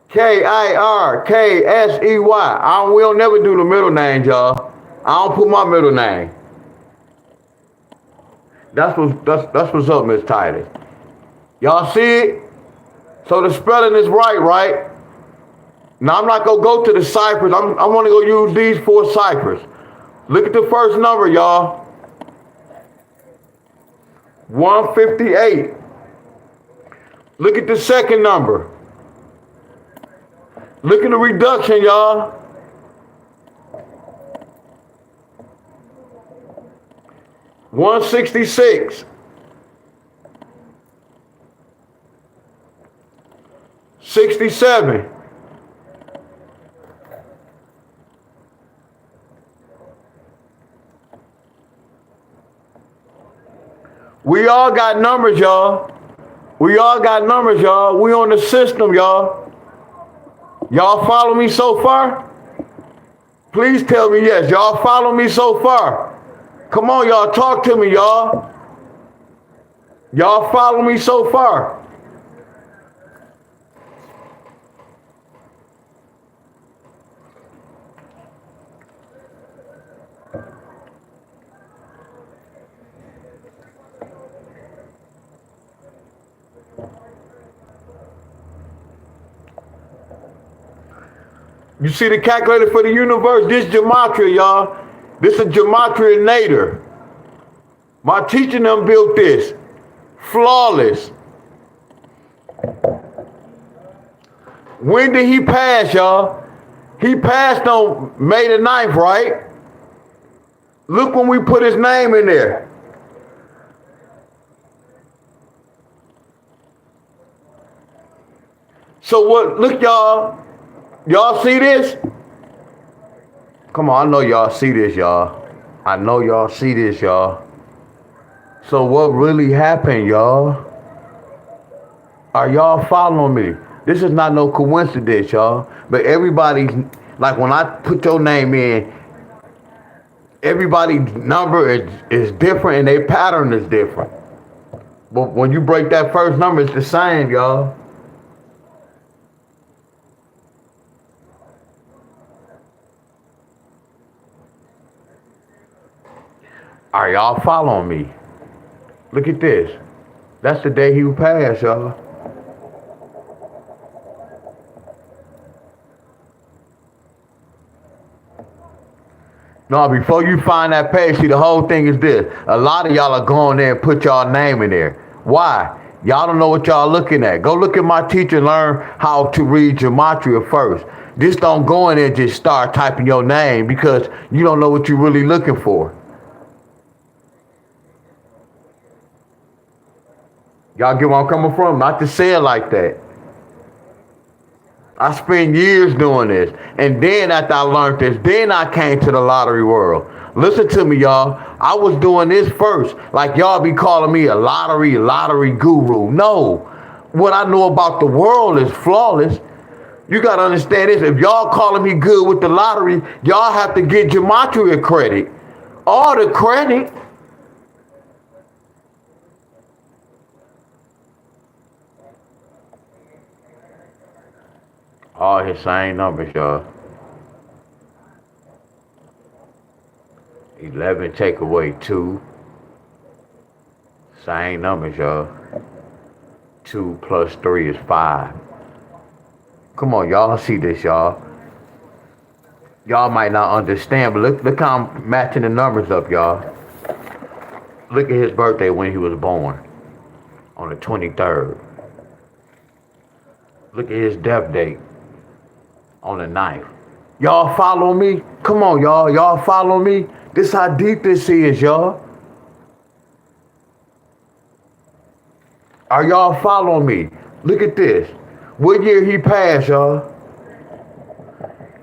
K-I-R-K-S-E-Y. We don't never do the middle names, y'all. I don't put my middle name. That's what's up, Miss Titus. Y'all see it? So the spelling is right, right? Now I'm not gonna go to the ciphers. I'm gonna go use these 4 ciphers. Look at the first number, y'all. 158. Look at the second number. Look at the reduction, y'all. 166. 67. We all got numbers, y'all. We all got numbers, y'all. We on the system, y'all. Y'all follow me so far? Please tell me yes. Y'all follow me so far? Come on, y'all. Talk to me, y'all. Y'all follow me so far? You see the calculator for the universe? This Gematria, y'all. This is Gematria Nader. My teacher them built this. Flawless. When did he pass, y'all? He passed on May the 9th, right? Look when we put his name in there. So what, look, y'all. Y'all see this? Come on, I know y'all see this, y'all. I know y'all see this, y'all. So what really happened, y'all? Are y'all following me? This is not no coincidence, y'all. But everybody, like when I put your name in, everybody's number is different and their pattern is different. But when you break that first number, it's the same, y'all. Are y'all following me? Look at this. That's the day he passed, y'all. No, before you find that page, see, the whole thing is this. A lot of y'all are going there and put y'all name in there. Why? Y'all don't know what y'all looking at. Go look at my teacher and learn how to read Gematria first. Just don't go in there and just start typing your name because you don't know what you're really looking for. Y'all get where I'm coming from? Not to say it like that. I spent years doing this. And then after I learned this, then I came to the lottery world. Listen to me, y'all. I was doing this first. Like y'all be calling me a lottery guru. No. What I know about the world is flawless. You got to understand this. If y'all calling me good with the lottery, y'all have to get Gematria credit. All the credit. All his same numbers, y'all. 11 take away 2. Same numbers, y'all. 2 plus 3 is 5. Come on, y'all see this, y'all. Y'all might not understand, but look how I'm matching the numbers up, y'all. Look at his birthday when he was born. On the 23rd. Look at his death date. On the 9th. Y'all follow me? Come on, y'all. Y'all follow me? This how deep this is, y'all. Are y'all following me? Look at this. What year he passed, y'all?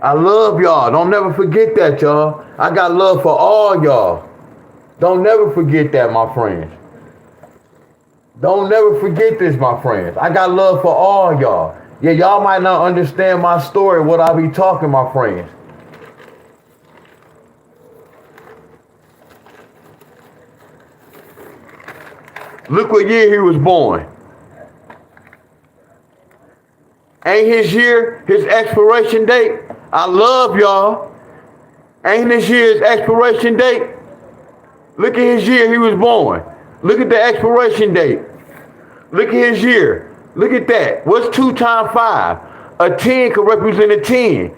I love y'all. Don't never forget that, y'all. I got love for all y'all. Don't never forget that, my friends. Don't never forget this, my friends. I got love for all y'all. Yeah, y'all might not understand my story, what I be talking, my friends. Look what year he was born. Ain't his year his expiration date? I love y'all. Ain't this year's expiration date? Look at his year he was born. Look at the expiration date. Look at his year. Look at that. What's 2 times 5? A 10 could represent a 10.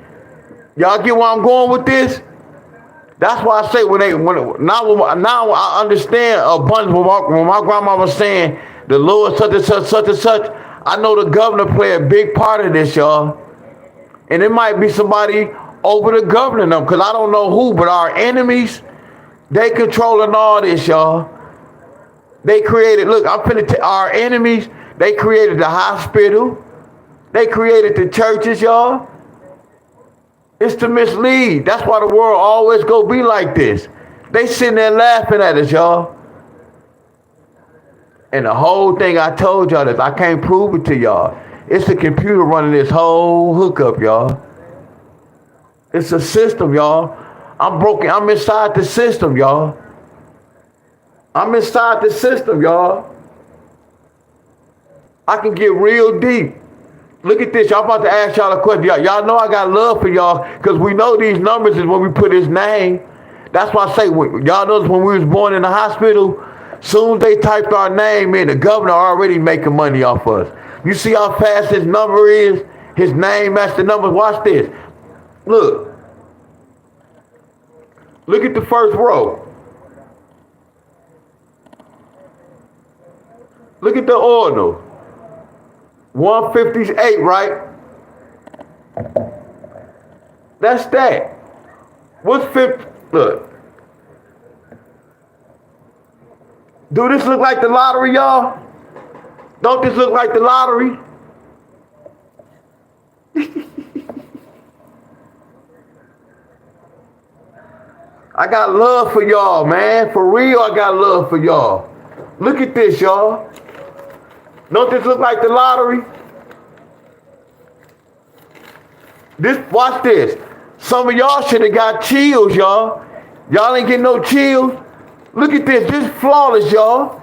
Y'all get where I'm going with this? That's why I say now I understand abundance. When my grandma was saying the Lord such and such, I know the governor play a big part of this, y'all. And it might be somebody over the governor them, because I don't know who, but our enemies, they controlling all this, y'all. They created, look, our enemies, they created the hospital. They created the churches, y'all. It's to mislead. That's why the world always go be like this. They sitting there laughing at us, y'all. And the whole thing I told y'all is I can't prove it to y'all. It's the computer running this whole hookup, y'all. It's a system, y'all. I'm broken. I'm inside the system, y'all. I'm inside the system, y'all. I can get real deep. Look at this. Y'all about to ask y'all a question. Y'all know I got love for y'all because we know these numbers is when we put his name. That's why I say, y'all notice when we was born in the hospital, soon as they typed our name in, the governor already making money off us. You see how fast his number is? His name match the numbers. Watch this. Look. Look at the first row. Look at the order. 158, right? That's that. What's 50? Look. Do this look like the lottery, y'all? Don't this look like the lottery? I got love for y'all, man. For real, I got love for y'all. Look at this, y'all. Don't this look like the lottery? Watch this. Some of y'all should have got chills, y'all. Y'all ain't getting no chills. Look at this. This flawless, y'all.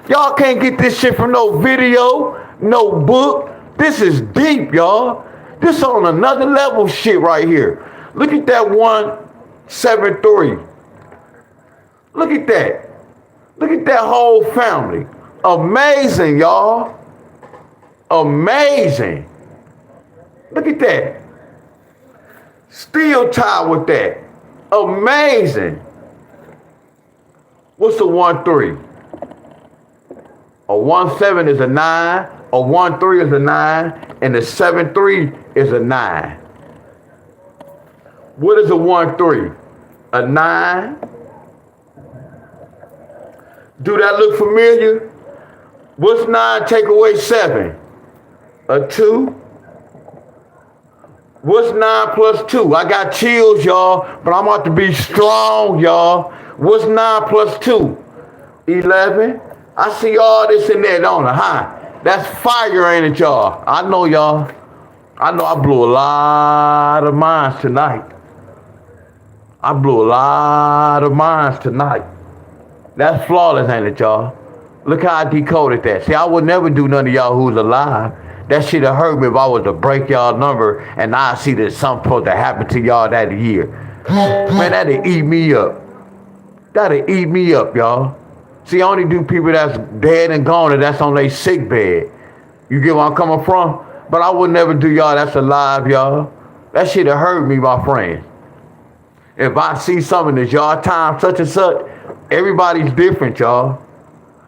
Y'all can't get this shit from no video, no book. This is deep, y'all. This on another level shit right here. Look at that 173. Look at that. Look at that whole family. Amazing, y'all. Amazing. Look at that. Still tied with that. Amazing. What's a 1-3? A 1-7 is a 9. A 1-3 is a 9. And a 7-3 is a 9. What is a 1-3? A 9. Do that look familiar? What's 9 take away 7? A 2. What's 9 plus 2? I got chills, y'all, but I'm about to be strong, y'all. What's 9 plus 2? 11. I see all this in there, don't I? Huh? That's fire, ain't it, y'all? I know, y'all. I know I blew a lot of minds tonight. I blew a lot of minds tonight. That's flawless, ain't it, y'all? Look how I decoded that. See, I would never do none of y'all who's alive. That shit have hurt me if I was to break y'all number and I see that something supposed to happen to y'all that year. Man, that'd eat me up. That'd eat me up, y'all. See, I only do people that's dead and gone and that's on their sick bed. You get where I'm coming from? But I would never do y'all that's alive, y'all. That shit have hurt me, my friends. If I see something that's y'all time such and such, everybody's different, y'all.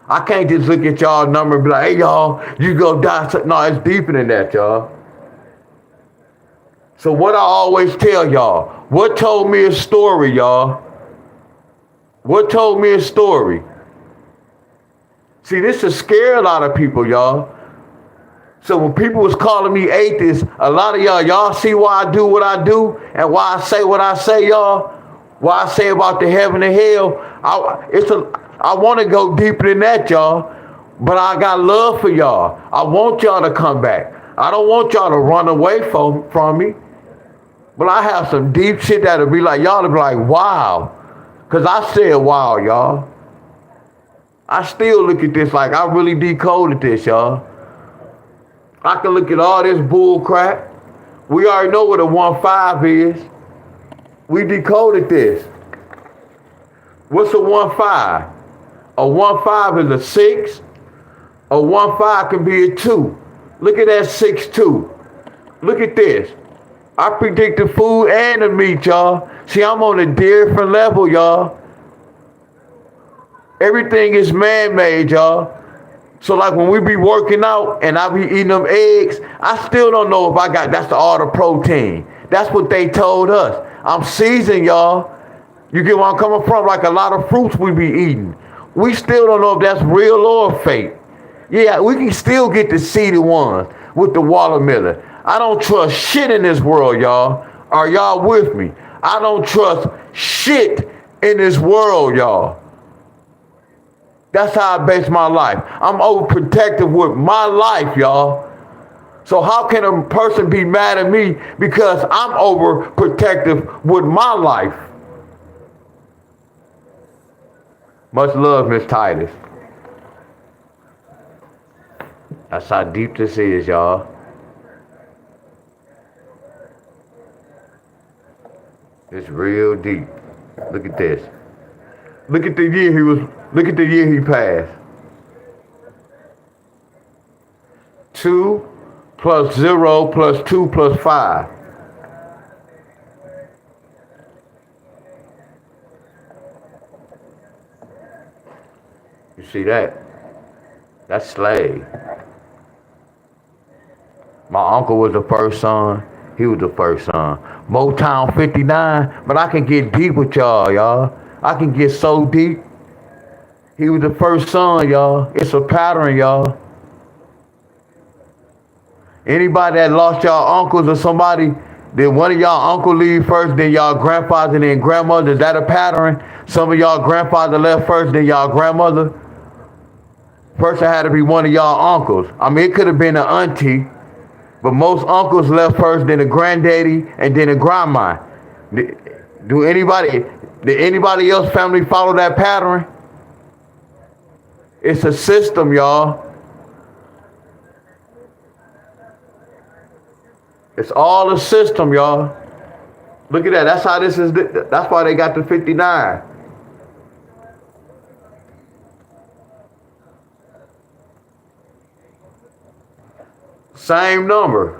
I can't just look at y'all number and be like, hey, y'all, you go die. No, it's deeper than that, y'all. So what I always tell y'all, what told me a story, y'all? What told me a story? See, this is scare a lot of people, y'all. So when people was calling me atheist, a lot of y'all see why I do what I do and why I say what I say, y'all. Why I say about the heaven and hell. I want to go deeper than that, y'all. But I got love for y'all. I want y'all to come back. I don't want y'all to run away from me. But I have some deep shit that'll be like, y'all will be like, wow. Because I said wow, y'all. I still look at this like I really decoded this, y'all. I can look at all this bull crap. We already know what a 1-5 is. We decoded this. What's a 1-5? A 1-5 is a 6. A 1-5 can be a 2. Look at that 6-2. Look at this. I predict the food and the meat, y'all. See, I'm on a different level, y'all. Everything is man-made, y'all. So like when we be working out and I be eating them eggs, I still don't know if I got, that's all the protein. That's what they told us. I'm seasoned, y'all. You get where I'm coming from? Like a lot of fruits we be eating. We still don't know if that's real or fake. Yeah, we can still get the seeded ones with the watermelon. I don't trust shit in this world, y'all. Are y'all with me? I don't trust shit in this world, y'all. That's how I base my life. I'm overprotective with my life, y'all. So how can a person be mad at me because I'm overprotective with my life? Much love, Miss Titus. That's how deep this is, y'all. It's real deep. Look at this. Look at the year he passed. 2 plus 0 plus 2 plus 5. You see that? That's slave. My uncle was the first son. He was the first son. Motown 59. But I can get deep with y'all. I can get so deep. He was the first son, y'all. It's a pattern, y'all. Anybody that lost y'all uncles or somebody, did one of y'all uncle leave first, then y'all grandfather, then grandmother? Is that a pattern? Some of y'all grandfather left first, then y'all grandmother? First it had to be one of y'all uncles. I mean, it could have been an auntie, but most uncles left first, then a granddaddy, and then a grandma. Did anybody else family follow that pattern? It's a system, y'all. It's all a system, y'all. Look at that. That's how this is. That's why they got the 59. Same number.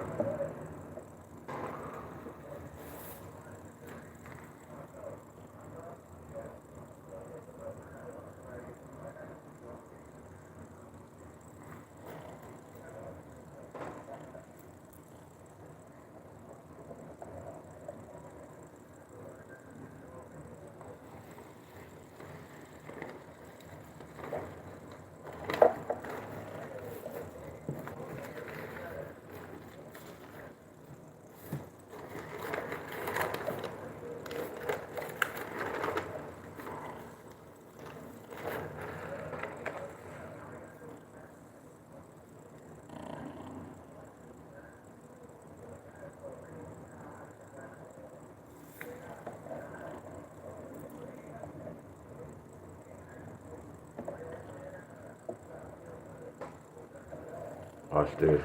Watch this.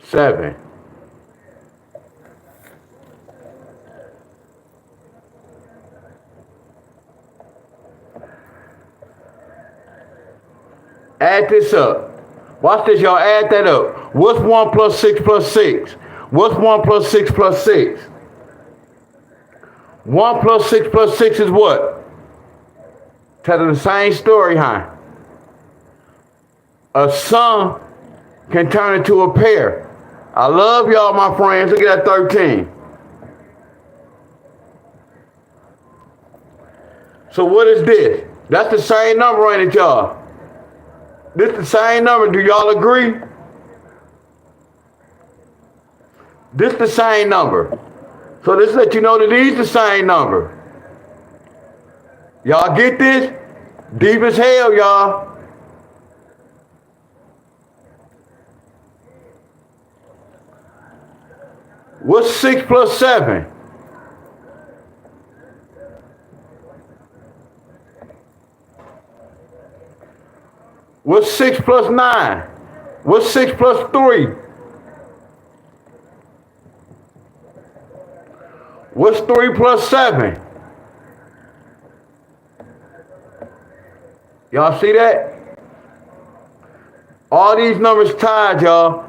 Seven. Add this up. Watch this, y'all. Add that up. What's 1 plus 6 plus 6? What's 1 plus 6 plus 6? 1 plus 6 plus 6 is what? Telling the same story, huh? A son can turn into a pair. I love y'all, my friends. Look at that 13. So what is this? That's the same number, ain't it, y'all? This the same number. Do y'all agree? This the same number. So this let you know that these the same number. Y'all get this? Deep as hell, y'all. What's 6 plus 7? What's 6 plus 9? What's 6 plus 3? What's 3 plus 7? Y'all see that? All these numbers tied, y'all.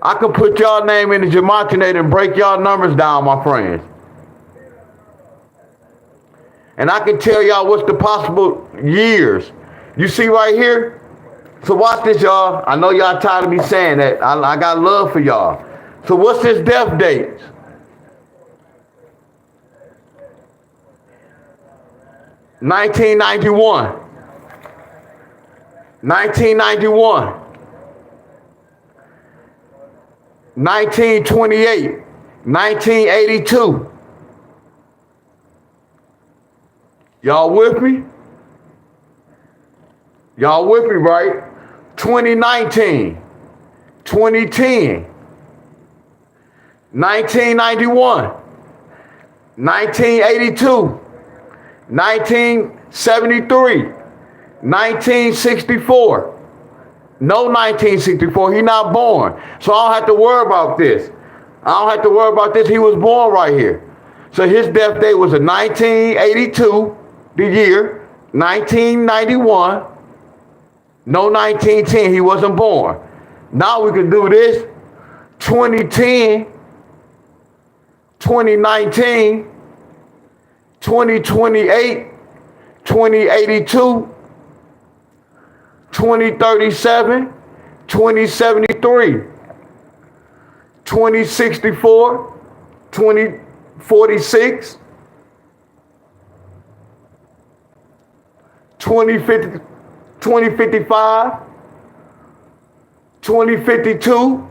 I can put y'all name in the Gematria and break y'all numbers down, my friends. And I can tell y'all what's the possible years. You see right here? So watch this, y'all. I know y'all tired of me saying that. I got love for y'all. So what's his death date? $1991. 1991. 1928. 1982. Y'all with me? Y'all with me, right? 2019. 2010. 1991. 1982. 1973. 1964. No 1964. He not born. So I don't have to worry about this. I don't have to worry about this. He was born right here. So his death date was in 1982, the year, 1991. No 1910. He wasn't born. Now we can do this. 2010, 2019, 2028, 2082, 2037, 2073, 2064, 2046, 2050, 2055, 2052,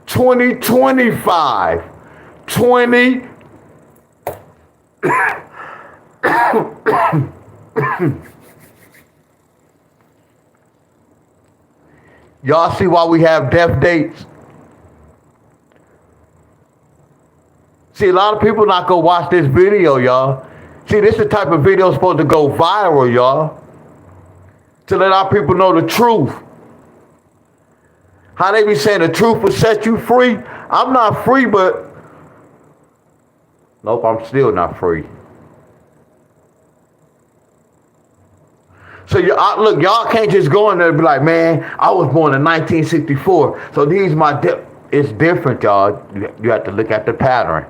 2025, 20. Y'all see why we have death dates? See, a lot of people not gonna watch this video, y'all. See, this is the type of video supposed to go viral, y'all. To let our people know the truth. How they be saying the truth will set you free? I'm not free, but nope, I'm still not free. So look, y'all can't just go in there and be like, man, I was born in 1964, so these my it's different, y'all. You have to look at the pattern.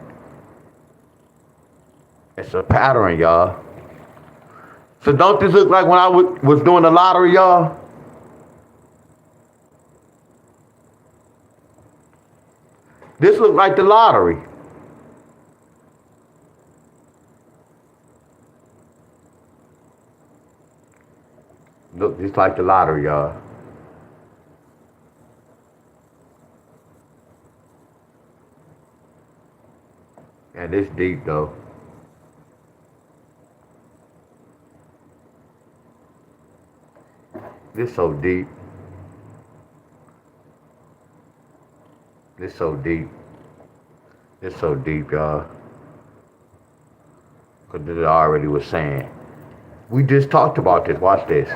It's a pattern, y'all. So don't this look like when I was doing the lottery, y'all? This look like the lottery. Look just like the lottery, y'all. And this deep, though. This so deep. This so deep. This so deep, y'all. Because I already was saying. We just talked about this. Watch this.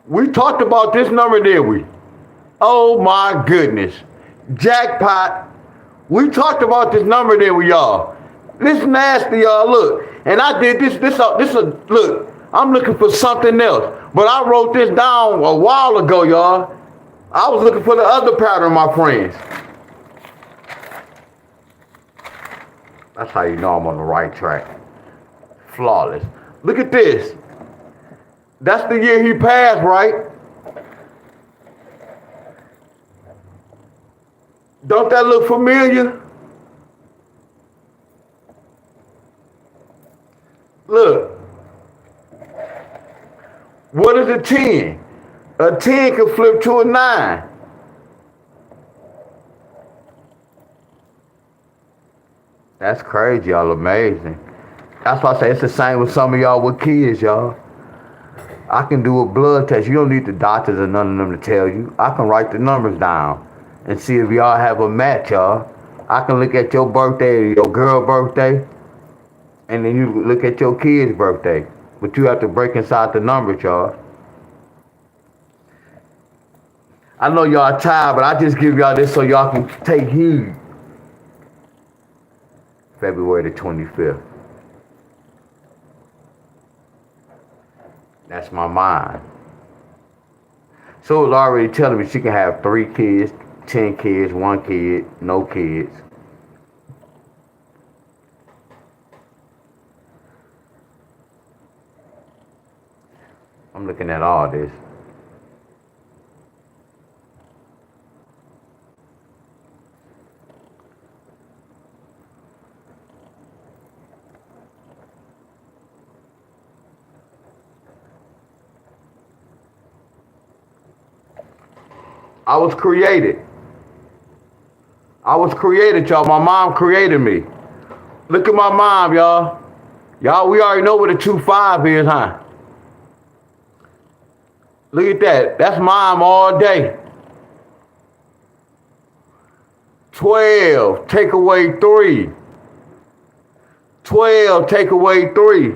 We talked about this number, didn't we? Oh my goodness. Jackpot. We talked about this number, didn't we, y'all? This nasty, y'all. Look. And I did this look, I'm looking for something else. But I wrote this down a while ago, y'all. I was looking for the other pattern, my friends. That's how you know I'm on the right track. Flawless. Look at this. That's the year he passed, right? Don't that look familiar? Look. What is a 10? A 10 can flip to a 9. That's crazy, y'all. Amazing. That's why I say it's the same with some of y'all with kids, y'all. I can do a blood test. You don't need the doctors or none of them to tell you. I can write the numbers down and see if y'all have a match, y'all. I can look at your birthday or your girl birthday, and then you look at your kid's birthday. But you have to break inside the numbers, y'all. I know y'all tired, but I just give y'all this so y'all can take heed. February the 25th. That's my mind. So it's already telling me she can have 3 kids, 10 kids, 1 kid, no kids. I'm looking at all this. I was created. I was created, y'all. My mom created me. Look at my mom, y'all. Y'all, we already know what a 2-5 is, huh? Look at that. That's mom all day. 12, take away 3. 12, take away 3.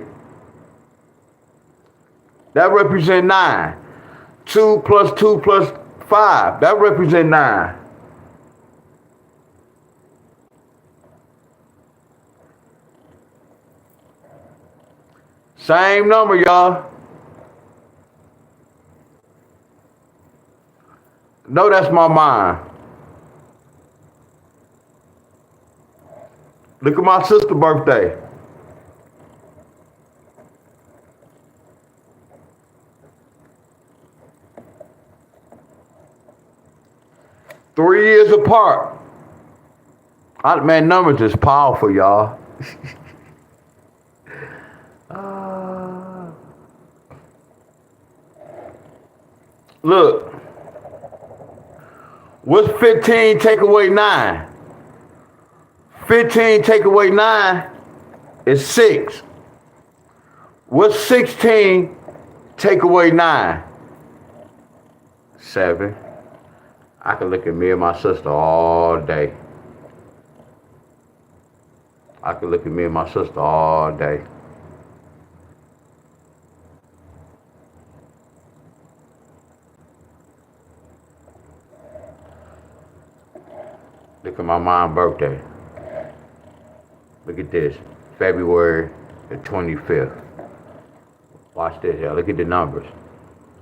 That represents 9. 2 plus 2 plus 5. That represents 9. Same number, y'all. No, that's my mind. Look at my sister's birthday. Three years apart. Man, numbers is powerful, y'all. Look. What's 15 take away 9? 15 take away 9 is 6. What's 16 take away 9? 7. I can look at me and my sister all day. I can look at me and my sister all day. Look at my mom's birthday. Look at this. February the 25th. Watch this, y'all. Look at the numbers.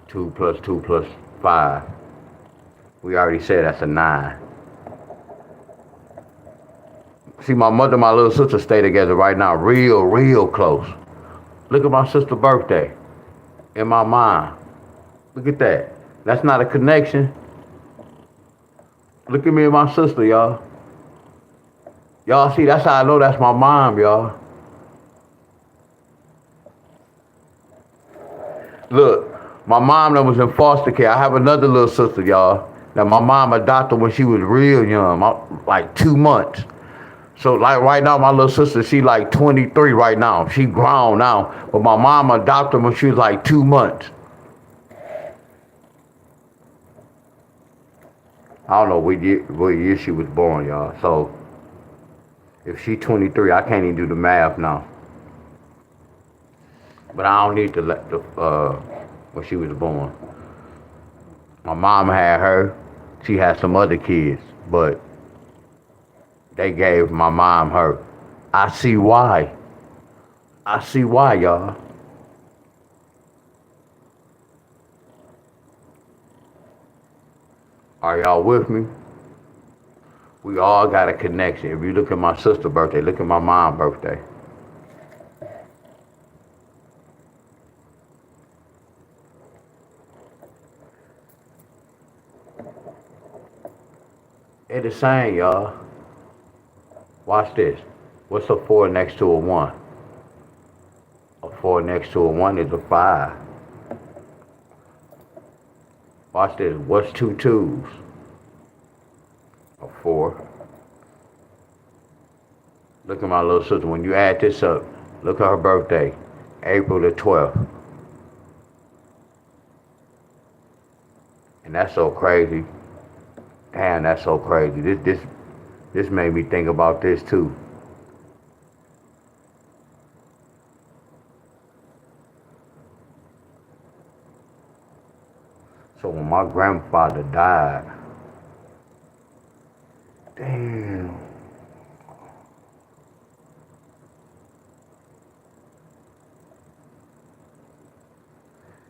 2 plus 2 plus 5. We already said that's a 9. See, my mother and my little sister stay together right now. Real close. Look at my sister's birthday. And my mom. Look at that. That's not a connection. Look at me and my sister, y'all. Y'all see, that's how I know that's my mom, y'all. Look, my mom that was in foster care. I have another little sister, y'all. Now, my mom adopted when she was real young, like 2 months. So, like right now, my little sister, she like 23 right now. She grown now. But my mom adopted when she was like 2 months. I don't know what year she was born, y'all. So, if she 23, I can't even do the math now. But I don't need to let when she was born. My mom had her. She had some other kids, but they gave my mom her. I see why. I see why, y'all. Are y'all with me? We all got a connection. If you look at my sister's birthday, look at my mom's birthday. They're the same, y'all. Watch this. What's a 4 next to a 1? A 4 next to a 1 is a 5. Watch this. What's 2 2s? A 4. Look at my little sister. When you add this up, look at her birthday. April the 12th. And that's so crazy. Damn, that's so crazy. This made me think about this too. So when my grandfather died, damn.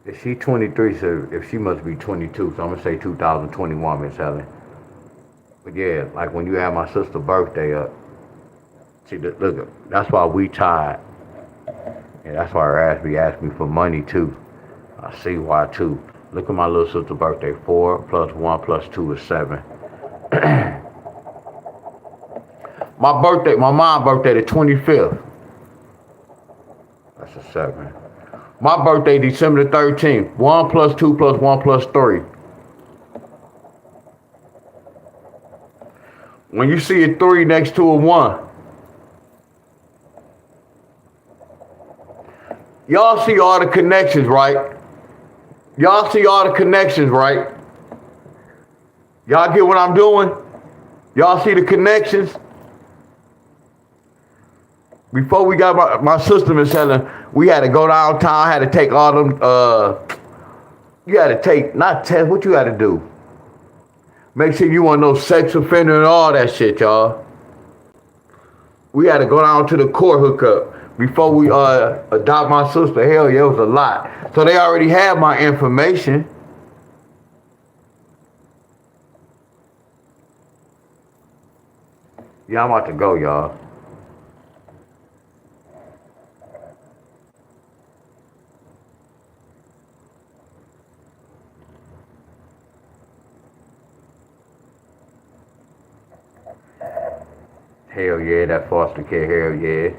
If she 23, so if she must be 22, so I'm gonna say 2021, Miss Helen. But yeah, like when you add my sister's birthday up, see, look, that's why we tied. And that's why her asked me for money too. I see why too. Look at my little sister's birthday. 4 plus 1 plus 2 is 7. My mom's birthday, the 25th. That's a 7. My birthday, December the 13th. 1 plus 2 plus 1 plus 3. When you see a 3 next to a 1, y'all see all the connections, right? Y'all see all the connections, right? Y'all get what I'm doing? Y'all see the connections? Before we got my sister, Miss Helen, we had to go downtown, had to take all them, you had to take, not test, what you had to do? Make sure you want no sex offender and all that shit, y'all. We had to go down to the court hookup before we adopt my sister. Hell yeah, it was a lot. So they already had my information. Yeah, I'm about to go, y'all. Hell yeah, that foster care, hell yeah.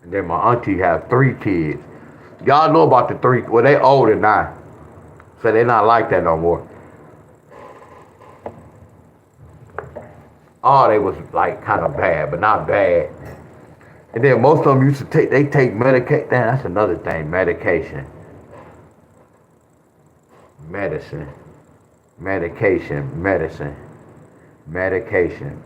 And then my auntie have 3 kids. Y'all know about the 3, well, they older now. So they not like that no more. Oh, they was like kind of bad, but not bad. And then most of them used to take medication. Damn, that's another thing, medication. Medication, medication. Meditation,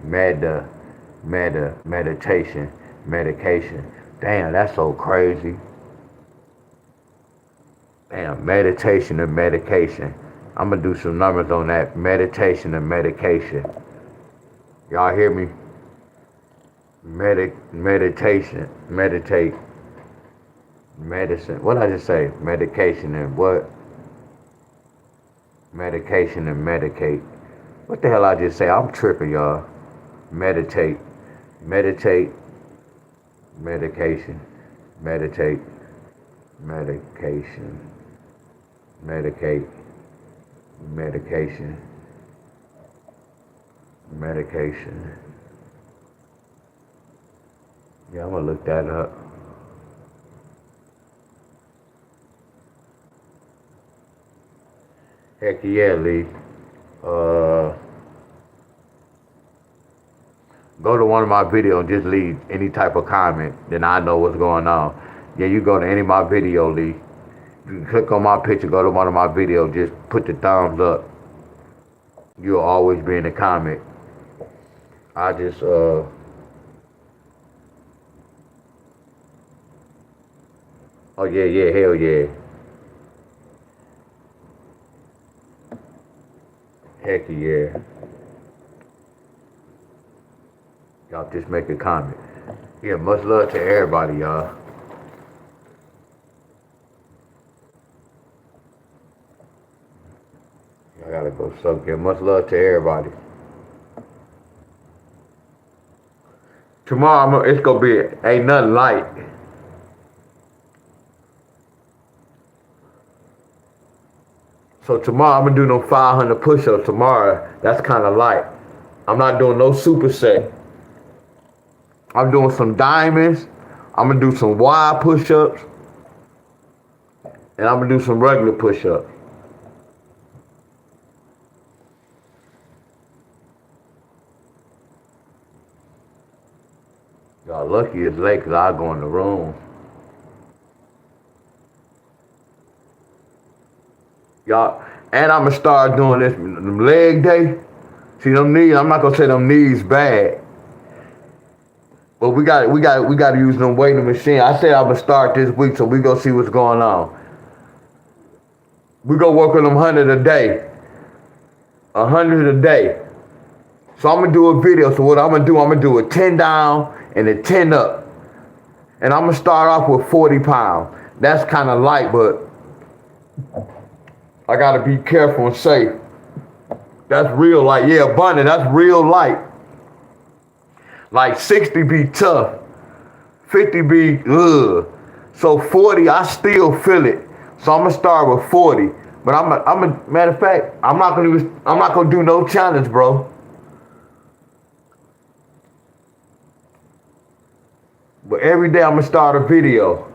medication. Damn, that's so crazy. Damn, meditation and medication. I'm gonna do some numbers on that. Meditation and medication. Y'all hear me? Meditation, meditate, medicine. What did I just say? Medication and what? Medication and medicate. What the hell I just say? I'm tripping, y'all. Meditate, medication, medication, medicate, medication, medication. Yeah, I'm gonna look that up. Heck yeah, Lee. Go to one of my videos and just leave any type of comment, then I know what's going on. Yeah, you go to any of my video, Lee. You can click on my picture, go to one of my videos, just put the thumbs up. You'll always be in the comment. I just, oh yeah, hell yeah. Heck yeah. Y'all just make a comment. Yeah, much love to everybody, y'all. I gotta go soak in. Much love to everybody. Tomorrow it's gonna be ain't nothing light. So tomorrow I'm gonna do no 500 push-ups tomorrow. That's kind of light. I'm not doing no superset. I'm doing some diamonds. I'm gonna do some wide push-ups, and I'm gonna do some regular push-ups. Y'all lucky it's late because I go in the room. Y'all, and I'm gonna start doing this leg day. See them knees. I'm not gonna say them knees bad, but we got to use them weighting machine. I said I'm gonna start this week, so we gonna see what's going on. We go work on them 100 a day, 100 a day. So I'm gonna do a video. So what I'm gonna do a 10 down and a 10 up, and I'm gonna start off with 40 pounds. That's kind of light, but I gotta be careful and safe. That's real light. Yeah, Bunny, that's real light. Like 60 be tough, 50 be ugh. So 40, I still feel it. So I'm gonna start with 40. But I'm a matter of fact, I'm not gonna do no challenge, bro. But every day I'm gonna start a video.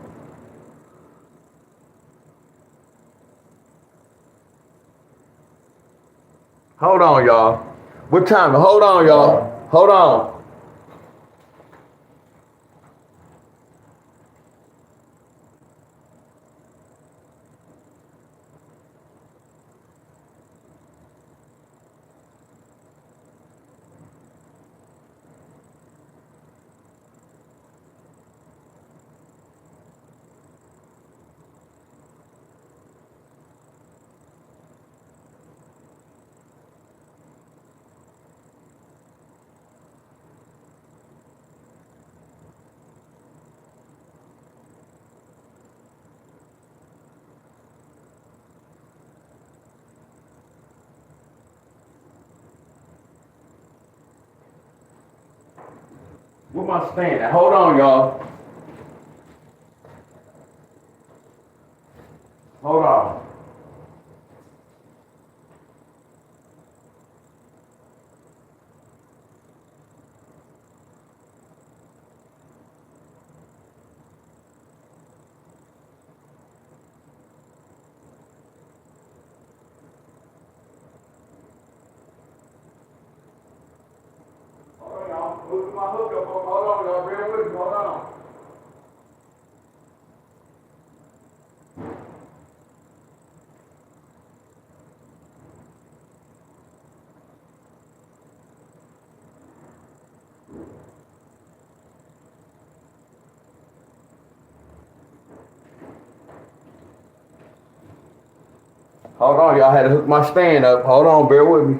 Hold on, y'all. What time? Hold on, y'all. Hold on. Where my stand at? Hold on, y'all. Hold on. Hold on, y'all. Moving my hook up. Hold on, y'all. Bear with me. Hold on. Hold on, y'all. Had to hook my stand up. Hold on, bear with me.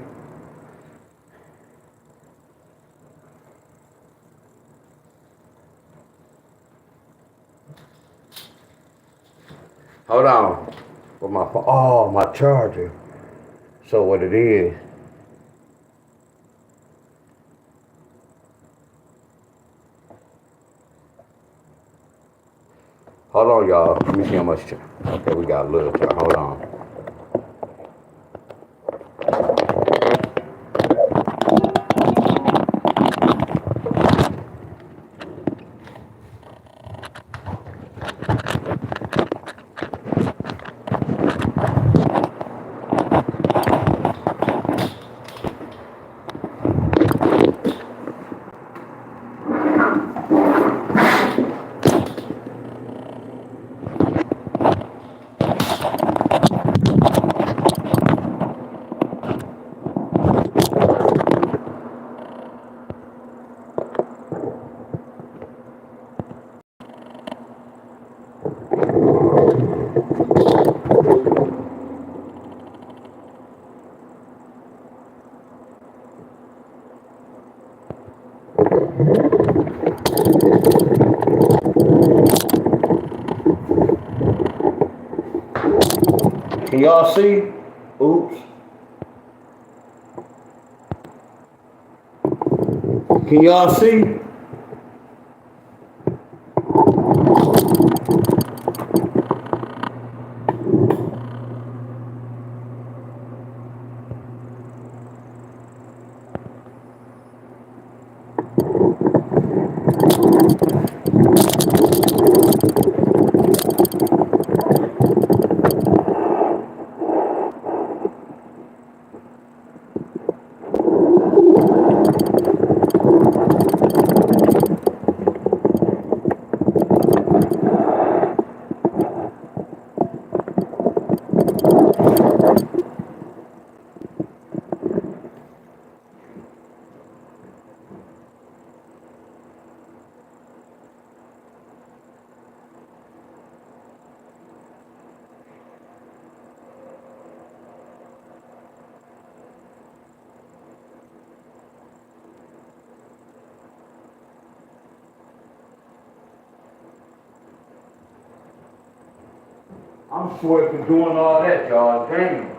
Hold on. With my phone. Oh, my charger. So what it is. Hold on, y'all. Let me see how much. Okay, we got a little time. Hold on. Can y'all see? Oops. Can y'all see? I'm sweating doing all that, y'all. Damn.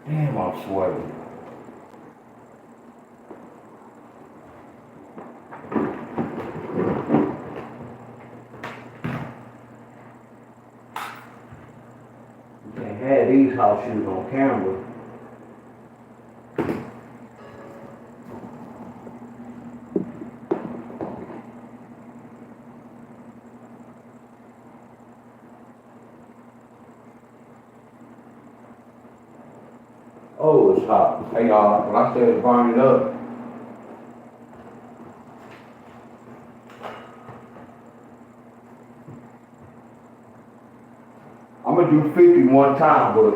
Damn, I'm sweating. You can't have these house shoes on camera. Oh, it's hot. Hey y'all, when I said burn it up, I'm gonna do 50 one time, but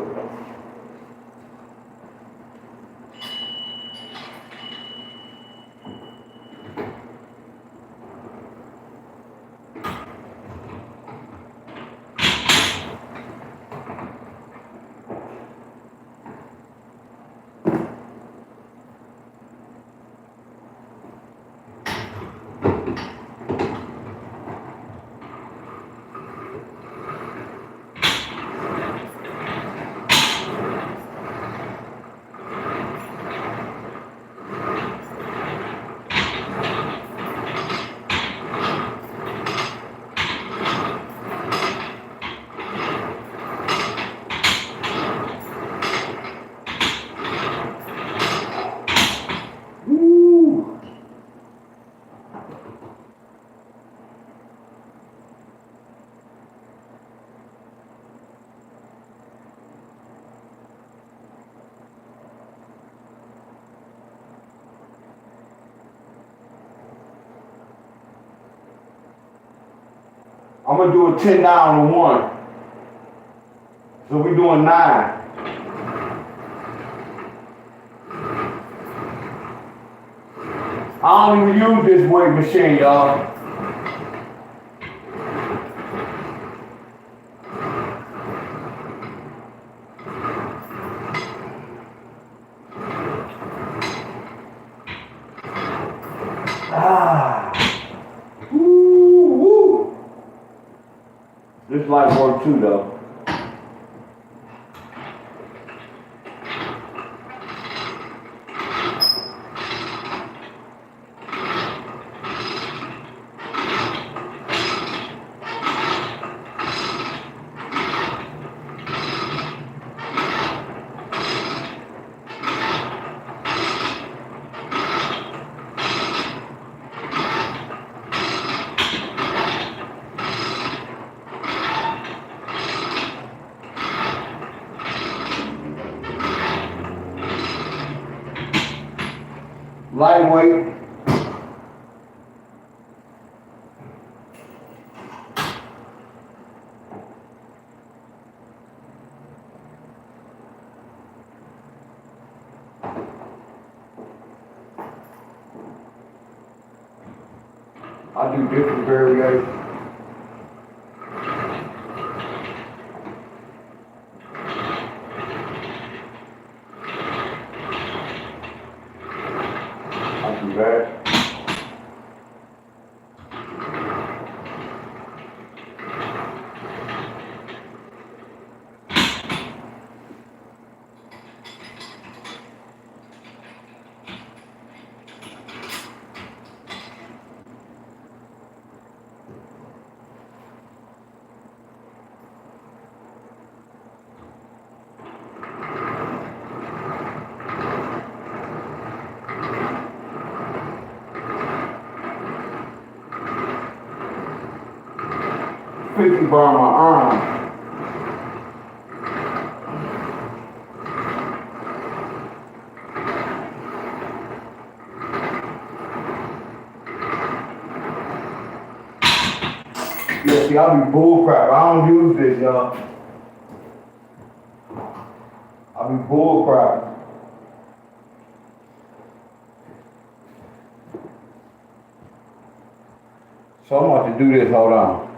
woo! I'm gonna do a 10 down to 1. So we're doing 9. I don't even use this weight machine, y'all. Woo, woo. This light work too, though. Lightweight. I do different variations. I do that. Fifty burn my arm. Yeah, see, I be bullcrap. I don't use this, y'all. I be bullcrap. So I'm about to do this. Hold on.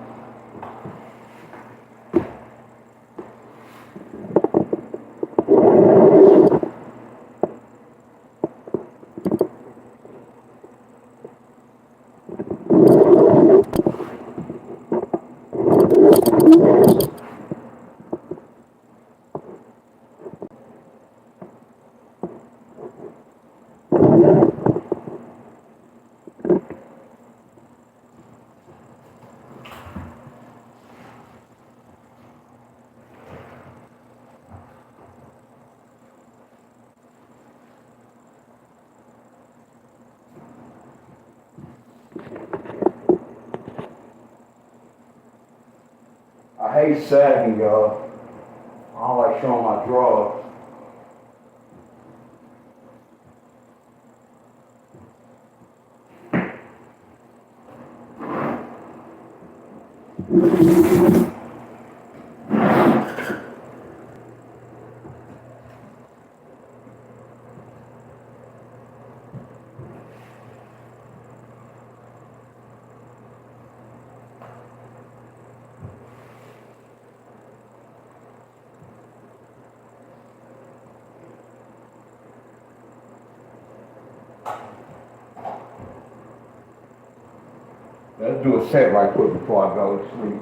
I hate sagging, y'all. I don't like showing my drawers. Let's do a set right quick before I go to sleep.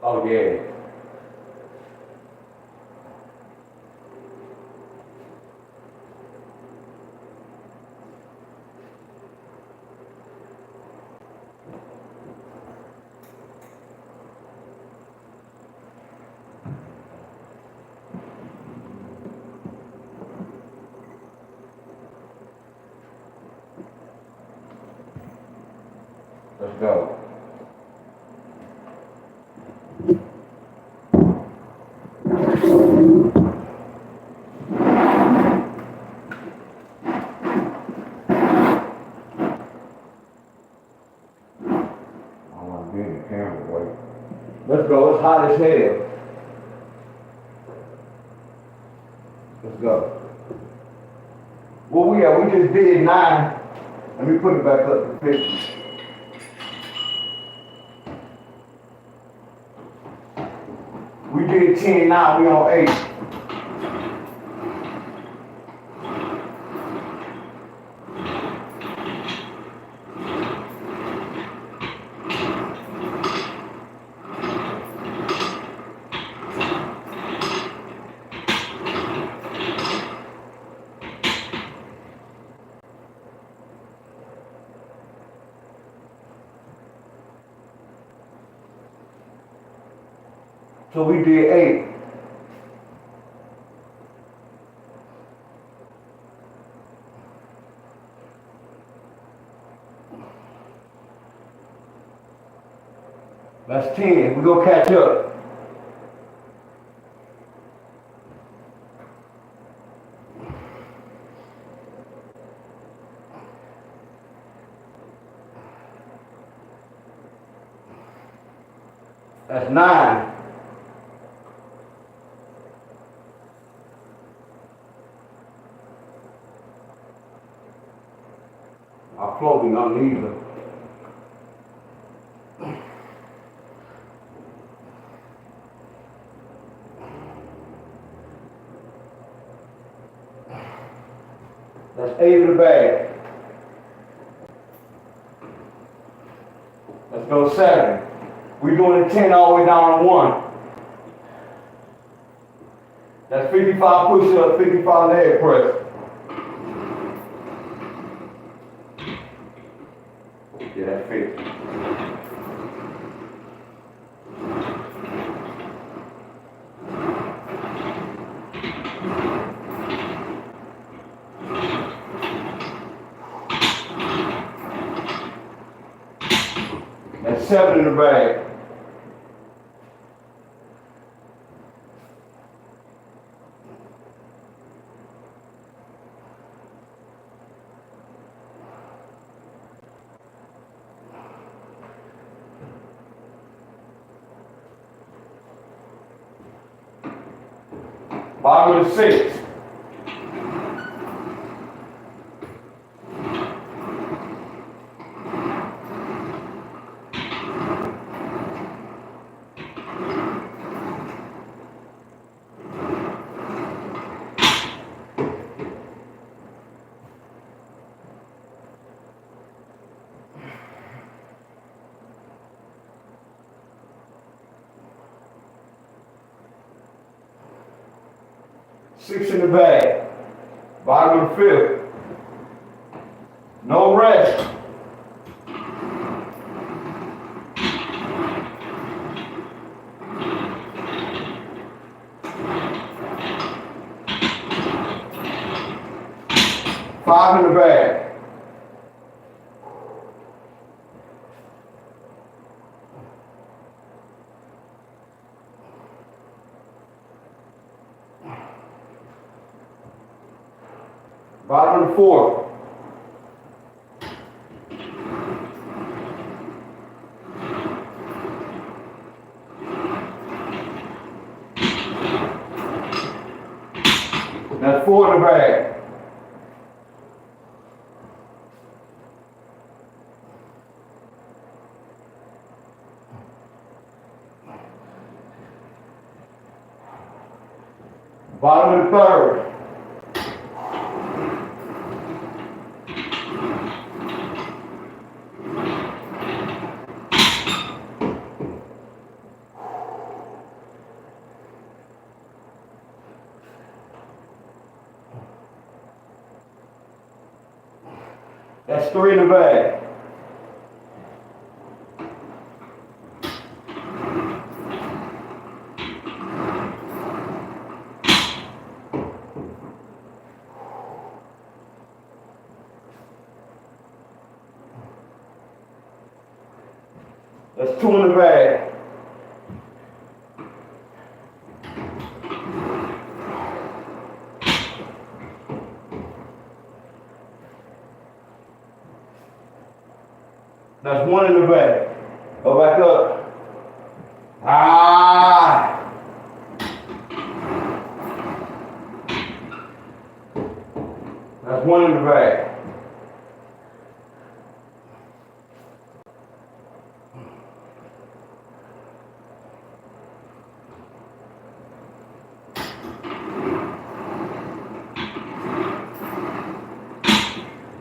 Oh yeah. Let's go. I don't want to be in the camera, wait. Let's go, it's hot as hell. Let's go. Well, we just did 9. Let me put it back up to 50. We did 10 now, we on 8. So we did 8. That's 10. We gonna catch up. That's 9. Our clothing uneven. That's 8 in the bag. Let's go 7. We're doing the 10 all the way down to 1. That's 55 push-ups, 55 leg press. Yeah, that's 50. That's 7 in the bag. Bottom of the 6. Six in the bag. Bottom of the 5th. No rest. Five in the bag. Bottom of the 4th. That's 4 in the bag. Bottom of the 3rd. That's 3 in the bag. That's 2 in the bag. That's 1 in the bag. Go back up. Ah! That's 1 in the bag.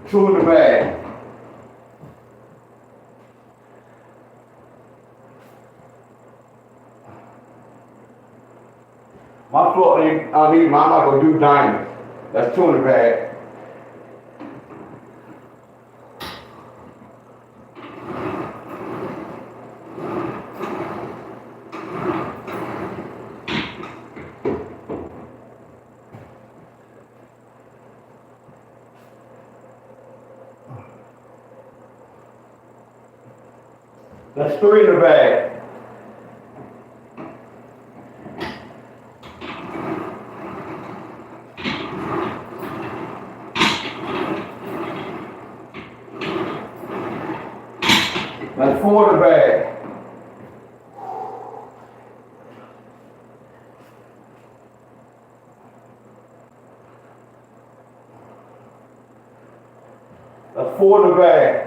Two in the bag. My floor ain't uneven. I'm not gonna do diamonds. That's 2 in the bag. That's 3 in the bag. That's 4 in the bag. 4 in the bag.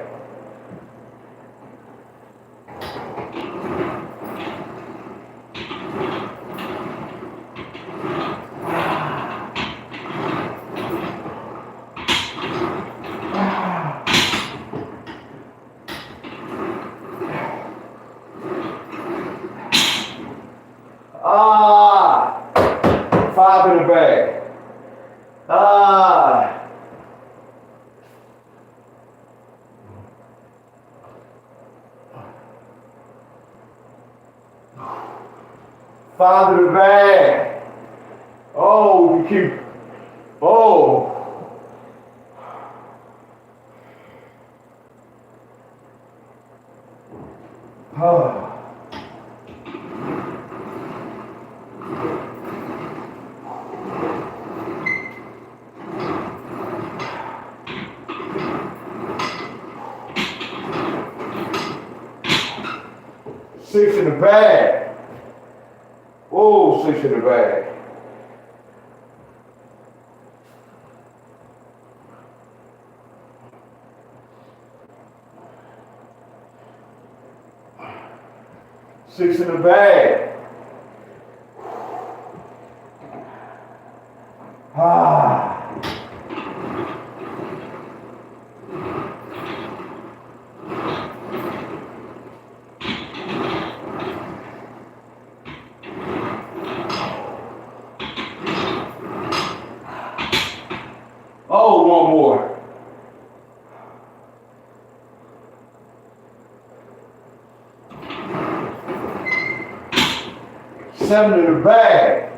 Ah, 5 in the bag. Ah. Five in the bag. Oh, you keep. Oh. Oh. Six in the bag. Oh, 6 in the bag. Six in the bag. Ah. Oh, one more. Seven in the bag.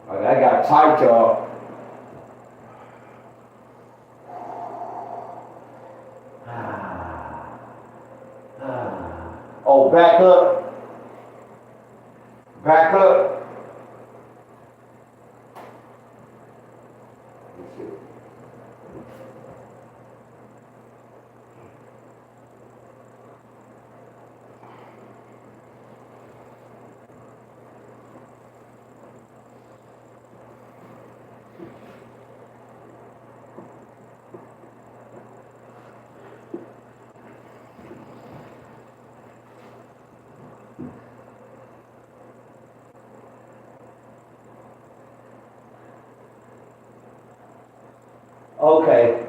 Oh, that got tight, y'all. Oh, back up. Back up. Okay.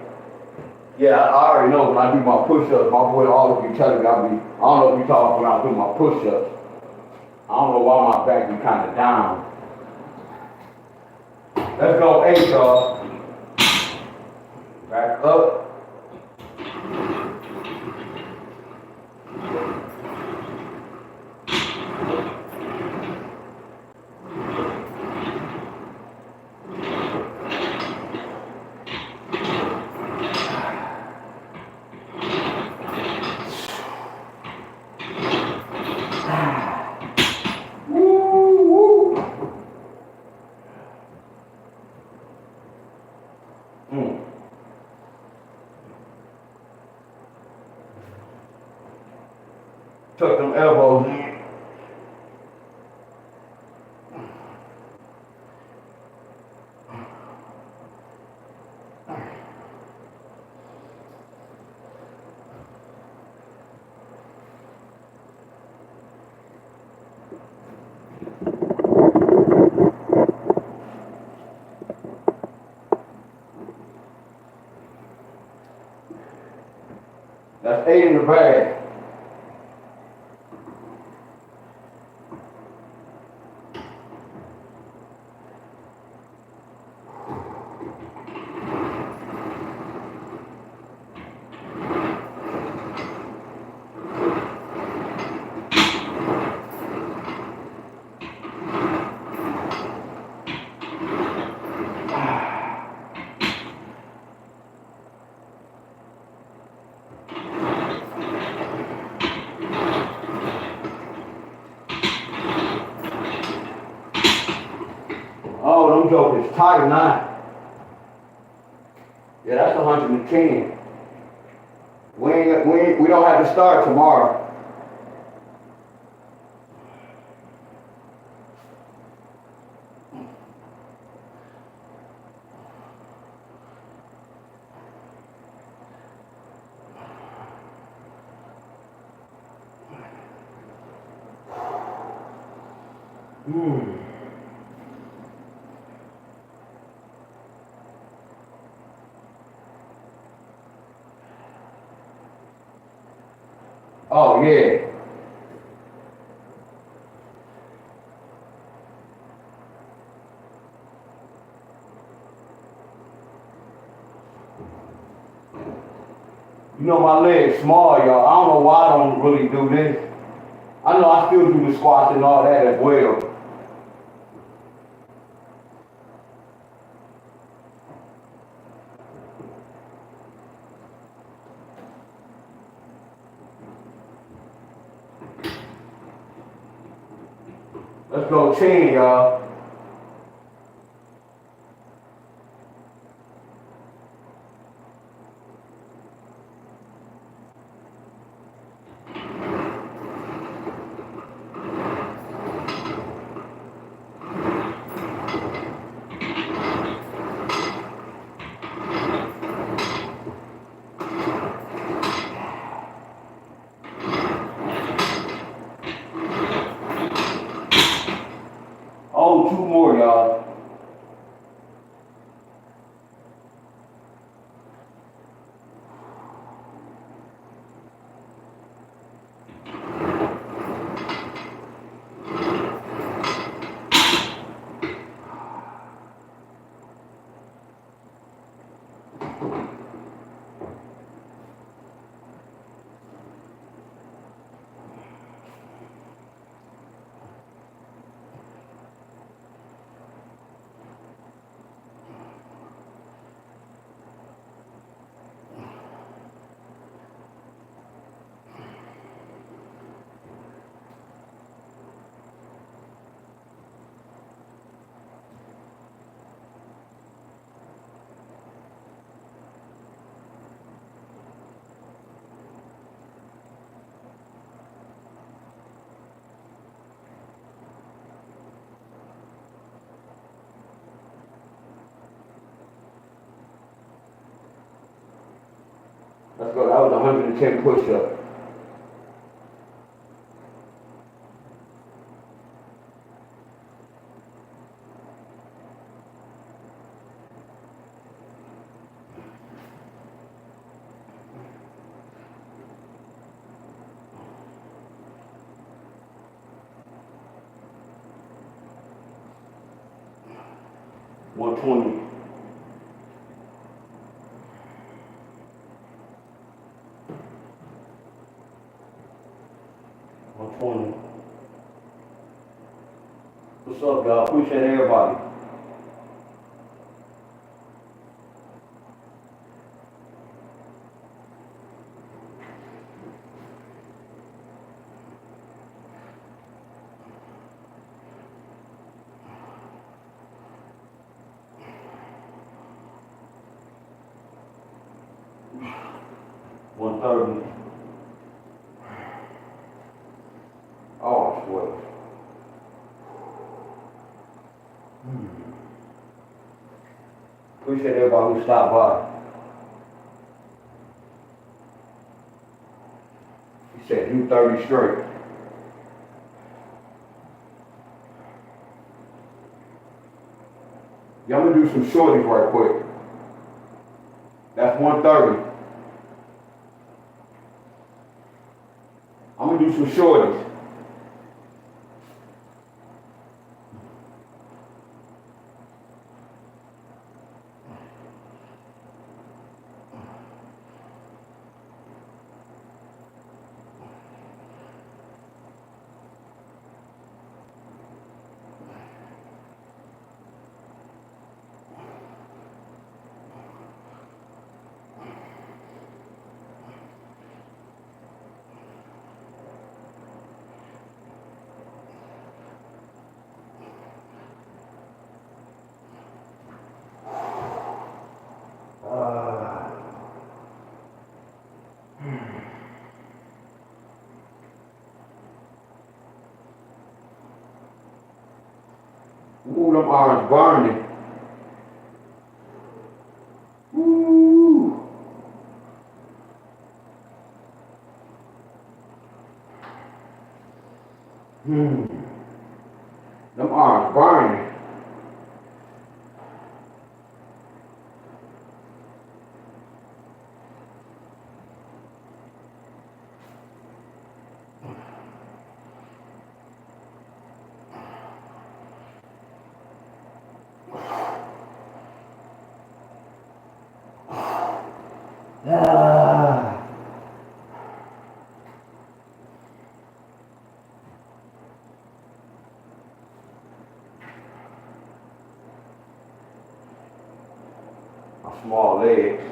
Yeah, I already know when I do my push-ups, my boy always be telling me I don't know if you talk when I do my push-ups. I don't know why my back be kind of down. Let's go 8, y'all. Back up. Tuck them elbows in. That's 8 in the bag. tight now. Yeah, that's 110. We don't have to start tomorrow. Oh yeah. You know my legs small, y'all. I don't know why I don't really do this. I know I still do the squats and all that as well. Let's go 10, y'all. Oh, two more, y'all. Let's go. That was 110 push-ups. One 20. What's up, y'all? Appreciate everybody. One 30. Oh, sweat. Appreciate everybody who stopped by. He said do 30 straight. Y'all gonna do some shorties right quick. That's 130. I'm gonna do some shorties. Ooh, them arms burning. Ooh. Them arms burning. Ah. My small legs.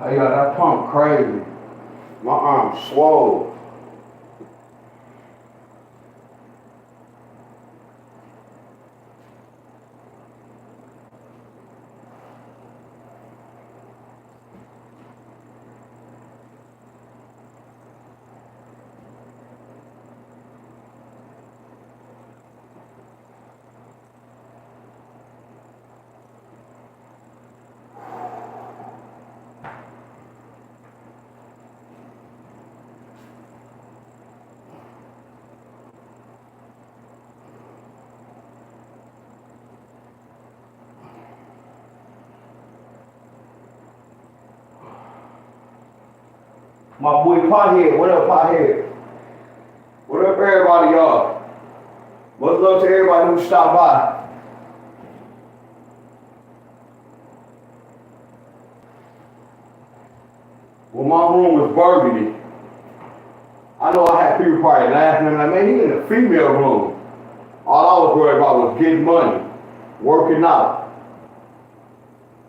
Hey, yo, that pump crazy. My arm swole. My boy Pothead, what up, Pothead? What up, everybody, y'all? Much love to everybody who stopped by. Well, my room was burgundy. I know I had people probably laughing at me like, man, he in the female room. All I was worried about was getting money, working out,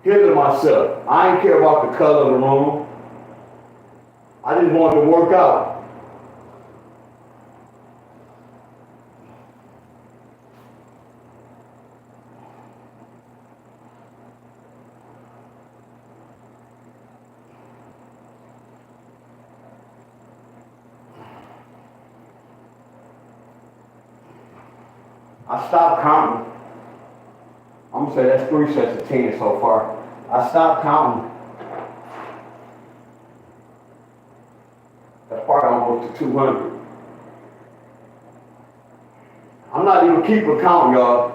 healing myself. I didn't care about the color of the room. I just wanted to work out. I stopped counting. I'm gonna say that's 3 sets of 10 so far. I stopped counting. That's probably almost to 200. I'm not even keeping count, y'all.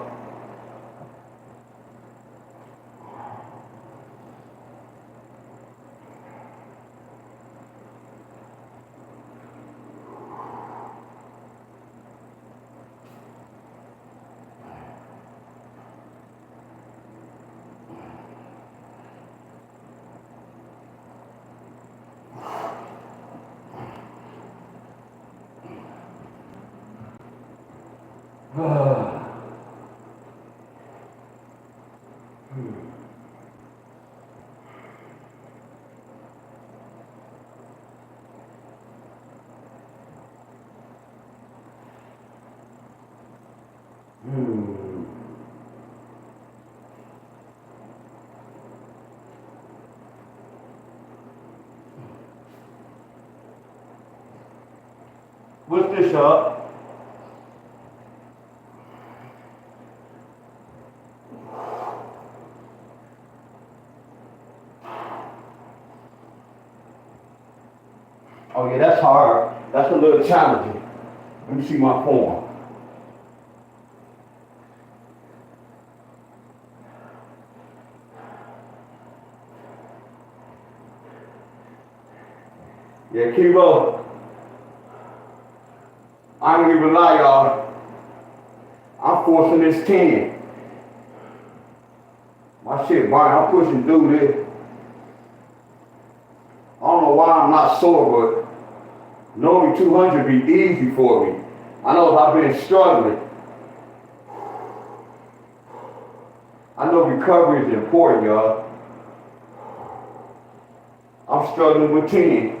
What's this, y'all? Oh yeah, that's hard. That's a little challenging. Let me see my form. Yeah, Kivo. I ain't even lie, y'all. I'm forcing this 10. My shit burning. I'm pushing through this. I don't know why I'm not sore, but normally 200 be easy for me. I know I've been struggling. I know recovery is important, y'all. I'm struggling with 10.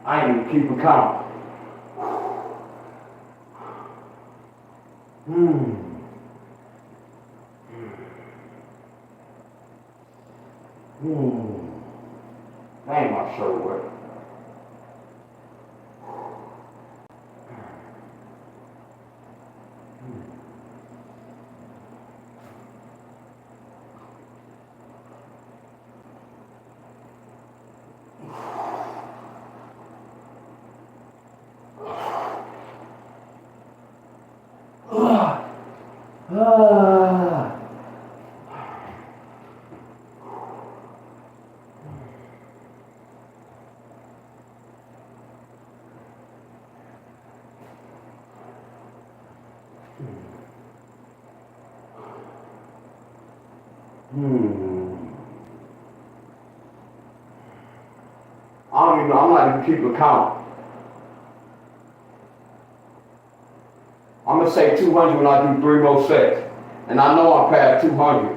I ain't even keeping count. That ain't my shirt wet. I don't even know, I'm not even keeping count. I'm gonna say 200 when I do 3 more sets. And I know I'm past 200.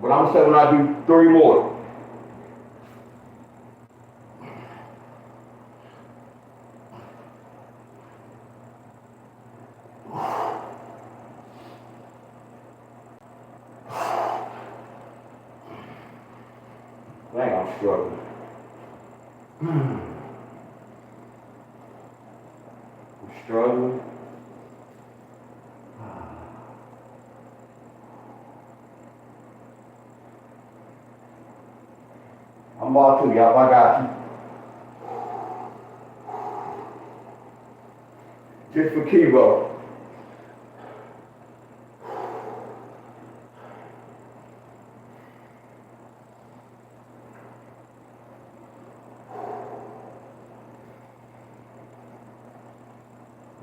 But I'm gonna say when I do 3 more. Dang, I'm struggling. I'm struggling. I'm all to y'all. I got you. Just for Kivo.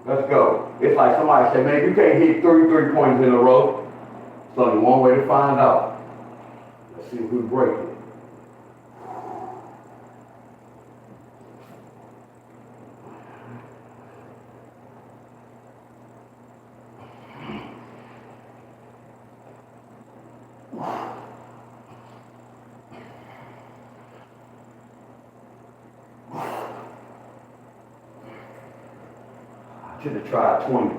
Let's go. It's like somebody said, man, you can't hit 3 pointers in a row. It's only one way to find out. Let's see if we break it. I should have tried 20.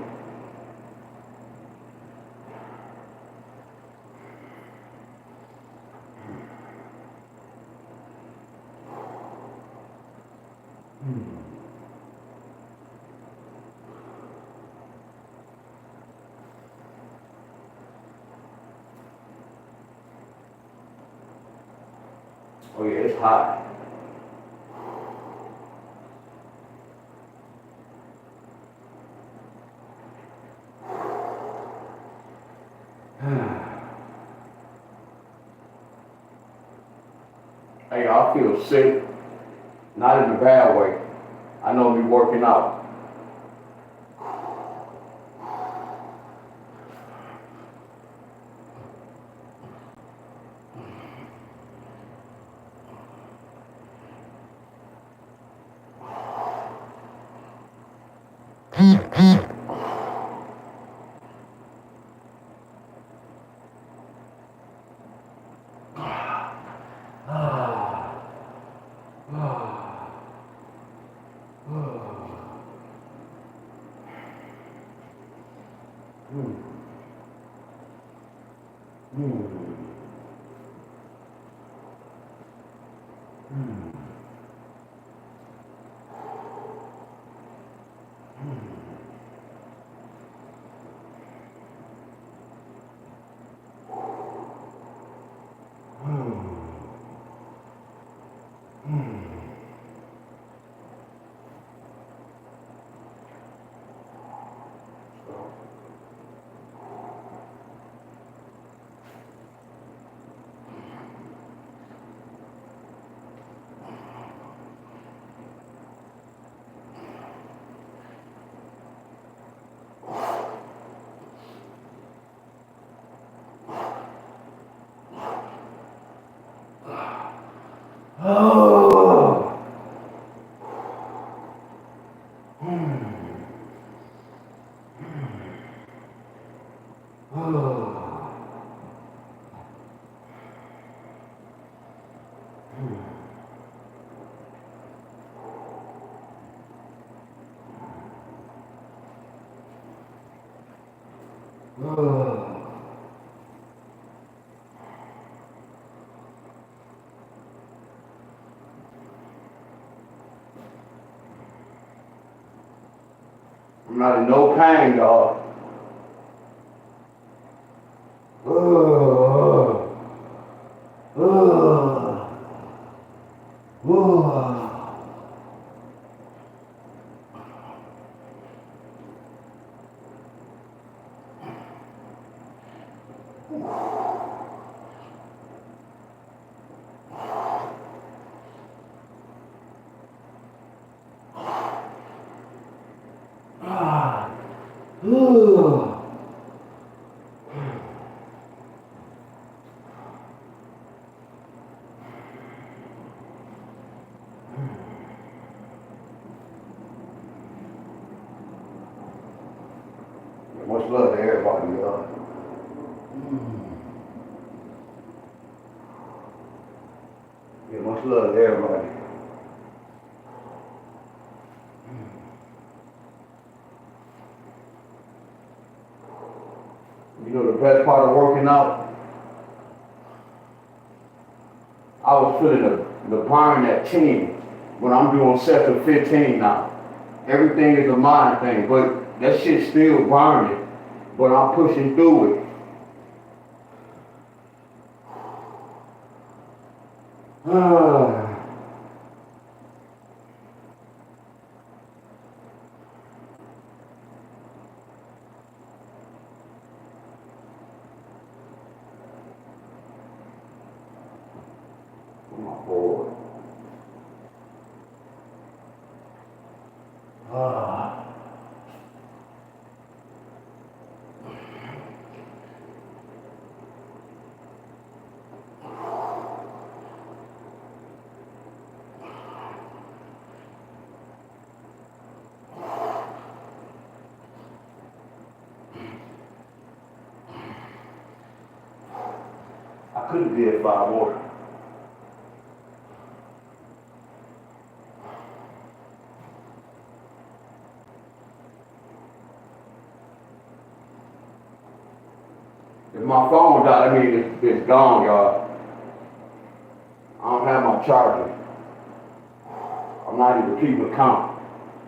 Oh yeah, it's hot. Hey, I feel sick. Not in a bad way. I know me working out. I'm not in no pain, dog. Much love to everybody, y'all. Yeah, much love to everybody. You know the best part of working out? I was feeling the burn at 10 when I'm doing sets of 15 now. Everything is a mind thing, but that shit's still burning. But I'm pushing through it. Oh my boy. I could have did 5 more. If my phone died, I mean it's gone, y'all. I don't have my charger. I'm not even keeping count.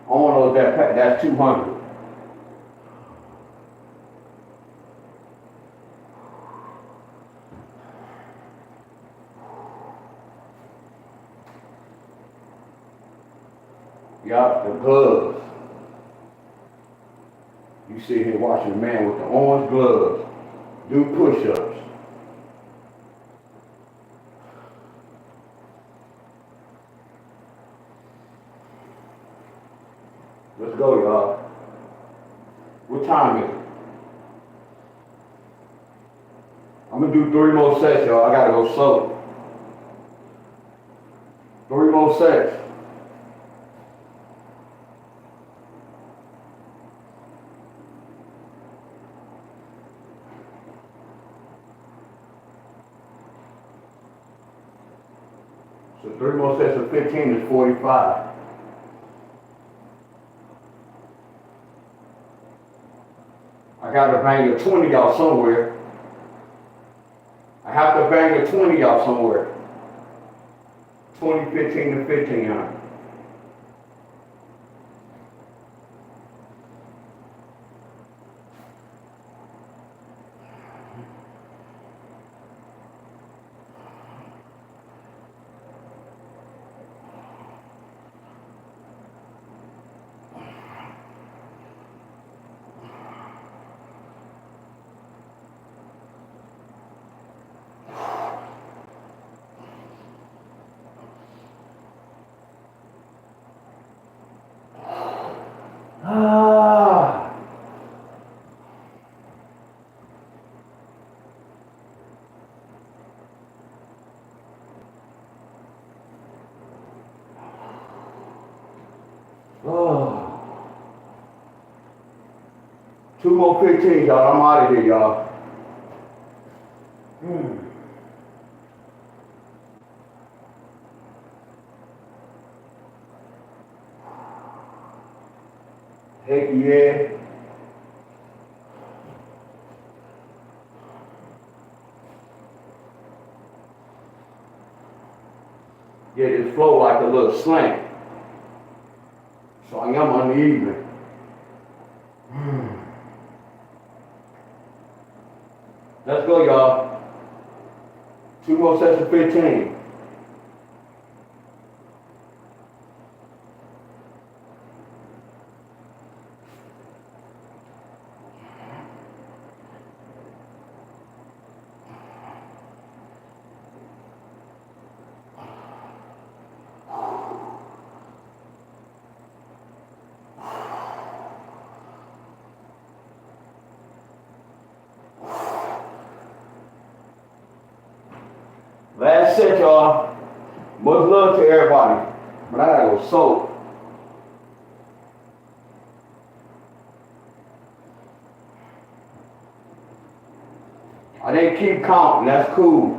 I don't know if that's 200. Yup, the gloves. You sit here watching a man with the orange gloves do push-ups. Let's go, y'all. What time is it? I'm gonna do 3 more sets, y'all. I gotta go slow. 3 more sets. So 3 more sets of 15 is 45. I got to bang a 20 y'all somewhere. I have to bang a 20 y'all somewhere. 20, 15, and 15, huh? Oh. 2 more 15, y'all. I'm out of here, y'all. Heck yeah. flow like a little slant. So I am uneven. Let's go, y'all. 2 more sets of 15. Last set, y'all. Much love to everybody. But I gotta go soak. I didn't keep counting. That's cool.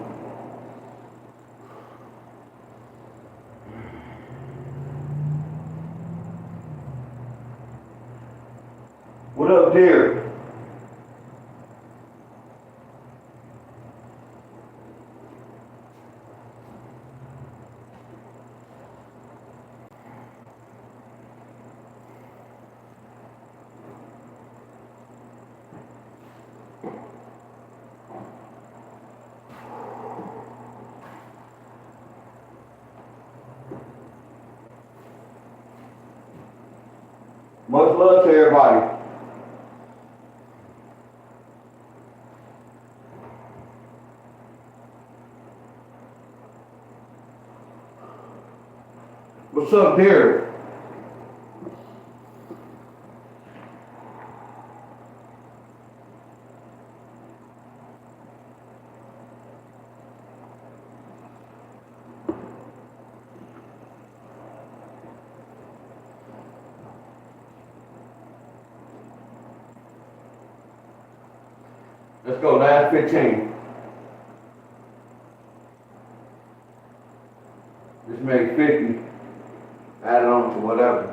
What up, dear? Much love to everybody. What's up, Derek? Let's go, last 15. Just made 50. Add it on to whatever.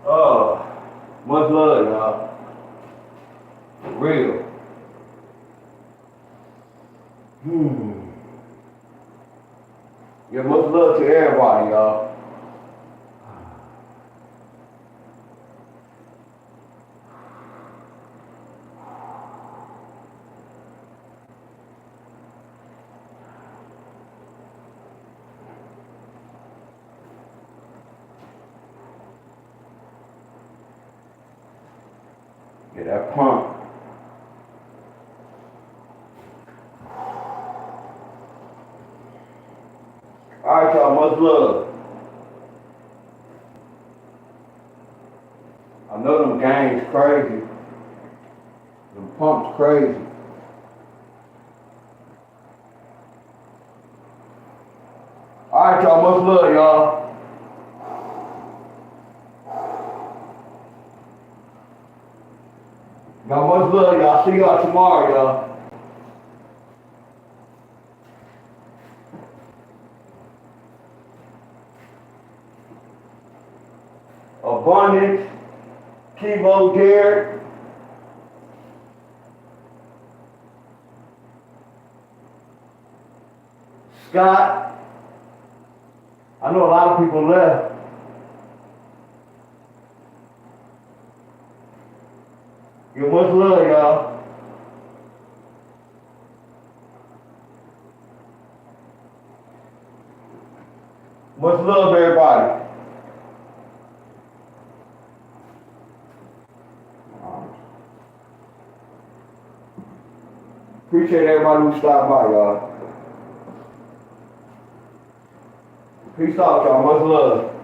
Oh, much love, y'all. For real. Yeah, much love to everybody, y'all. Yeah, that pump. All right, y'all, much love. I know them gangs crazy. Them pumps crazy. All right, y'all, much love, y'all. Y'all, much love, y'all. See y'all tomorrow, y'all. Abundance, Kivo, Derek. Scott. I know a lot of people left. Yeah, much love, y'all. Much love, everybody. Appreciate everybody who stopped by, y'all. Peace out, y'all. Much love.